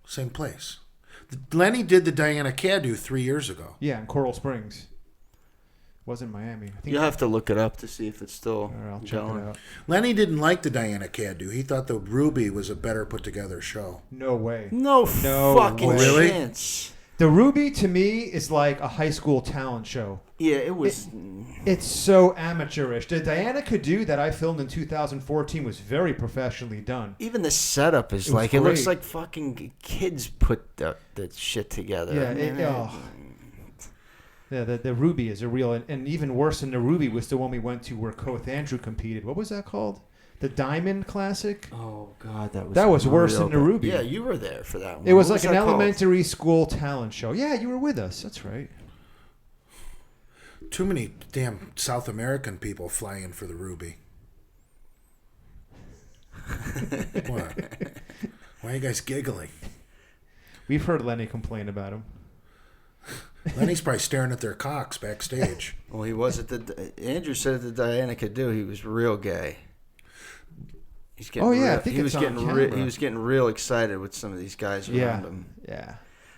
Same place. Lenny did the Diana Cadu 3 years ago. Yeah, in Coral Springs. Wasn't Miami. I think You have to look it up to see if it's still All right, I'll check going. it out. Lenny didn't like the Diana Cadu. He thought the Ruby was a better put together show. No way. No fucking way. Really? chance. The Ruby, to me, is like a high school talent show. Yeah, it was. It's so amateurish. The Diana Cadu that I filmed in 2014 was very professionally done. Even the setup is It was like it looks great. like fucking kids put the shit together. Yeah, Yeah, the Ruby is a real, and even worse than the Ruby was the one we went to where Koth Andrew competed. What was that called? The Diamond Classic? Oh god, That was worse real than the bad. Ruby. Yeah, you were there for that one. It was What like an that called? elementary school talent show. Yeah, you were with us. That's right. Too many damn South American people flying for the Ruby. What? Why are you guys giggling? We've heard Lenny complain about him. Lenny's probably staring at their cocks backstage. Well, he was at the. Andrew said at the Diana Cadu he was real gay. He's getting Oh, yeah, I real, think he it's was on getting camera. he was getting real excited with some of these guys around him. Yeah.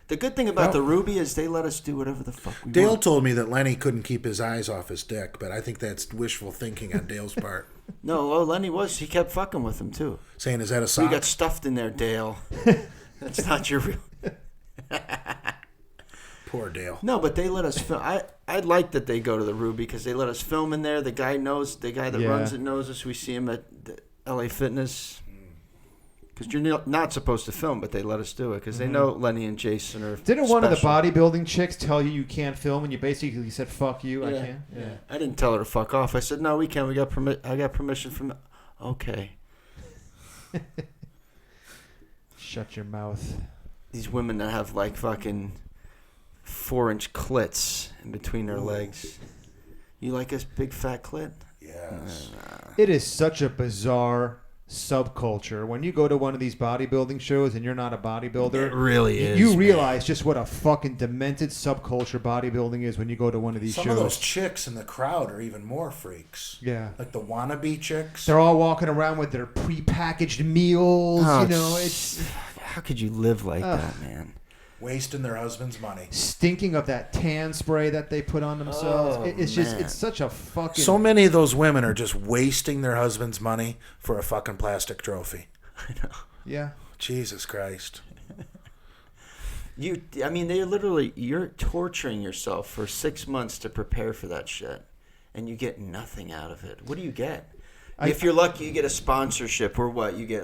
The good thing about Well- the Ruby is they let us do whatever the fuck we Dale want. told me that Lenny couldn't keep his eyes off his dick, but I think that's wishful thinking on Dale's part. No, Lenny was. He kept fucking with him too. Saying, is that a We sock? got stuffed in there, Dale. That's not your real. Poor Dale. No, but they let us film. I like that they go to the Ruby because they let us film in there. The guy that Yeah. runs it knows us. We see him at the LA Fitness. Because you're not supposed to film, but they let us do it because they know Lenny and Jason are. Didn't one of the special. bodybuilding chicks tell you can't film, and you basically said, "Fuck you, I can't"? Yeah. I didn't tell her to fuck off. I said, "No, we can. We got I got permission from." Okay. Shut your mouth. These women that have like fucking 4-inch clits in between their legs. You like a big fat clit? Yes. It is such a bizarre subculture. When you go to one of these bodybuilding shows and you're not a bodybuilder, It really is. you man. realize just what a fucking demented subculture bodybuilding is when you go to one of these Some shows. of those chicks in the crowd are even more freaks. Yeah. Like the wannabe chicks. They're all walking around with their prepackaged meals. Oh, you know, it's How could you live like that, man? Wasting their husband's money. stinking of that tan spray that they put on themselves. Oh, It's just, man. it's such a fucking. So many of those women are just wasting their husband's money for a fucking plastic trophy. I know. Yeah. Jesus Christ. I mean, you're torturing yourself for 6 months to prepare for that shit, and you get nothing out of it. What do you get? If you're lucky, you get a sponsorship, or what? You get,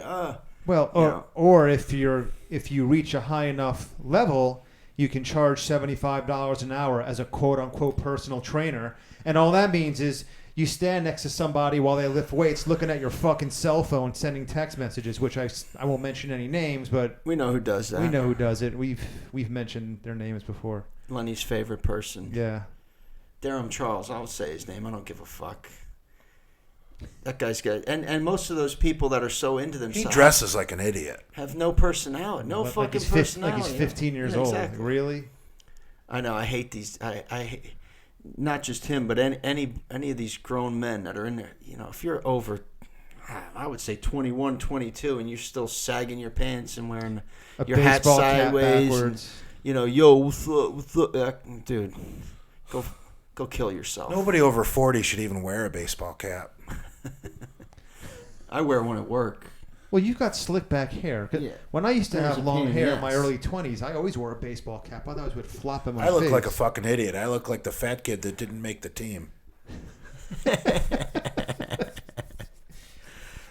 Well, or if you reach a high enough level, you can charge $75 an hour as a quote unquote personal trainer, and all that means is you stand next to somebody while they lift weights, looking at your fucking cell phone, sending text messages. Which I won't mention any names, but we know who does that. we know who does it. We've mentioned their names before. Lenny's favorite person. Yeah. Durham Charles. I'll say his name. I don't give a fuck. That guy's got, and most of those people that are so into He themselves dresses like an idiot. have no persontality, no Like fucking he's personality. Like he's 15 years Yeah, old. exactly. Really? I know. I hate these. I hate, not just him, but any of these grown men that are in there. You know, if you're over, I would say 21, 22, and you're still sagging your pants and wearing your hat baseball cap sideways, backwards. and, you know, yo, what's up, dude? Go kill yourself. Nobody over 40 should even wear a baseball cap. I wear one at work. Well, you've got slick back hair. 'Cause Yeah. When I used to There's have a long pain in hair the in my ass. early 20s, I always wore a baseball cap. Otherwise, it would flop in my I look face. like a fucking idiot. I look like the fat kid that didn't make the team.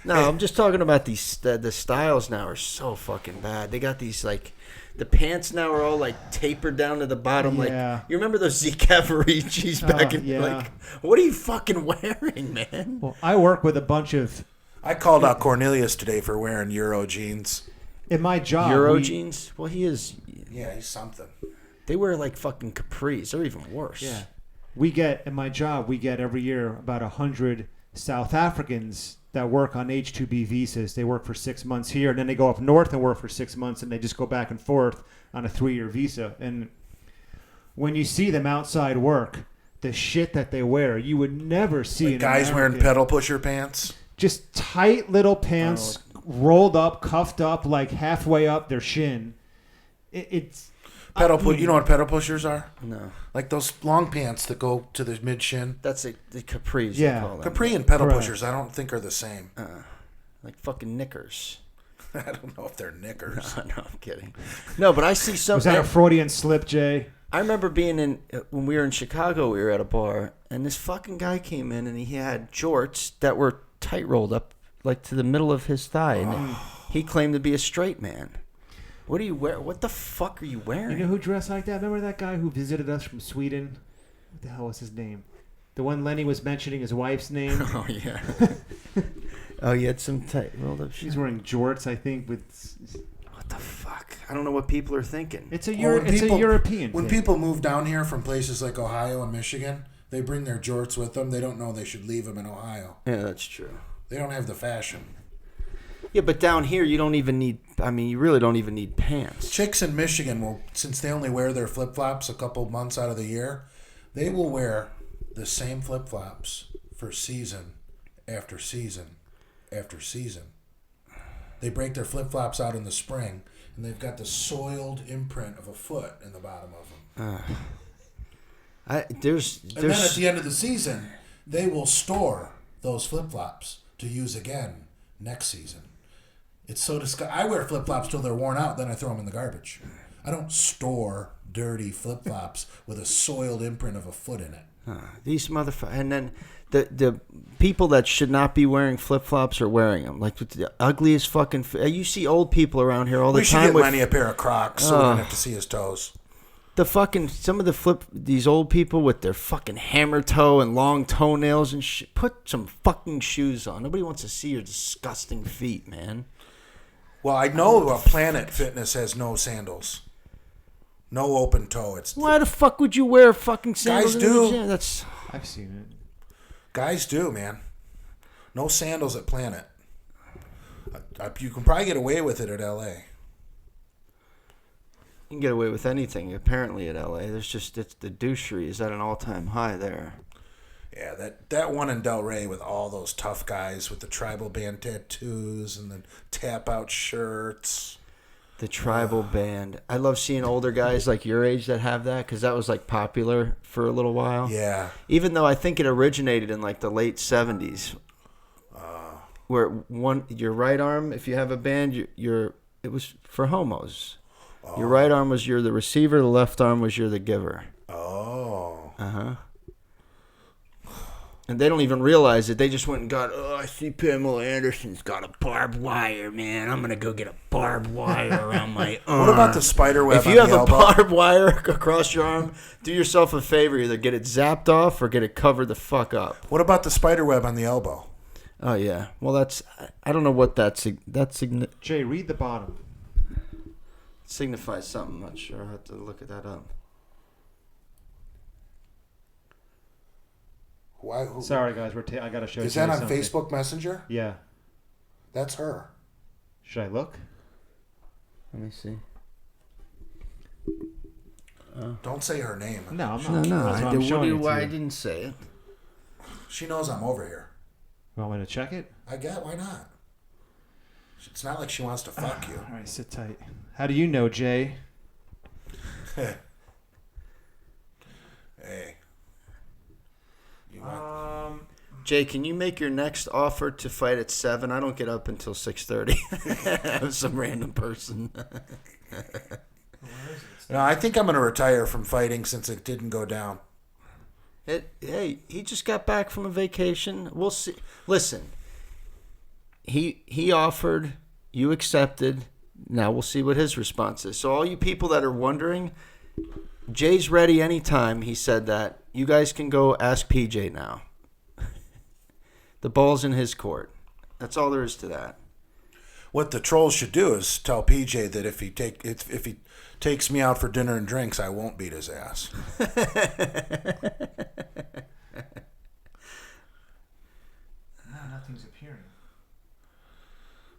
No, I'm just talking about these. The styles now are so fucking bad. They got these like. The pants now are all like tapered down to the bottom. Yeah. Like you remember those Cavaricis back in yeah. like what are you fucking wearing, man? Well, I work with a bunch of I called out Cornelius today for wearing Euro jeans. in my job. Euro jeans? Well, he is. Yeah, he's something. They wear like fucking capris. They're even worse. Yeah, we get in my job. We get every year about 100 South Africans that work on H-2B visas. They work for 6 months here, and then they go up north and work for 6 months, and they just go back and forth on a 3-year visa. And when you see them outside work, the shit that they wear, you would never see Like an guys wearing American. pedal pusher pants. Just tight little pants, rolled up, cuffed up, like halfway up their shin. It's You know what pedal pushers are? No, Like those long pants that go to the mid shin. that's the capris. Yeah. They call them. Capri and pedal Correct. pushers, I don't think are the same. Like fucking knickers. I don't know if they're knickers. No, I'm kidding. No, but I see some. was that a Freudian slip, Jay? I remember being in when we were in Chicago. We were at a bar, and this fucking guy came in, and he had jorts that were tight rolled up, like to the middle of his thigh, and he claimed to be a straight man. What do you wear? What the fuck are you wearing? You know who dressed like that? Remember that guy who visited us from Sweden? What the hell was his name? The one Lenny was mentioning his wife's name. Oh yeah. Oh, you had some tight rolled up. She's wearing jorts, I think. With What the fuck? I don't know what people are thinking. it's a Well, when it's people- a European. When thing. people move down here from places like Ohio and Michigan, they bring their jorts with them. They don't know they should leave them in Ohio. Yeah, that's true. They don't have the fashion. Yeah, but down here you don't even need. I mean, you really don't even need pants. Chicks in Michigan will, since they only wear their flip-flops a couple months out of the year, they will wear the same flip-flops for season after season after season. They break their flip-flops out in the spring, and they've got the soiled imprint of a foot in the bottom of them. There's And then at the end of the season, they will store those flip-flops to use again next season. It's so disgusting. I wear flip-flops till they're worn out, then I throw them in the garbage. I don't store dirty flip-flops with a soiled imprint of a foot in it. these motherfuckers, and then the people that should not be wearing flip flops are wearing them. Like with the ugliest fucking. You see old people around here all the We should time get with Lenny a pair of Crocs so we don't have to see his toes. the fucking some of these old people with their fucking hammer toe and long toenails and shit. Put some fucking shoes on. Nobody wants to see your disgusting feet, man. Well, I know Planet Fitness has no sandals. No open toe. It's Why the fuck would you wear fucking sandals? Guys in the do. gym? That's I've seen it. Guys do, man. No sandals at Planet. You can probably get away with it at LA. you can get away with anything. Apparently at LA, it's the douchery is at an all-time high there. Yeah, that one in Delray with all those tough guys with the tribal band tattoos and the tap-out shirts. The tribal band. I love seeing older guys like your age that have that because that was like popular for a little while. Yeah. Even though I think it originated in like the late 70s, where your right arm, if you have a band, it was for homos. Your right arm was you're the receiver, the left arm was you're the giver. Oh. And they don't even realize it. They just went and got, I see Pamela Anderson's got a barbed wire, man. I'm going to go get a barbed wire around my arm. What about the spider web If you on have the a elbow? barbed wire across your arm, do yourself a favor. Either get it zapped off or get it covered the fuck up. What about the spider web on the elbow? Oh, yeah. Well, I don't know what that Jay, read the bottom. signifies something. I'm not sure. I'll have to look at that up. Why? Sorry, guys. I got to show you Is that on something. Facebook Messenger? Yeah. That's her. Should I look? Let me see. Don't say her name. No, I'm not. No, That's why I'm showing it to I you. didn't say it. She knows I'm over here. You want me to check it? Why not? It's not like she wants to fuck you. All right, sit tight. How do you know, Jay? Hey. You want... Jay, can you make your next offer to fight at 7? I don't get up until 6:30. I'm some random person. No, I think I'm going to retire from fighting since it didn't go down. Hey, he just got back from a vacation. We'll see. Listen, he offered, you accepted. Now we'll see what his response is. So all you people that are wondering, Jay's ready anytime. He said that. You guys can go ask PJ now. The ball's in his court. That's all there is to that. What the trolls should do is tell PJ that if he takes me out for dinner and drinks, I won't beat his ass. Nothing's appearing.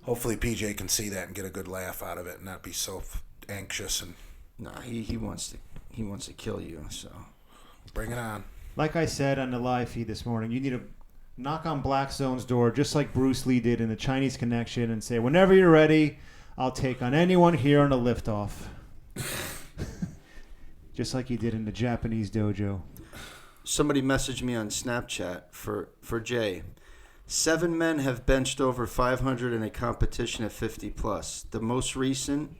Hopefully PJ can see that and get a good laugh out of it and not be so anxious. And No, he wants to kill you. So bring it on. Like I said on the live feed this morning, you need to knock on Black Zone's door just like Bruce Lee did in the Chinese Connection and say, whenever you're ready, I'll take on anyone here on a liftoff. Just like he did in the Japanese dojo. somebody messaged me on Snapchat for Jay. 7 men have benched over 500 in a competition at 50 plus. The most recent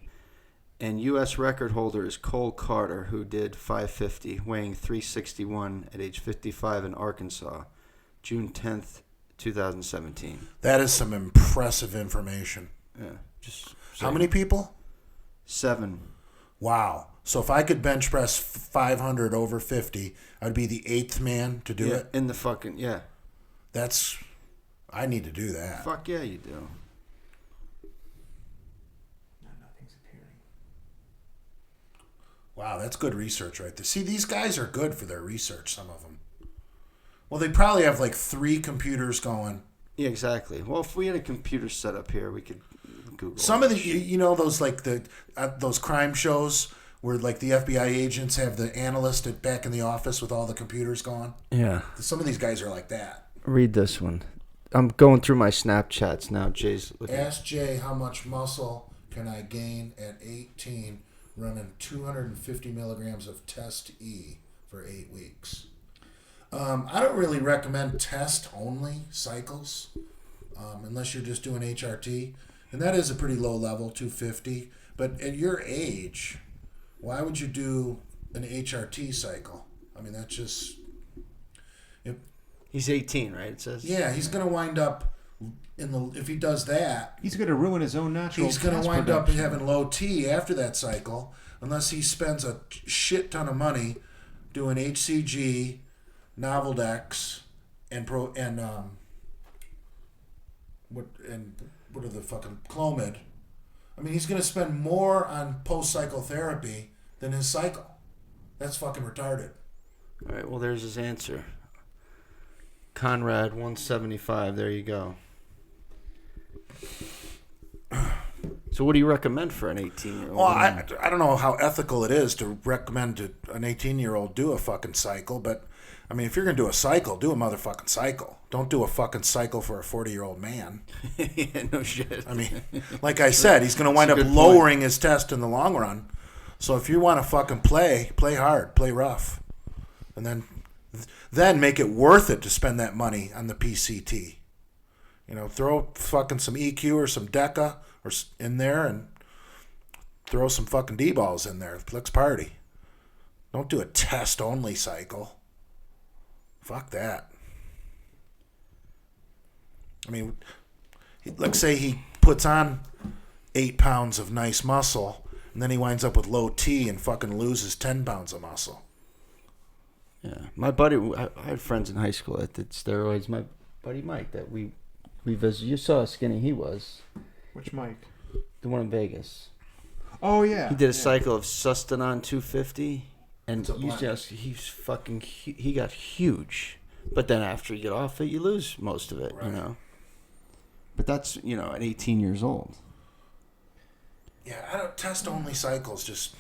and U.S. record holder is Cole Carter, who did 550, weighing 361 at age 55 in Arkansas, June 10th, 2017. That is some impressive information. Yeah, just how many people? 7. Wow. So if I could bench press 500 over 50, I'd be the 8th man to do it? In the fucking, yeah. That's, I need to do that. Fuck yeah, you do. Nothing's appearing. Wow, that's good research right there. See, these guys are good for their research, some of them. Well, they probably have like 3 computers going. Yeah, exactly. Well, if we had a computer set up here, we could Google Some of the, you know, those like those crime shows where like the FBI agents have the analyst back in the office with all the computers going. Yeah. Some of these guys are like that. Read this one. I'm going through my Snapchats now. Jay's looking. Ask Jay how much muscle can I gain at 18 running 250 milligrams of Test E for 8 weeks. I don't really recommend test-only cycles unless you're just doing HRT. And that is a pretty low level, 250. But at your age, why would you do an HRT cycle? I mean, that's just... He's 18, right? It says. Yeah, he's going to wind up, if he does that... He's going to ruin his own natural He's going gas to wind production. up having low T after that cycle unless he spends a shit ton of money doing HCG, Novaldex, and what are the fucking Clomid. I mean, he's going to spend more on post-cycle therapy than his cycle. That's fucking retarded. All right, well, there's his answer. Conrad 175. There you go. So what do you recommend for an 18-year-old? Well, I don't know how ethical it is to recommend to an 18-year-old do a fucking cycle, but, I mean, if you're going to do a cycle, do a motherfucking cycle. Don't do a fucking cycle for a 40-year-old man. Yeah, no shit. I mean, like I said, he's going to wind up lowering his test in the long run. So if you want to fucking play hard, play rough. And then make it worth it to spend that money on the PCT. You know, throw fucking some EQ or some DECA or in there and throw some fucking D-balls in there. Let's party. Don't do a test-only cycle. Fuck that. I mean, let's say he puts on 8 pounds of nice muscle, and then he winds up with low T and fucking loses 10 pounds of muscle. Yeah, my buddy, I had friends in high school that did steroids. My buddy Mike, that we visited. You saw how skinny he was. Which Mike? The one in Vegas. Oh, yeah. He did a cycle of Sustanon 250, and It's a he got huge. But then after you get off it, you lose most of it, Right. you know. But that's, at 18 years old. Yeah, test-only cycles just...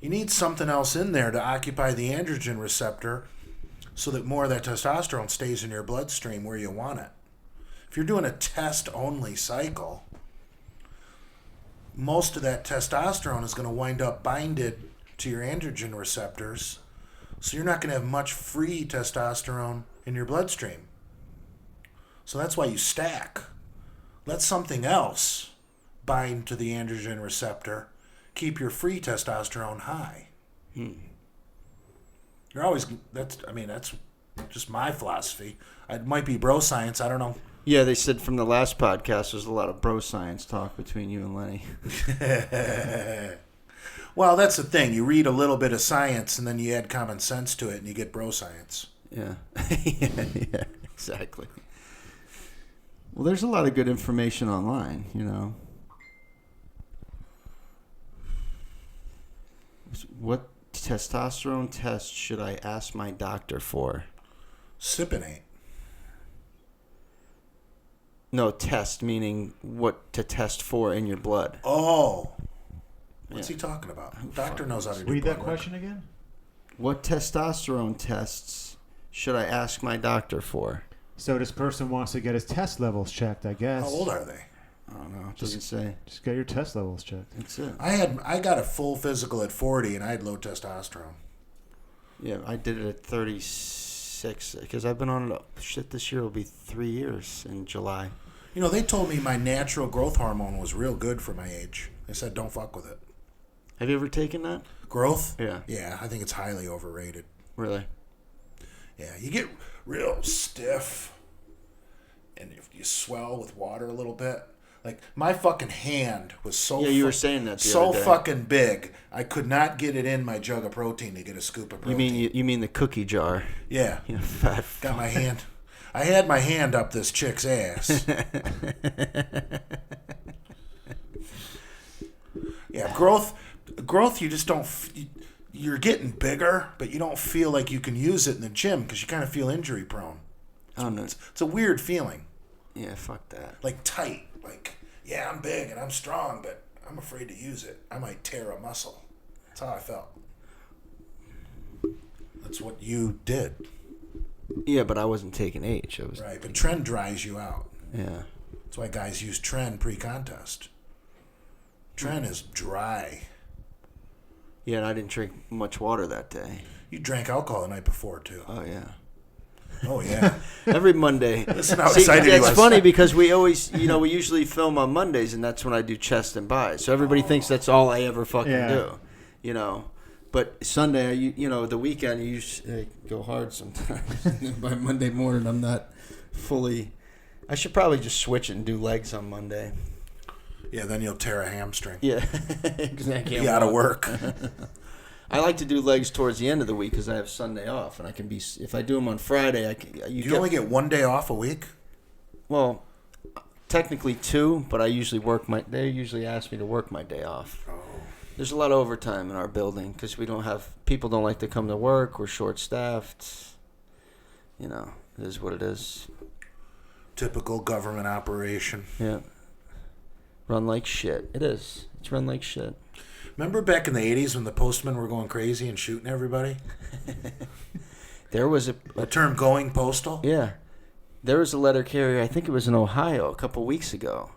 You need something else in there to occupy the androgen receptor so that more of that testosterone stays in your bloodstream where you want it. If you're doing a test-only cycle, most of that testosterone is going to wind up binded to your androgen receptors, so you're not going to have much free testosterone in your bloodstream. So that's why you stack. Let something else bind to the androgen receptor. Keep your free testosterone high. You're always, that's just my philosophy. It might be bro science. I don't know Yeah, they said from the last podcast there's a lot of bro science talk between you and Lenny. Well, that's the thing. You read a little bit of science and then you add common sense to it and you get bro science. Yeah. Yeah, exactly. Well, there's a lot of good information online, you know. What testosterone test should I ask my doctor for? Sipinate. No, test meaning what to test for in your blood. Oh. What's he talking about? Doctor knows how to do Read blood that work. question again. What testosterone tests should I ask my doctor for? So this person wants to get his test levels checked, I guess. How old are they? I don't know. It doesn't say. Just get your test levels checked. That's it. I got a full physical at 40 and I had low testosterone. Yeah, I did it at 36 because I've been on it. Shit, this year will be 3 years in July. You know, they told me my natural growth hormone was real good for my age. They said don't fuck with it. Have you ever taken that? Growth? Yeah. Yeah, I think it's highly overrated. Really? Yeah, you get real stiff and if you swell with water a little bit. Like, my fucking hand was so you were saying that the so other day. fucking big, I could not get it in my jug of protein to get a scoop of protein. You mean the cookie jar? Yeah. You know, fat. Got my hand. I had my hand up this chick's ass. Yeah, growth, you just don't... You're getting bigger, but you don't feel like you can use it in the gym because you kind of feel injury prone. Oh, no. It's a weird feeling. Yeah, fuck that. Like tight. Like, yeah, I'm big and I'm strong, but I'm afraid to use it. I might tear a muscle. That's how I felt. That's what you did. Yeah, but I wasn't taking H. I was Right, but Tren dries you out. Yeah. That's why guys use Tren pre-contest. Tren is dry. Yeah, and I didn't drink much water that day. You drank alcohol the night before, too. Oh, yeah. Oh, yeah. Every Monday. Listen how excited he it's was. funny because we always, we usually film on Mondays, and that's when I do chest and buys. So everybody thinks that's all I ever fucking do, But Sunday, the weekend, you go hard sometimes. And by Monday morning, I'm not fully. I should probably just switch it and do legs on Monday. Yeah, then you'll tear a hamstring. Yeah, exactly. Be out of work. I like to do legs towards the end of the week because I have Sunday off, and I can be. If I do them on Friday, I can. You only get 1 day off a week? Well, technically 2, but I usually work my. They usually ask me to work my day off. Oh. There's a lot of overtime in our building because people don't like to come to work. We're short-staffed. It is what it is. Typical government operation. Yeah. Run like shit. It is. It's run like shit. Remember back in the 80s when the postmen were going crazy and shooting everybody? There was The term going postal? Yeah. There was a letter carrier, I think it was in Ohio a couple weeks ago.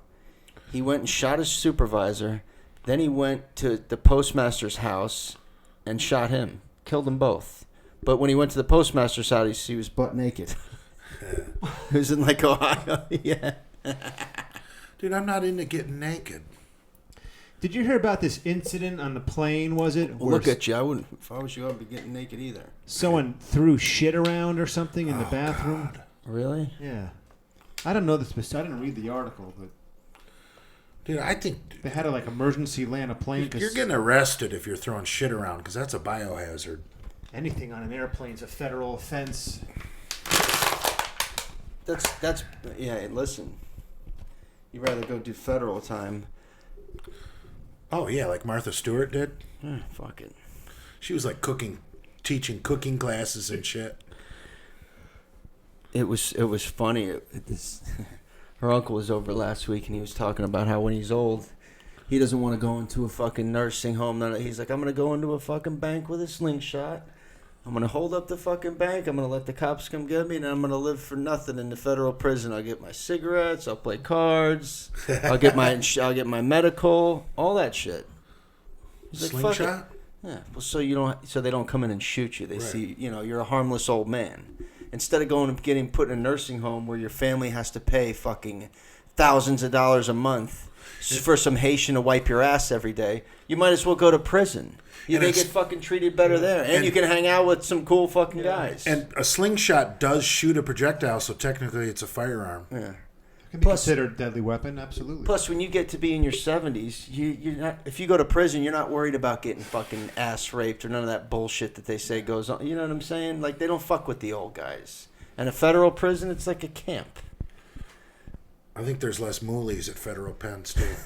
He went and shot his supervisor. Then he went to the postmaster's house and shot him. Killed them both. But when he went to the postmaster's house, he was butt naked. It was in Ohio. Yeah. Dude, I'm not into getting naked. Did you hear about this incident on the plane, was it? Well, look at you. I wouldn't. If I was you, I'd be getting naked either. Someone threw shit around or something in the bathroom? God. Really? Yeah. I don't know this. I didn't read the article, but... Dude, I think... They had to, emergency land a plane. You're getting arrested if you're throwing shit around, because that's a biohazard. Anything on an airplane is a federal offense. That's yeah, listen. You'd rather go do federal time. Oh, yeah, like Martha Stewart did? Fuck it. She was, teaching cooking classes and shit. It was funny. Her uncle was over last week, and he was talking about how when he's old, he doesn't want to go into a fucking nursing home. He's like, I'm going to go into a fucking bank with a slingshot. I'm going to hold up the fucking bank. I'm going to let the cops come get me, and I'm going to live for nothing in the federal prison. I'll get my cigarettes. I'll play cards. I'll get my medical. All that shit. He's like, fuck Slingshot? it. Yeah. Well, so they don't come in and shoot you. They Right. see, you're a harmless old man. Instead of going and getting put in a nursing home where your family has to pay fucking thousands of dollars a month for some Haitian to wipe your ass every day, you might as well go to prison. They get fucking treated better there. And you can hang out with some cool fucking guys. And a slingshot does shoot a projectile, so technically it's a firearm. Yeah. Can be considered a deadly weapon, absolutely. Plus, when you get to be in your 70s, you're not. If you go to prison, you're not worried about getting fucking ass raped or none of that bullshit that they say goes on. You know what I'm saying? Like, they don't fuck with the old guys. And a federal prison, it's like a camp. I think there's less moolies at federal pens, too.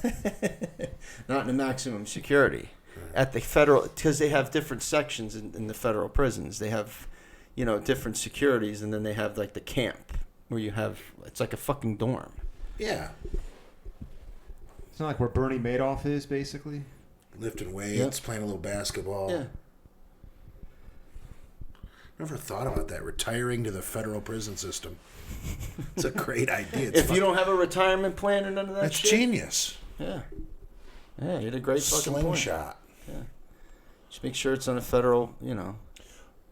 Not in the maximum security. At the federal, because they have different sections in the federal prisons. They have, different securities, and then they have, like, the camp, where you have, it's like a fucking dorm. Yeah. It's not like where Bernie Madoff is, basically. Lifting weights, playing a little basketball. Yeah. Never thought about that, retiring to the federal prison system. It's a great idea. If you don't have a retirement plan or none of that That's shit. genius. Yeah. Yeah, you had a great fucking point. Slingshot. Yeah. Just make sure it's on a federal,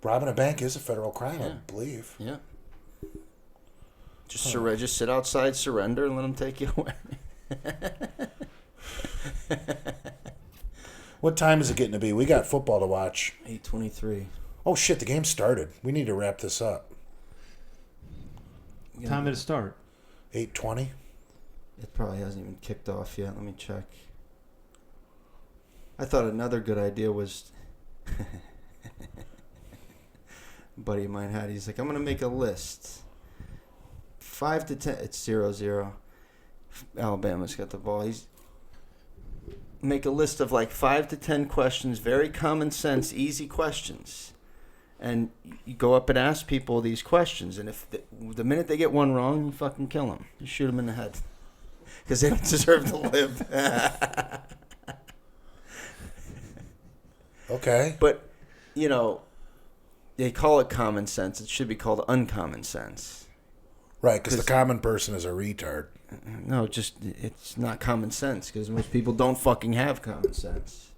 Robbing a bank is a federal crime, Yeah. I believe. Yeah. Just sit outside, surrender, and let them take you away. What time is it getting to be? We got football to watch. 8:23. Oh, shit, the game started. We need to wrap this up. Time to start. 8:20? It probably hasn't even kicked off yet. Let me check. I thought another good idea was... a buddy of mine had. He's like, I'm going to make a list. 5 to 10. It's 0-0. Alabama's got the ball. He's make a list of like 5 to 10 questions, very common sense, easy questions. And you go up and ask people these questions. And if the minute they get one wrong, you fucking kill them. You shoot them in the head. Because they don't deserve to live. Okay. But, they call it common sense. It should be called uncommon sense. Right, because the common person is a retard. No, it's not common sense because most people don't fucking have common sense.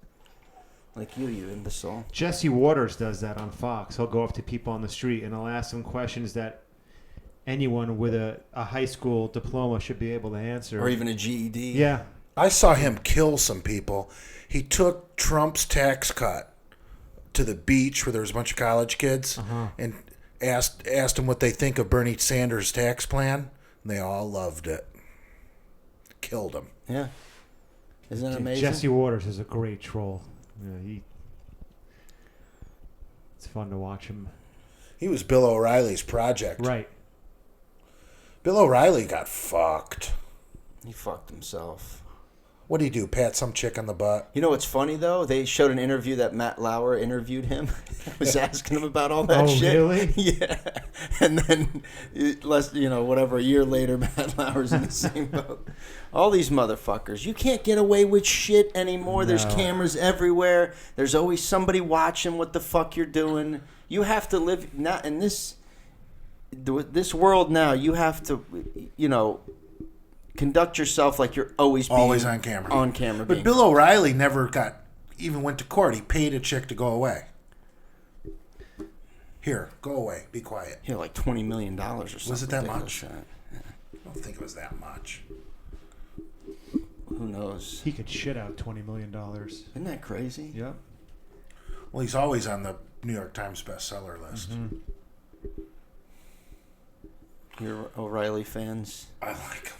Like you imbecile. Jesse Waters does that on Fox. He'll go up to people on the street and he'll ask them questions that anyone with a high school diploma should be able to answer. Or even a GED. Yeah. I saw him kill some people. He took Trump's tax cut to the beach where there was a bunch of college kids and asked them what they think of Bernie Sanders' tax plan, and they all loved it. Killed him. Yeah. Isn't that amazing? Jesse Waters is a great troll. Yeah, it's fun to watch him. He was Bill O'Reilly's project. Right. Bill O'Reilly got fucked. He fucked himself. What did he do? Pat some chick on the butt? You know what's funny, though? They showed an interview that Matt Lauer interviewed him. Was asking him about all that shit. Oh, really? Yeah. And then, a year later, Matt Lauer's in the same boat. All these motherfuckers. You can't get away with shit anymore. No. There's cameras everywhere. There's always somebody watching what the fuck you're doing. You have to live... Not in this world now, you have to, conduct yourself like you're always on camera. On camera. But Bill O'Reilly never even went to court. He paid a chick to go away. Here, go away. Be quiet. Yeah, like $20 million or something. Was it that much? Yeah. I don't think it was that much. Who knows? He could shit out $20 million. Isn't that crazy? Yep. Well, he's always on the New York Times bestseller list. Mm-hmm. You're O'Reilly fans? I like him.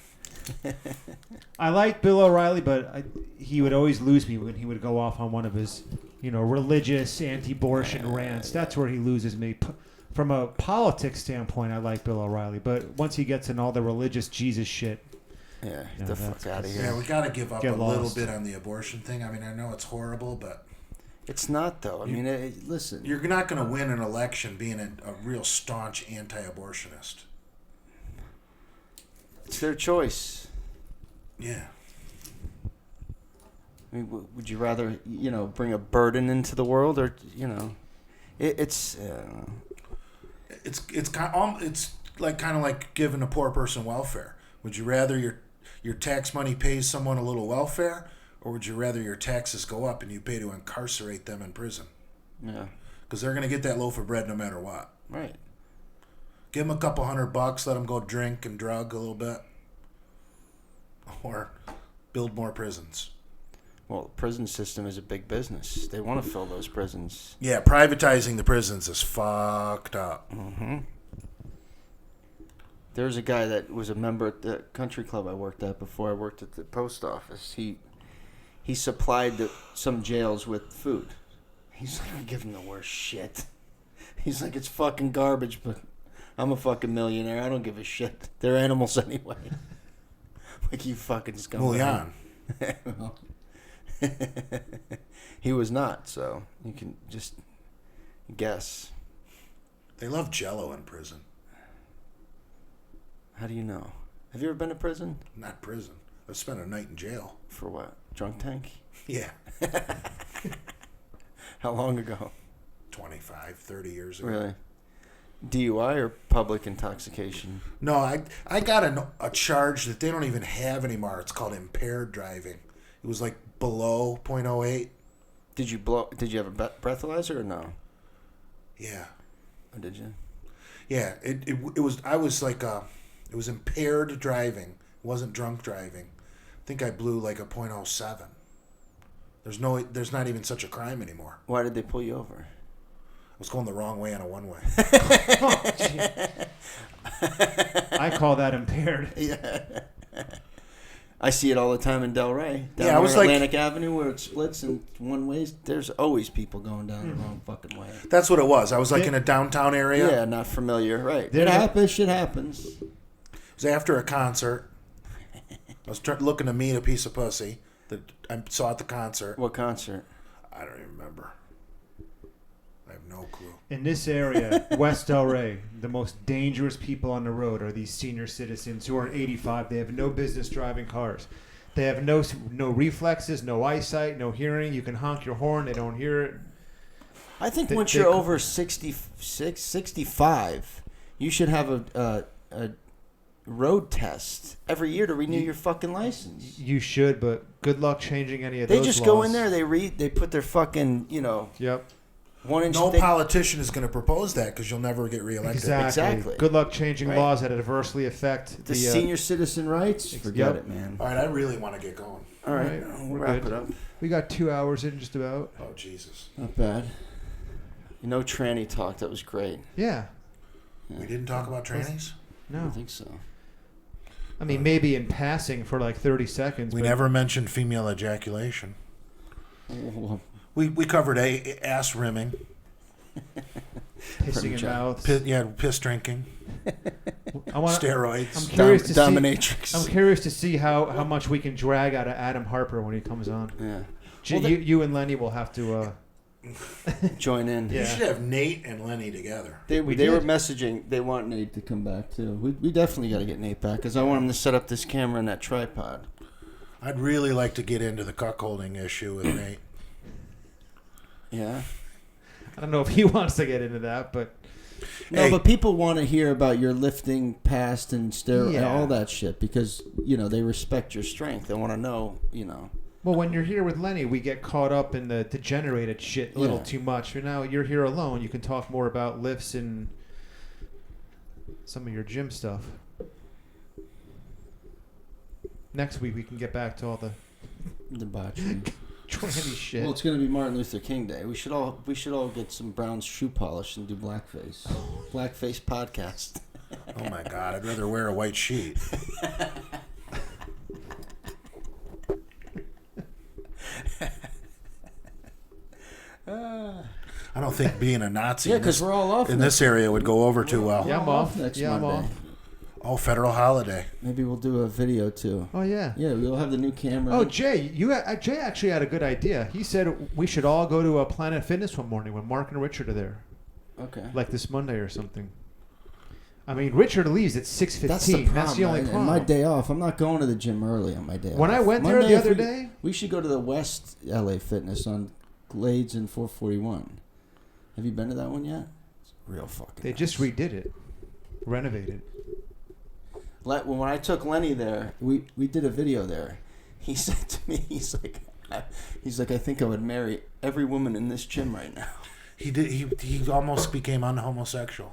I like Bill O'Reilly, but he would always lose me when he would go off on one of his, religious anti-abortion rants. That's where he loses me. From a politics standpoint, I like Bill O'Reilly, but once he gets in all the religious Jesus shit, Yeah, get the fuck out of here. Yeah, we got to give up Get a little lost. bit on the abortion thing. I mean, I know it's horrible, but It's not, though. I mean, listen. you're not going to win an election being a real staunch anti-abortionist. It's their choice. Yeah. I mean, would you rather, bring a burden into the world, or, it's. It's kind of like giving a poor person welfare. Would you rather your tax money pays someone a little welfare, or would you rather your taxes go up and you pay to incarcerate them in prison? Yeah. Because they're going to get that loaf of bread no matter what. Right. Give them a couple $100, let them go drink and drug a little bit, or build more prisons. Well, the prison system is a big business. They want to fill those prisons. Yeah, privatizing the prisons is fucked up. Mm-hmm. There was a guy that was a member at the country club I worked at before I worked at the post office. He supplied some jails with food. He's like, I give them the worst shit. He's like, it's fucking garbage, but I'm a fucking millionaire. I don't give a shit. They're animals anyway. Like, you fucking scumbag. Well, He was not, so you can just guess. they love Jell-O in prison. How do you know? Have you ever been to prison? Not prison. I spent a night in jail. For what? Drunk tank? Yeah. How long ago? 25, 30 years ago. Really? DUI or public intoxication? No, I got a charge that they don't even have anymore. It's called impaired driving. It was like below .08. Did you have a breathalyzer or no? Yeah. Or did you? Yeah, it was. I was like it was impaired driving. It wasn't drunk driving. I think I blew like a .07. There's not even such a crime anymore. Why did they pull you over? I was going the wrong way on a one-way. I call that impaired. Yeah. I see it all the time in Delray. Down Yeah, I was there, like- Atlantic Avenue where it splits in one ways. There's always people going down the wrong fucking way. That's what it was. I was like in a downtown area. Yeah, not familiar. Right. There- It happens. Shit happens. It was after a concert. I was looking to meet a piece of pussy that I saw at the concert. What concert? I don't even remember. I have no clue. In this area, West Delray, the most dangerous people on the road are these senior citizens who are 85. They have no business driving cars. They have no reflexes, no eyesight, no hearing. You can honk your horn, they don't hear it. I think They- once they- you're over 65, you should have a road test every year to renew your fucking license. You should, but good luck changing any of They those just laws. go in there, they put their fucking, Yep. 1 inch No thick. politician is going to propose that because you'll never get reelected. Exactly. Good luck changing Right. laws that adversely affect The senior citizen rights? Forget Yep. it, man. All right, I really want to get going. All right, All right, we'll we're wrap good. it up. We got 2 hours in just about. Oh, Jesus. Not bad. No tranny talk. That was great. Yeah. We didn't talk about trannies? I don't No. think so. I mean, maybe in passing for like 30 seconds. We but never mentioned female ejaculation. Well, We covered ass rimming, pissing in job. mouths. piss drinking, I want. steroids. I'm curious to see. dominatrix. I'm curious to see how much we can drag out of Adam Harper when he comes on. Yeah. You and Lenny will have to. Join in. You Yeah. should have Nate and Lenny together. They We were did. messaging. They want Nate to come back too. We definitely got to get Nate back because I want him to set up this camera and that tripod. I'd really like to get into the cuckolding issue with Nate. Yeah. I don't know if he wants to get into that, but No, Hey. but people want to hear about your lifting past and and Yeah. all that shit because they respect your strength. They want to know. well, when you're here with Lenny, we get caught up in the degenerated shit a little Yeah. too much. Now you're here alone. You can talk more about lifts and some of your gym stuff. Next week we can get back to all the Debauchery. trendy shit. Well, it's going to be Martin Luther King Day. We should all get some brown shoe polish and do blackface. Blackface podcast. Oh my God! I'd rather wear a white sheet. I don't think being a Nazi Yeah, in because this, we're all off in next- this area would go over too well. Yeah, I'm off. next Yeah, I'm Monday. off. Oh, federal holiday. Maybe we'll do a video too. Oh yeah. Yeah, we'll have the new camera. Oh, Jay, Jay actually had a good idea. He said we should all go to a Planet Fitness one morning when Mark and Richard are there, Okay. like this Monday or something. I mean, Richard leaves at 6:15. That's the problem. That's the only And problem. my day off, I'm not going to the gym early on my day When off. I went there Monday, the if other we- day, we should go to the West LA Fitness on Glades and 441. Have you been to that one yet? It's real fucking they nice. just redid it, renovated. When I took Lenny there, we did a video there. He said to me, he's like, I think I would marry every woman in this gym right now. He did. He almost became unhomosexual.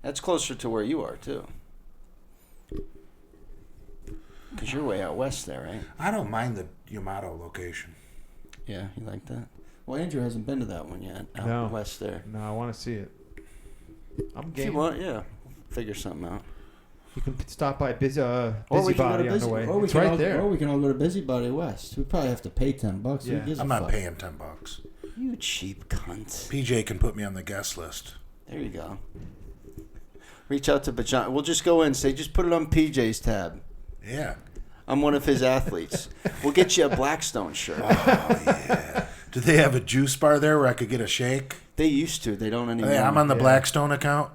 That's closer to where you are too, because you're way out west there, right? I don't mind the Yamato location. Yeah, you like that? Well, Andrew hasn't been to that one yet. Out No. west there. No, I want to see it. I'm If you game. want, yeah. figure something out. You can stop by Or we can go Busybody to on the way. Or we It's can right all, there. Or we can all go to Busybody West. We probably have to pay $10. Yeah. Who gives I'm a not fuck? paying $10. You cheap cunt. PJ can put me on the guest list. There you go. Reach out to Bajan. We'll just go in and say, just put it on PJ's tab. Yeah. I'm one of his athletes. We'll get you a Blackstone shirt. Oh, yeah. Do they have a juice bar there where I could get a shake? They used to. They don't anymore. Hey, I'm on the Yeah. Blackstone account.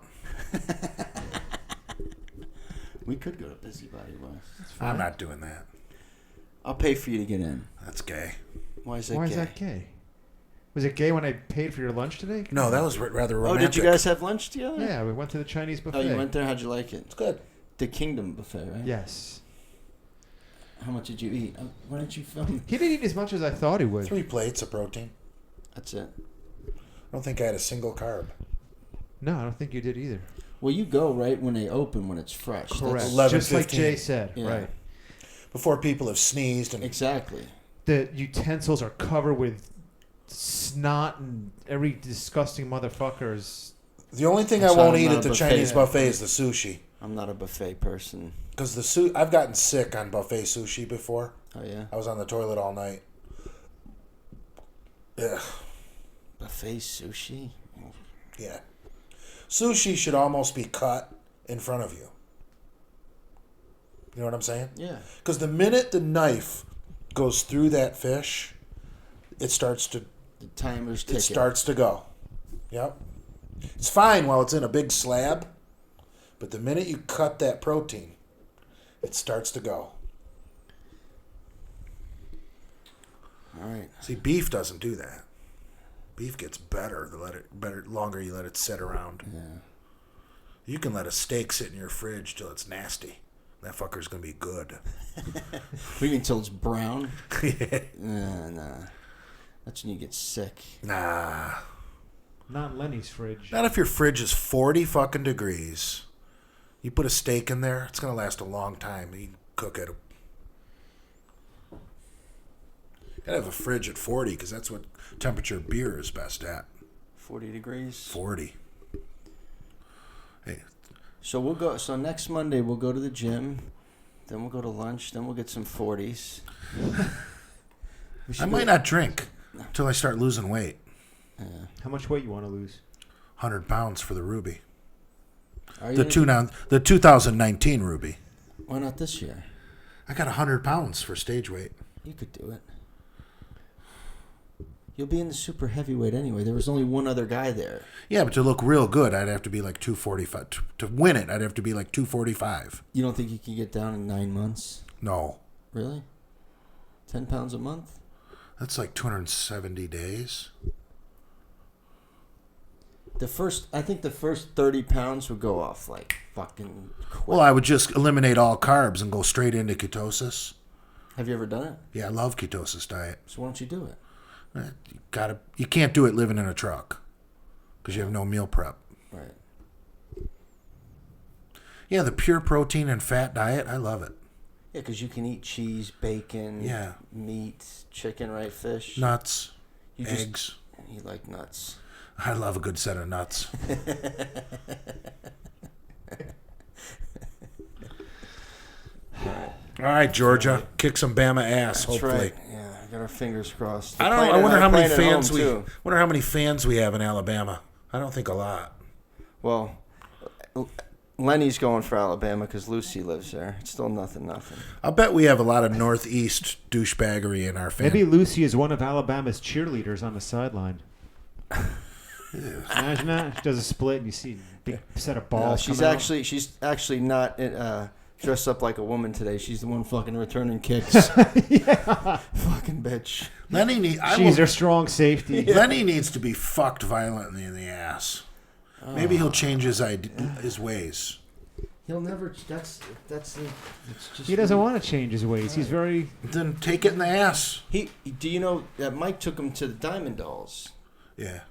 We could go to Busybody West. I'm not doing that. I'll pay for you to get in. That's gay. Why is that Why gay? is that gay? Was it gay when I paid for your lunch today? No, that was rather Oh, romantic. did you guys have lunch together? Yeah, we went to the Chinese buffet. Oh, you went there? How'd you like it? It's good. The Kingdom buffet, right? Yes. How much did you eat? Why didn't you film? He didn't eat as much as I thought he would. 3 plates of protein. That's it. I don't think I had a single carb. No, I don't think you did either. Well, you go right when they open when it's fresh. Correct. That's- 11, Just like 15. Jay said. Yeah. Right. Before people have sneezed and Exactly. The utensils are covered with snot and every disgusting motherfucker's. the only thing That's I won't not- eat not at a the buffet. Chinese buffet is the sushi. I'm not a buffet person. Because I've gotten sick on buffet sushi before. Oh, yeah? I was on the toilet all night. Ugh. Buffet sushi? Yeah. Sushi should almost be cut in front of you. You know what I'm saying? Yeah. Because the minute the knife goes through that fish, it starts to The timer's ticking. it starts to go. Yep. It's fine while it's in a big slab, but the minute you cut that protein, it starts to go. All right. See, beef doesn't do that. Beef gets better longer you let it sit around. Yeah. You can let a steak sit in your fridge till it's nasty. That fucker's gonna be good. We mean until it's brown? Yeah. Nah. That's when you get sick. Nah. Not Lenny's fridge. Not if your fridge is 40 fucking degrees. You put a steak in there, it's gonna last a long time. You can cook it. You gotta have a fridge at 40 because that's what temperature beer is best at. 40 degrees. 40. Hey, So we'll go. So next Monday we'll go to the gym. Then we'll go to lunch. Then we'll get some 40s. I might not drink until I start losing weight. Yeah. How much weight you want to lose? 100 pounds for the Ruby. Are you The 2019 Ruby. Why not this year? I got 100 pounds for stage weight. You could do it. You'll be in the super heavyweight anyway. There was only one other guy there. Yeah, but to look real good, I'd have to be like 245. To win it, I'd have to be like 245. You don't think you can get down in 9 months? No. Really? 10 pounds a month? That's like 270 days. I think the first 30 pounds would go off like fucking quick. Well, I would just eliminate all carbs and go straight into ketosis. Have you ever done it? Yeah, I love ketosis diet. So why don't you do it? You can't do it living in a truck because you have no meal prep. Right. Yeah, the pure protein and fat diet, I love it. Yeah, because you can eat cheese, bacon, Yeah. meat, chicken, right? Fish. Nuts, You eggs. You like nuts. I love a good set of nuts. All right, Georgia, kick some Bama ass. That's hopefully. right. Yeah, I got our fingers crossed. I wonder how many fans we have in Alabama. I don't think a lot. Well, Lenny's going for Alabama because Lucy lives there. It's still nothing. I'll bet we have a lot of Northeast douchebaggery in our family. Maybe Lucy is one of Alabama's cheerleaders on the sideline. Imagine that. She does a split and you see a big set of balls. She's coming out. actually not dressed up like a woman today. She's the one fucking returning kicks. Yeah. Fucking bitch. She's their strong safety. Lenny needs to be fucked violently in the ass. Maybe he'll change his ways. He'll never. That's it's just. He doesn't want to change his ways. He's very. Then take it in the ass. Do you know that Mike took him to the Diamond Dolls? Yeah,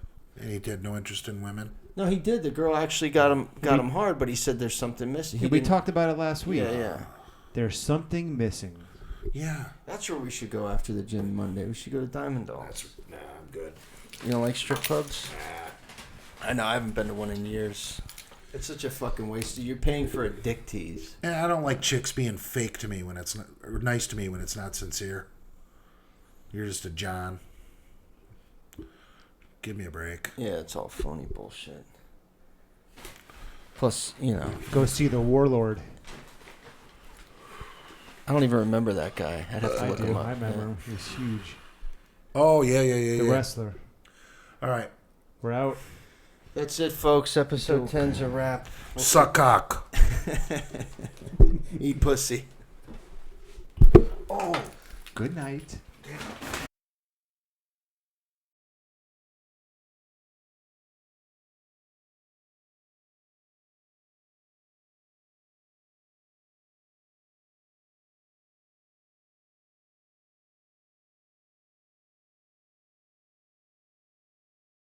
and he had no interest in women. No, he did. The girl actually got him hard, but he said there's something missing. We talked about it last week. Yeah. There's something missing. Yeah. That's where we should go after the gym Monday. We should go to Diamond Dolls. I'm good. You don't like strip clubs? I know. I haven't been to one in years. It's such a fucking waste. You're paying for a dick tease. And I don't like chicks being fake to me when it's not, or nice to me when it's not sincere. You're just a John. Give me a break. Yeah, it's all phony bullshit. Plus, you know, Go see the Warlord. I don't even remember that guy. I'd have to I look do. him up. I remember him. He was huge. Oh, yeah. The wrestler. All right. We're out. That's it, folks. Episode 10's a wrap. Suck cock. Eat pussy. Good night.